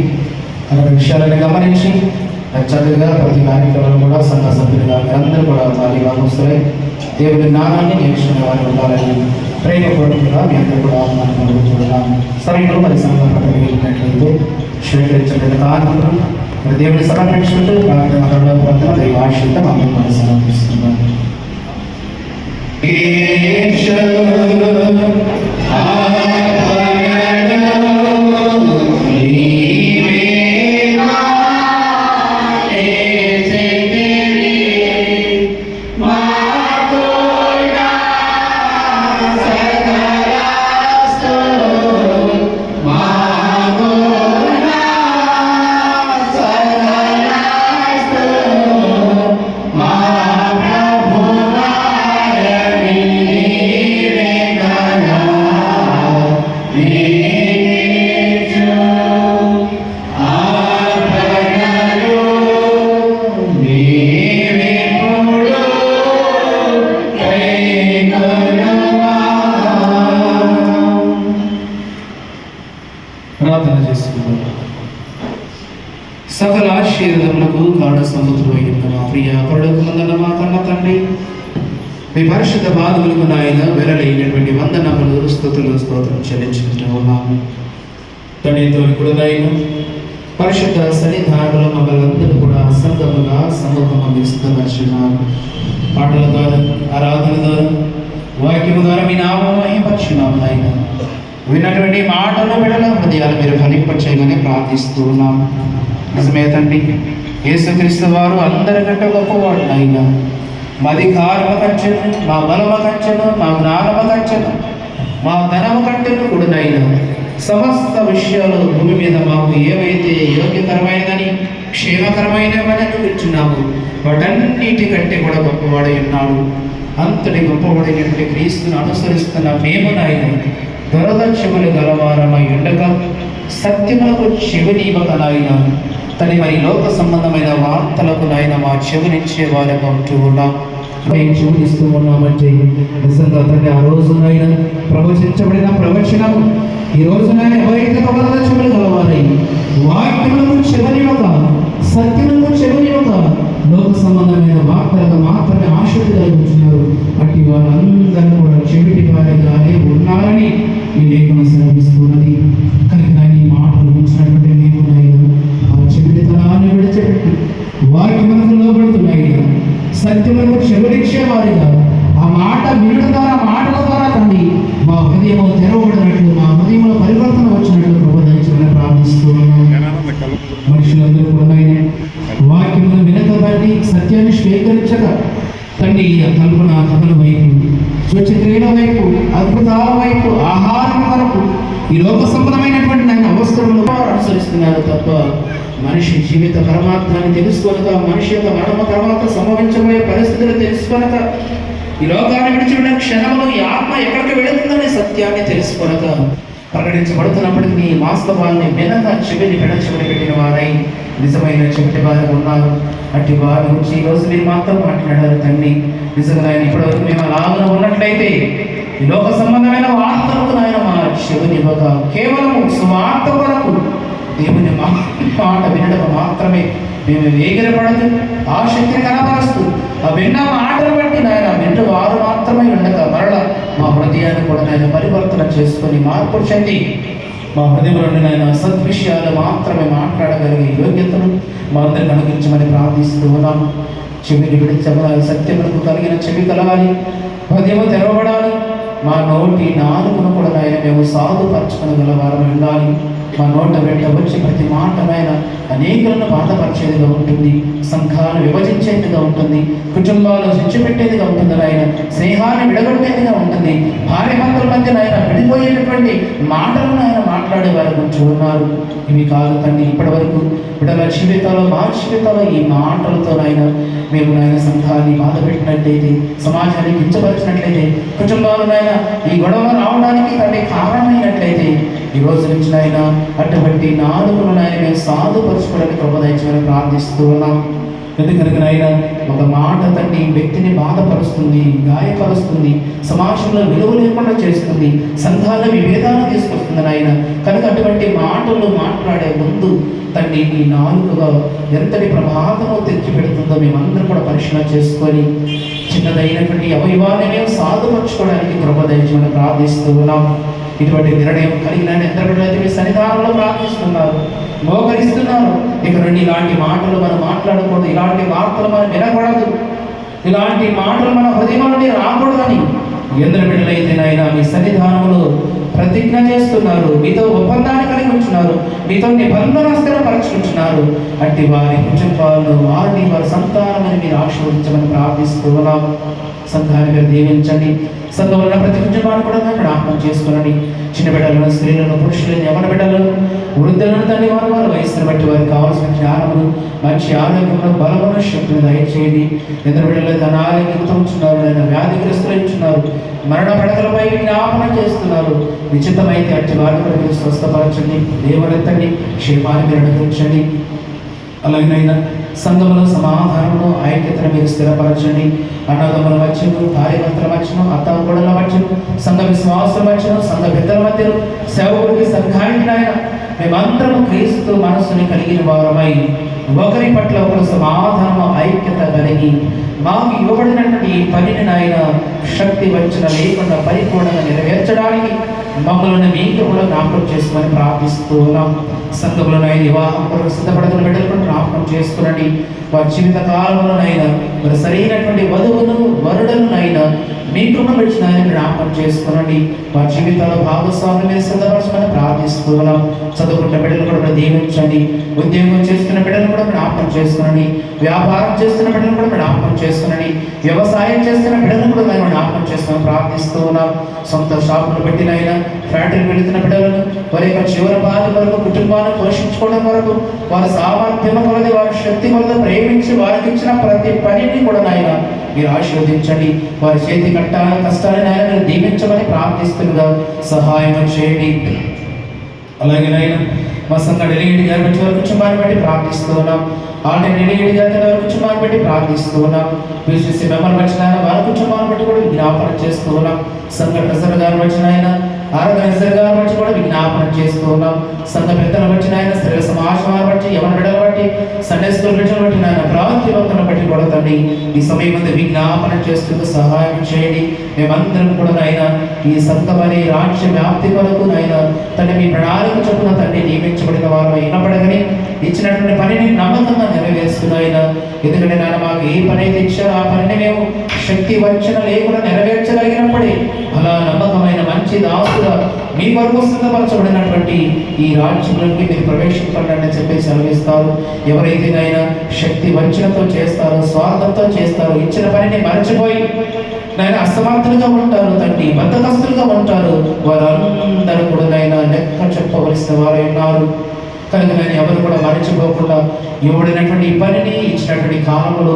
అలాంటి విషయాలను గమనించి చక్కగా ప్రతి కార్యక్రమంలో కూడా సంఘ సభ్యులుగా మీరందరూ కూడా వారి భాగస్తులై దేవుడి జ్ఞానాన్ని నేర్చుకునే వారు ఉండాలని ప్రేమపూర్వకంగా మీ అందరూ కూడా ఆహ్వానం చూడడం. సమయంలో మరి సంఘ ప్రకటన వెళ్ళినట్లయితే స్వీకరించబడిన కారణం మరి దేవుని సమర్పించుకుంటూ ప్రార్థన దైవ ఆశీర్వాదం అందరూ మనం సమర్పిస్తున్నాం. ప్రార్థన చేసుకుందాం. సకల ఆశీర్వాదములకు కారణ సముద్రమైన మా ప్రియ పరుడకుమందన మా కన్న తండ్రి, మీ పరిశుద్ధ బాధములకు నాయన వెరలైనటువంటి వందనములు స్తుతులు స్తోత్రం చెల్లించుకుంటూ ఉన్నాము. తండ్రితో కూడా నాయన పరిశుద్ధ సన్నిధానంలో మమ్మల్ని అందరూ కూడా సంఘముగా సమూహం అందిస్తున్నారు. పాటల ద్వారా, ఆరాధన ద్వారా, వాక్యము ద్వారా మీ నామం మహిమపరచున్నాము నాయన. విన్నటువంటి మాటలు విడల హృదయాలు మీరు ఫలింపచేయమని ప్రార్థిస్తూ ఉన్నాం. నిజమే తండ్రి, యేసుక్రీస్తు వారు అందరికంటే గొప్పవాడు నాయన. మా అధికారము కంచెను, మా బలము కంచెను, మా జ్ఞానము కంచెను, మా ధనము కంటెను కూడా నాయన సమస్త విషయాలు భూమి మీద మాకు ఏవైతే యోగ్యకరమైనదని క్షేమకరమైనవని ఇచ్చున్నాము వాటన్నిటికంటే కూడా గొప్పవాడై ఉన్నాడు. అంతటి గొప్పవాడైనటువంటి క్రీస్తును అనుసరిస్తున్న మేము నాయన దురదర్శములు గలవారమై ఉండగా సత్యములకు చెవినివ్వక నాయన తని మరి లోక సంబంధమైన వార్తలకు నాయన మా చెవినిచ్చే వారికి ఉంటూ ఉన్నాం. మేము చెవినిస్తూ ఉన్నామంటే నిజంగా తండ్రి ఆ రోజునైనా ప్రవచించబడిన ప్రవచనము ఈ రోజునైనా ఎవరైతే దురదర్శములు గలవారై వాక్యములకు చెవినివ్వక సత్యములకు చెవినివ్వక లోక సంబంధమైన వార్తలకు మాత్రమే ఆసక్తి కలిగించున్నారు. అట్టి వారందరూ కూడా చెవిటి వారిగానే ఉన్నారని ఈ లేఖనం శ్రమిస్తున్నది. కనుక ఈ మాటలు ఉంచినటువంటి మేము ఆ చెవిటితనాన్ని విడిచిపెట్టి వాక్యములకు లోబడుతున్నాయి. సత్యములకు చెవినిచ్చే వారిగా ఆ మాట వినడం ద్వారా, మాటల ద్వారా తండ్రి మా హృదయము తెరవబడినట్లు, మా హృదయంలో పరివర్తన వచ్చినట్లు ప్రభుత్వం ప్రార్థిస్తున్నాము. మనుషులందరూ కూడా వాక్యమును వినక తండ్రి సత్యాన్ని స్వీకరించక తండ్రి కల్పన కథల వైపు, స్వచ్ఛక్రియల వైపు, అద్భుతాల వైపు, ఆహారం వరకు ఈ లోక సంబంధమైనటువంటి నాయన అవసరంలో అనుసరిస్తున్నారు తప్ప మనిషి జీవిత పరమాత్మాన్ని తెలుసుకొనక, మనిషి యొక్క మరణం తర్వాత సంభవించబోయే పరిస్థితులు తెలుసుకొనక, ఈ లోకాన్ని విడిచిపెట్టిన క్షణంలో ఈ ఆత్మ ఎక్కడికి వెళుతుందనే సత్యాన్ని తెలుసుకొనక ప్రకటించబడుతున్నప్పటికీ వాస్తవాన్ని వినక చెవిని చెవిని పెట్టిన వారై నిజమైన చెవిటి వారు ఉన్నారు. అట్టి వారి గురించి ఈరోజు మీరు మాత్రం మాట్లాడారు తండ్రి. నిజంగా ఆయన ఇప్పటివరకు మేము అలాగ ఉన్నట్లయితే ఈ లోక సంబంధమైన వార్తలకు నాయన మా చెవినివ్వక కేవలం సువార్త వరకు దేవుని మాట వినడం మాత్రమే మేము వేగిరపడుతూ ఆ శక్తిని కనపరుస్తూ ఆ విన్న మాటలు బట్టి నాయన వింటూ వారు మాత్రమే ఉండగా మరల మా హృదయాన్ని కూడా నాయన పరివర్తన చేసుకొని మార్పు చెంది మా హృదయంలో నాయన సద్విషయాలు మాత్రమే మాట్లాడగలిగే యోగ్యతను మా అందరికి అనుగ్రహించమని ప్రార్థిస్తూ ఉన్నాం. చెవిని విడిచబడాలి, సత్యములకు కలిగిన చెవి కలగాలి, హృదయము తెరవబడాలి. మా నోటి నాలుకను కూడా నాయన మేము సాధుపరచుకునగల వారం ఉండాలి. మా నోట వెంట వచ్చి ప్రతి మాటనైన అనేకులను బాధపరిచేదిగా ఉంటుంది, సంఘాలు విభజించేదిగా ఉంటుంది, కుటుంబాలు శిక్షపెట్టేదిగా ఉంటుంది నాయన, స్నేహాన్ని విడగొట్టేదిగా ఉంటుంది, భార్య భర్తల మధ్య నాయన విడిపోయేటటువంటి మాటలను ఆయన మాట్లాడే వారి గురించి ఉన్నారు. ఇవి కాదు తండ్రి, ఇప్పటి వరకు బిడ్డల జీవితాల్లో మా జీవితాల్లో ఈ మాటలతో నాయన మేము నాయన సంఘాన్ని బాధ పెట్టినట్లయితే, సమాజాన్ని కించపరిచినట్లయితే, కుటుంబాలు నాయన ఈ గొడవ రావడానికి తండ్రి కారణమైనట్లయితే ఈ రోజు నుంచి నాయన అటువంటి నాలుగును నాయన మేము సాధుపరచుకోవడానికి కృపదయచమని ప్రార్థిస్తూ ఉన్నాం. ఎందుకనగా నాయన ఒక మాట తండ్రి వ్యక్తిని బాధపరుస్తుంది, గాయపరుస్తుంది, సమాజంలో విలువ లేకుండా చేస్తుంది, సంఘాల విభేదాలు తీసుకొస్తుంది నాయన. కనుక అటువంటి మాటలు మాట్లాడే ముందు తండ్రి ఈ నాలుగుగా ఎంతటి ప్రమాదము తెచ్చిపెడుతుందో మేమందరం కూడా పరిశీలన చేసుకొని చిన్నదైనటువంటి అవయవాన్ని మేము సాధుపరచుకోవడానికి కృపదయచమని ప్రార్థిస్తూ ఉన్నాం. ఇటువంటి నిర్ణయం కలిగిన ఎందరు బిడ్డలైతే మీ సన్నిధానంలో ప్రార్థిస్తున్నారు, మోకరిస్తున్నారు. ఇక నుండి ఇలాంటి మాటలు మనం మాట్లాడకూడదు, ఇలాంటి వార్తలు మనం వినకూడదు, ఇలాంటి మాటలు మన హృదయం నుండి రాకూడదని ఎందరు బిడ్డలైతే నాయన మీ సన్నిధానంలో ప్రతిజ్ఞ చేస్తున్నారు, మీతో ఒప్పందాన్ని కలిగి ఉంటున్నారు, మీతో నిబంధన స్థిరపరచుకుంటున్నారు. అట్టి వారి కుటుంబాలను వారిని వారి సంతానమని మీరు ఆశీర్వదించమని ప్రార్థిస్తూ ఉన్నాం. సంఘాన్ని మీరు దీవించండి. సంఘంలో ఉన్న ప్రతి కుటుంబాన్ని కూడా జ్ఞాపకం చేసుకునండి. చిన్న బిడ్డలను, స్త్రీలను, పురుషులను, యవన బిడ్డలను, వృద్ధులను తండ్రి వారి వయసును బట్టి వారికి కావాల్సిన జ్ఞానమును, మంచి ఆరోగ్యమును, బలమును, శక్తిని దయచేయండి. ఎందరు బిడ్డలు తన ఆరోగ్యంతో ఉంటున్నారు, ఆయన వ్యాధిగ్రస్తులు ఉంటున్నారు, మరణ పడకలపై జ్ఞాపన చేస్తున్నారు. నిశ్చితమైతే అట్టి వారిని కూడా మీరు స్వస్థపరచండి, లేవనెత్తండి, క్షేమాన్ని మీరు అనుగ్రహించండి. అలాగైనా సంఘములో సమాధానము, ఐక్యతను మీరు స్థిరపరచండి. అన్నదమ్ముల మధ్యను, భార్యభర్తల మధ్యను, అత్తాకోడల మధ్యను, సంఘ విశ్వాసుల మధ్యను, సంఘ పెద్దల మధ్యను, సేవకుడికి సంఘానికి నాయన మేమందరము క్రీస్తు మనస్సుని కలిగిన వారమై ఒకరి పట్ల ఒకరు సమాధానము, ఐక్యత కలిగి మాకు ఇవ్వబడినటువంటి ఈ పనిని నాయన శక్తి వంచన లేకుండా పరిపూర్ణంగా నెరవేర్చడానికి మమ్మల్ని మీకు కూడా జ్ఞాపకం చేసుకోమని ప్రార్థిస్తూ ఉన్నాం. సంఘంలో నాయన వివాహం కొరకు సిద్ధపడుతున్న బిడ్డలు కూడా జ్ఞాపకం చేసుకునండి. వారి జీవిత కాలంలో నాయన మరి సరైనటువంటి వధువును, వరుడును నాయన మీ కృప పెంచిన ఆయన జ్ఞాపకం చేసుకునండి. వారి జీవితాల్లో భాగస్వామిని మీరు సిద్ధపరచమని ప్రార్థిస్తూ ఉన్నాం. చదువుకున్న బిడ్డలు కూడా దీవించండి. ఉద్యోగం చేస్తున్న బిడ్డలు కూడా జ్ఞాపకం చేసుకునండి. వ్యాపారం చేస్తున్న బిడ్డలు కూడా జ్ఞాపకం చేసుకునండి. వ్యవసాయం చేస్తున్న బిడ్డలు కూడా మేము జ్ఞాపకం చేసుకుని ప్రార్థిస్తూ ఉన్నాం. సొంత షాపులు పెట్టినైనా ఫ్యాక్టరీకి వెళుతున్న బిడ్డలను వారి యొక్క చివరి పాది వరకు కుటుంబాన్ని పోషించుకోవడం వరకు వారి సామర్థ్యం కొలది, వారి శక్తి కొలది ప్రేమించి వారికి ఇచ్చిన ప్రతి పనిని కూడా నాయన మీరు ఆశీర్వదించండి. వారి చేతి కష్టాన్ని నాయన మీరు దీవించమని ప్రార్థిస్తుండగా సహాయం చేయండి. అలాగే నాయన మా సంఘ డెలిగేట్ గారి బట్టి వారి కుటుంబాన్ని బట్టి ప్రార్థిస్తూ ఉన్నాం. ఆల్రెడీ డెలిగేట్ గారి వారి కుటుంబాన్ని బట్టి ప్రార్థిస్తూ ఉన్నాం. పిసిసి మెంబర్ వచ్చిన ఆయన వారి కుటుంబాన్ని బట్టి కూడా విజ్ఞాపన చేస్తూ ఉన్నాం. సంఘ ట్రెజరర్ గారు వచ్చిన ఆయన, ఆర్గనైజర్ గారు బట్టి కూడా విజ్ఞాపన చేస్తూ ఉన్నాం. సంఘ పెద్దలు వచ్చిన ఆయన, స్త్రీల సమాజం బట్టి, యవన బిడ్డలు బట్టి, సండే స్కూల్ బిడ్డలు బట్టి నాయన ప్రాంతీయ భక్తులను బట్టి కూడా తండ్రి ఈ సమయం ముందు విజ్ఞాపన చేస్తూ సహాయం చేయండి. మేమందరం కూడా నాయన ఈ సంఘమని రాజ్య వ్యాప్తి కొరకు నాయన తండ్రి మీ ప్రణాళిక చొప్పున తండ్రి నియమించబడిన వారు అయినప్పటికీ ఇచ్చినటువంటి పనిని నమ్మకంగా నెరవేరుస్తున్నాయన. ఎందుకంటే నాయన మాకు ఏ పని అయితే ఇచ్చారో ఆ పనిని మేము శక్తి వంచన లేకుండా నెరవేర్చగలిగినప్పుడే అలా నమ్మకమైన మంచి దాసుగా మీ వరకు సిద్ధపరచబడినటువంటి ఈ రాజ్యంలోకి మీరు ప్రవేశించండి అని చెప్పేసి సెలవిస్తారు. ఎవరైతే నాయన శక్తి వంచనతో చేస్తారో, స్వార్థంతో చేస్తారో, ఇచ్చిన పనిని మరచిపోయి నాయన అసమర్థులుగా ఉంటారు, తండ్రి బద్ధకస్తులుగా ఉంటారు, వారందరూ కూడా నాయన లెక్క చెప్పవలసిన వారై ఉన్నారు. కనుక నేను ఎవరు కూడా మరచిపోకుండా ఇవ్వబడినటువంటి ఈ పనిని ఇచ్చినటువంటి కాలంలో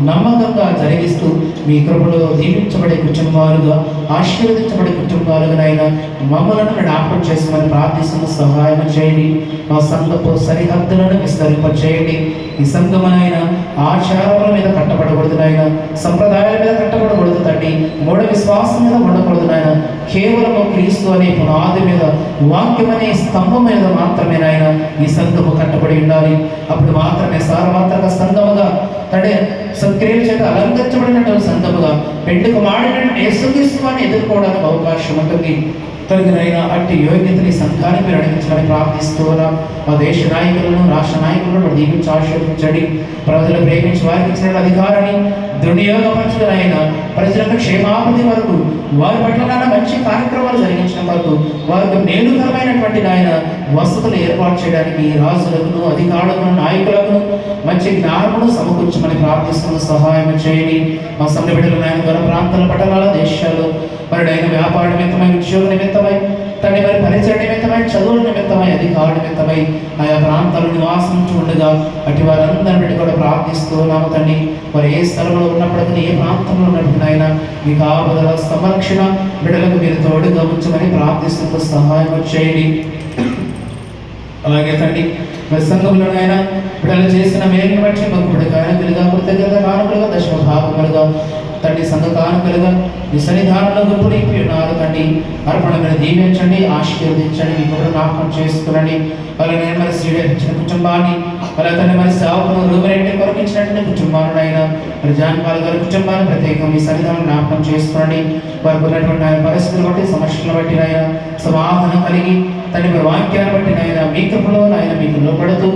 నమ్మకంగా జరిగిస్తూ మీ కృపలో దీవించబడే కుటుంబాలుగా, ఆశీర్వదించబడే కుటుంబాలుగా నాయన మమ్మలను జ్ఞాపకం చేసుకోమని ప్రార్థిస్తున్న సహాయం చేయండి. మా సంఘపు సరిహద్దులను విస్తరింపచేయండి. ఈ సంఘమునైనా ఆచారముల మీద కట్టబడకూడదు నాయన, సంప్రదాయాల మీద కట్టబడకూడదు తండ్రి, మూఢ విశ్వాసం మీద ఉండకూడదు నాయన, కేవలము క్రీస్తు అనే పునాది మీద, వాక్యం అనే స్తంభం మీద మాత్రమే నాయన ఈ సంఘము కట్టబడి ఉండాలి. అప్పుడు మాత్రమే సార్వత్రిక సంఘముగా తడే సత్క్రియల చేత అలంకరించబడినటువంటి సంఘముగా పెండ్లి కుమారుడైన యేసుక్రీస్తుని ఎదుర్కోవడానికి అవకాశం ఉంటుంది. కలిగినైనా అట్టి యోగ్యతని సంఘానికి మీరు అడిగించమని ప్రార్థిస్తూ ఉన్నాం. మా దేశ నాయకులను, రాష్ట్ర నాయకులను దీవించి ఆశీర్వదించండి. ప్రజలు ప్రేమించి వారికి ఇచ్చిన అధికారాన్ని దుర్వినియోగపరచడైనా ప్రజలకు క్షేమాభివృద్ధి వరకు వారి పట్ల మంచి కార్యక్రమాలు జరిగించిన వరకు వారికి మేలుకరమైనటువంటి నాయన వసతులు ఏర్పాటు చేయడానికి రాజులకు, అధికారులకు, నాయకులకు మంచి జ్ఞానమును సమకూర్చమని ప్రార్థిస్తున్న సహాయం చేయండి. మా సంఘ బిడ్డలు నాయన దూర ప్రాంతాల, పట్టణాల, దేశాల్లో మరి ఆయన వ్యాపార నిమిత్తమై, ఉద్యోగ నిమిత్తమై, తండ్రి మరి పరిచయ నిమిత్తమై, చదువుల నిమిత్తమై, అధికార నిమిత్తమై ఆయా ప్రాంతాలు నివాసం ఉండగా అటు వారందరి బట్టి కూడా ప్రార్థిస్తూ ఉన్నాము తండ్రి. మరి ఏ స్థలంలో ఉన్నప్పటికీ, ఏ ప్రాంతంలో ఉన్నప్పుడు ఆయన మీ కాపుదల, సంరక్షణ బిడ్డలకు మీరు తోడుగా ఉంచమని ప్రార్థిస్తూ సహాయం చేయండి. అలాగే తండ్రి మరి సంఘంలో ఆయన బిడ్డలు చేసిన మేలును బట్టి భక్తుడి కానుకలుగా, కృతజ్ఞత కానుకలుగా, దశమ భాగములుగా తండ్రి సంఘ కానుకలుగా మీ సన్నిధానంలో గొప్పడిపి ఉన్నారు తండ్రి. అర్పణ మీరు దీవించండి, ఆశీర్వదించండి, మీ కూడా జ్ఞాపకం చేసుకునండి. అలాగే మరి శ్రీడేపించిన కుటుంబాన్ని, అలా తండ్రి మరి సేవకులు రూపరెడ్డి కొరకించినటువంటి కుటుంబాలను ఆయన మరి జాన్పాల్ గారి కుటుంబాన్ని ప్రత్యేకంగా మీ సన్నిధానం జ్ఞాపకం చేసుకునండి. వారికి ఉన్నటువంటి ఆయన పరిస్థితులు బట్టి, సమస్యలను బట్టి ఆయన సమాధానం కలిగి తండ్రి మరి వాక్యాన్ని బట్టి నాయన మీ కృపలో నాయన మీకు లోపడుతూ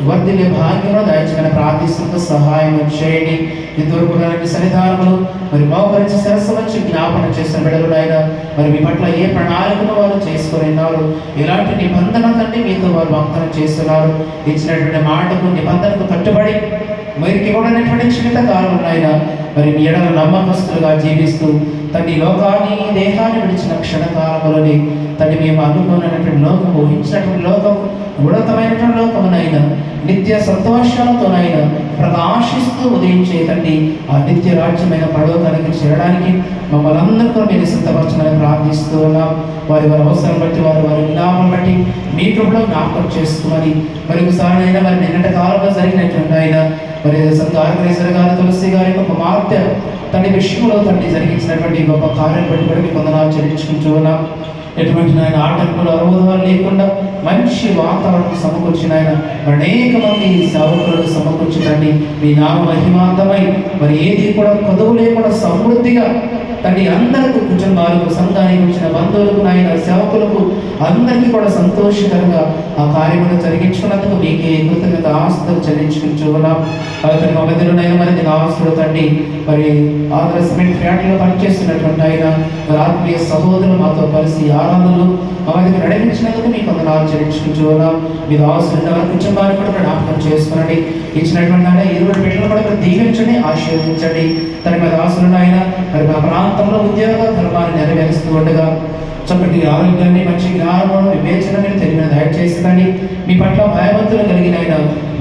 వర్ధిల్లే భాగ్యంలో దయచేయమని ప్రార్థిస్తూ సహాయం చేయండి. ఇంతవరకు సన్నిధానములు మరి మోకరించి శిరస్సు వచ్చి జ్ఞాపన చేసిన బిడ్డలు నాయన మరి మీ పట్ల ఏ ప్రణాళికను వారు చేసుకొని ఉన్నారు, ఎలాంటి నిబంధన తండ్రి మీతో వారు వాగ్దానం చేస్తున్నారు, ఇచ్చినటువంటి మాటకు నిబంధనకు కట్టుబడి మరికి కూడినటువంటి జీవిత కాలం నాయన మరి మీ ఎడల నమ్మకస్తులుగా జీవిస్తూ తండ్రి లోకాన్ని, దేహాన్ని విడిచిన క్షణకాలములని తండ్రి మేము అనుకున్నటువంటి లోకం, ఊహించినటువంటి లోకం, ఉన్నతమైనటువంటి లోకమునైనా నిత్య సంతోషాలతోనైనా ప్రకాశిస్తూ ఉదయించే తండ్రి ఆ నిత్య రాజ్యమైన పరలోకానికి చేరడానికి మమ్మల్ని అందరికీ మీరు సిద్ధపరచమని ప్రార్థిస్తూ ఉన్నాం. వారి వారి అవసరం బట్టి, వారి విలాపం బట్టి మీ కృపలో జ్ఞాపకం చేసుకోమని మరి ఒకసారి అయినా మరి నిన్నటి కాలంలో జరిగినటువంటి ఆయన మరి సంఘారకరేశ్వర గారు, తులసి గారి యొక్క కుమార్తె తండ్రి విషయంలో తండ్రి జరిగించినటువంటి గొప్ప కార్యం బట్టి కూడా మీకు వందనాలు చెల్లించుకుంటూ ఉన్నాం. ఎటువంటి నాయన ఆటంకులు, అవరోధాలు లేకుండా మంచి వాతావరణం సమకూర్చిన ఆయన అనేక మంది సేవకులను సమకూర్చుతండి. మీ నామ మహిమాంతమై మరి ఏది కూడా కొదువు లేకుండా సమృద్ధిగా తండ్రి అందరికీ కుటుంబాలకు, సంఘానికి వచ్చిన బంధువులకు, నాయన సేవకులకు అందరికీ కూడా సంతోషకరంగా ఆ కార్యములను జరిగించుకున్నందుకు మీకే కృతజ్ఞత ఆస్తులు చెల్లించుకుంటూ ఉన్నాం. అలాగే మా మధ్యలో నైనా మరి ఆస్తులు తండ్రి మరి ఆంధ్ర సిమెంట్ ఫ్యాక్టరీలో పనిచేస్తున్నటువంటి ఆయన మరి ఆత్మీయ సహోదరులు మాతో కలిసి ఆరాధనలు మా మధ్యకి నడిపించినందుకు మీకు వందనాలు చెల్లించుకుంటూ ఉన్నాం. మీ ఆస్తులు వారి కుటుంబాన్ని కూడా జ్ఞాపకం చేసుకునండి. ఇచ్చినటువంటి ఆయన 20 బిడ్డలు కూడా దీవించండి, ఆశీర్వదించండి. తన మీద ఆశలు ఆయన మరి మా ప్రాంతంలో ఉద్యోగ ధర్మాన్ని నెరవేరుస్తూ ఉండగా చక్కటి ఆరోగ్యాన్ని, మంచి జ్ఞానము, వివేచన మీరు తెలియని దయచేస్తుందండి. మీ పట్ల భయభక్తులు కలిగిన ఆయన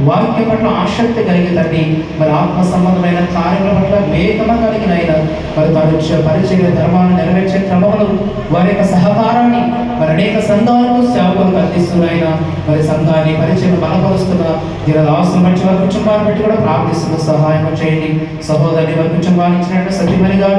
వాక్యం పట్ల ఆసక్తి కలిగితండి. మరి ఆత్మ సంబంధమైన కార్యముల పట్ల వేగమ కలిగిన ఆయన మరి తను పరిచయ ధర్మాన్ని నెరవేర్చే క్రమంలో వారి యొక్క సహకారాన్ని మరి అనేక సంఘాలకు, సేవకులకు అందిస్తున్నాయన మరి సంఘాన్ని పరిచయం బలపరుస్తున్న దీనిదాసులు బట్టి వారి కుటుంబాన్ని బట్టి కూడా ప్రార్థిస్తున్న సహాయం చేయండి. సహోదరుని వారి కుటుంబాన్ని ఇచ్చినట్టు సత్యమనిగా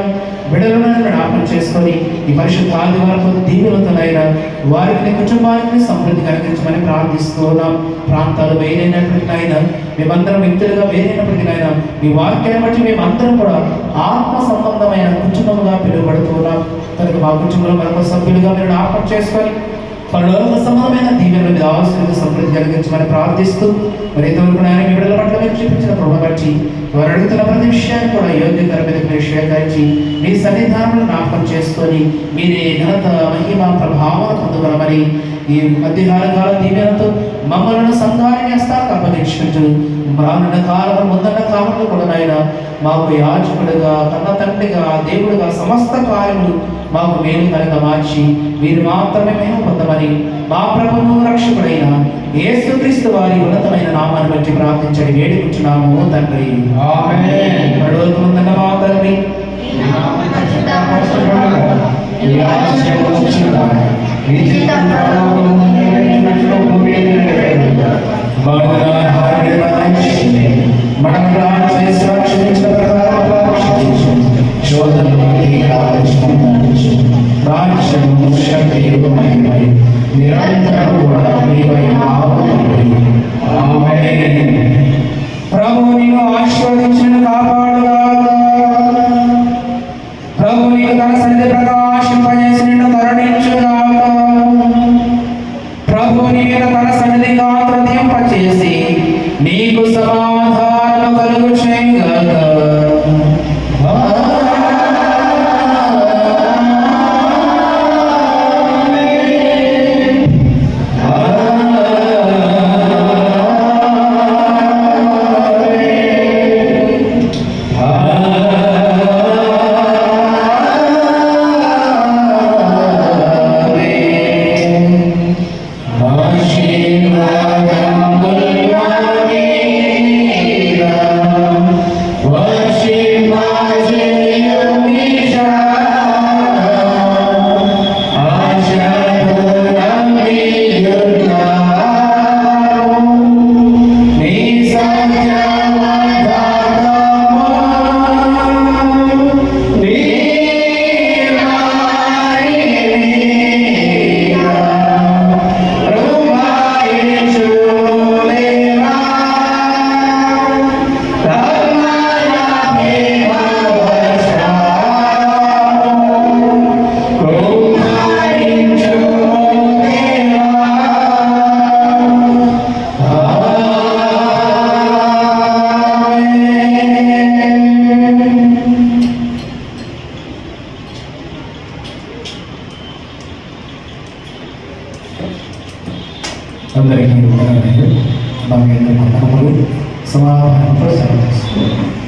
బిడ్డలను జ్ఞాపకం చేసుకొని ఈ పరిశుద్ధ ఆదివారపు దీవులతోనైనా వారికి కుటుంబానికి సమృద్ధి కలిగించమని ప్రార్థిస్తూ ఉన్నాం. ప్రాంతాలు వేరైనప్పటికీ అయినా మేమందరం వ్యక్తులుగా వేరైనప్పటికీ అయినా మీ వాక్యాన్ని బట్టి మేమందరం కూడా ఆత్మ సంబంధమైన కుటుంబముగా పిలువబడుతూ ఉన్నాం. కనుక మా కుటుంబంలో మరొక సభ్యులుగా మీరు జ్ఞాపకం చేసుకొని పరలోక సంబంధమైన దీవెనలు మీద ఆవశ్యకత సమృద్ధి కలిగించమని ప్రార్థిస్తూ మరి ఇంతవరకు నాయన మీ బిడ్డల పట్ల మీరు చూపించిన కృప బట్టి వారు అడుగుతున్న ప్రతి విషయాన్ని కూడా యోగ్యకరమైన మీరు స్వీకరించి మీ సన్నిధానంలో జ్ఞాపకం చేసుకొని మీరే ఘనత, మహిమ, ప్రభావం పొందుకోనమని ఈ మధ్యకాల కాల దీవెనతో మమ్మల్ని సంఘానికి హస్తాలకు అప్పగించుకుంటూ రానున్న కాలం, ముందన్న కాలంలో కూడా నాయన మాకు యాజకుడుగా, కన్న తండ్రిగా, దేవుడుగా సమస్త కార్యములు మాకు మేలుకరంగా మార్చి మీరు మాత్రమే మేము పొందమని మా ప్రభువు రక్షకుడైన యేసుక్రీస్తు వారి ఉన్నతమైన నామాన్ని బట్టి ప్రార్థించడి వేడుకుంటున్నాము తండ్రి. ఆమేన్. పరలోకమందున్న మా తండ్రి రాజ్య శక్తియు మహిమయు నిరంతరం కూడా నీవై ఉన్నావు తండ్రి. ఆమేన్. ప్రభు నిన్ను ఆశీర్వదించిన కాపాడుగాక. ప్రభు నీకు తన సన్నిధి ప్రకాశింపజేసి నిన్ను కరుణించుగాక. ప్రభు నీ మీద తన సన్నిధి కాంతింపచేసి నీకు సమాధానం కలుగు చేయుగాక. అందరికీ వందనాలు. సమాధానంతో సెలవు తీసుకుంటాం.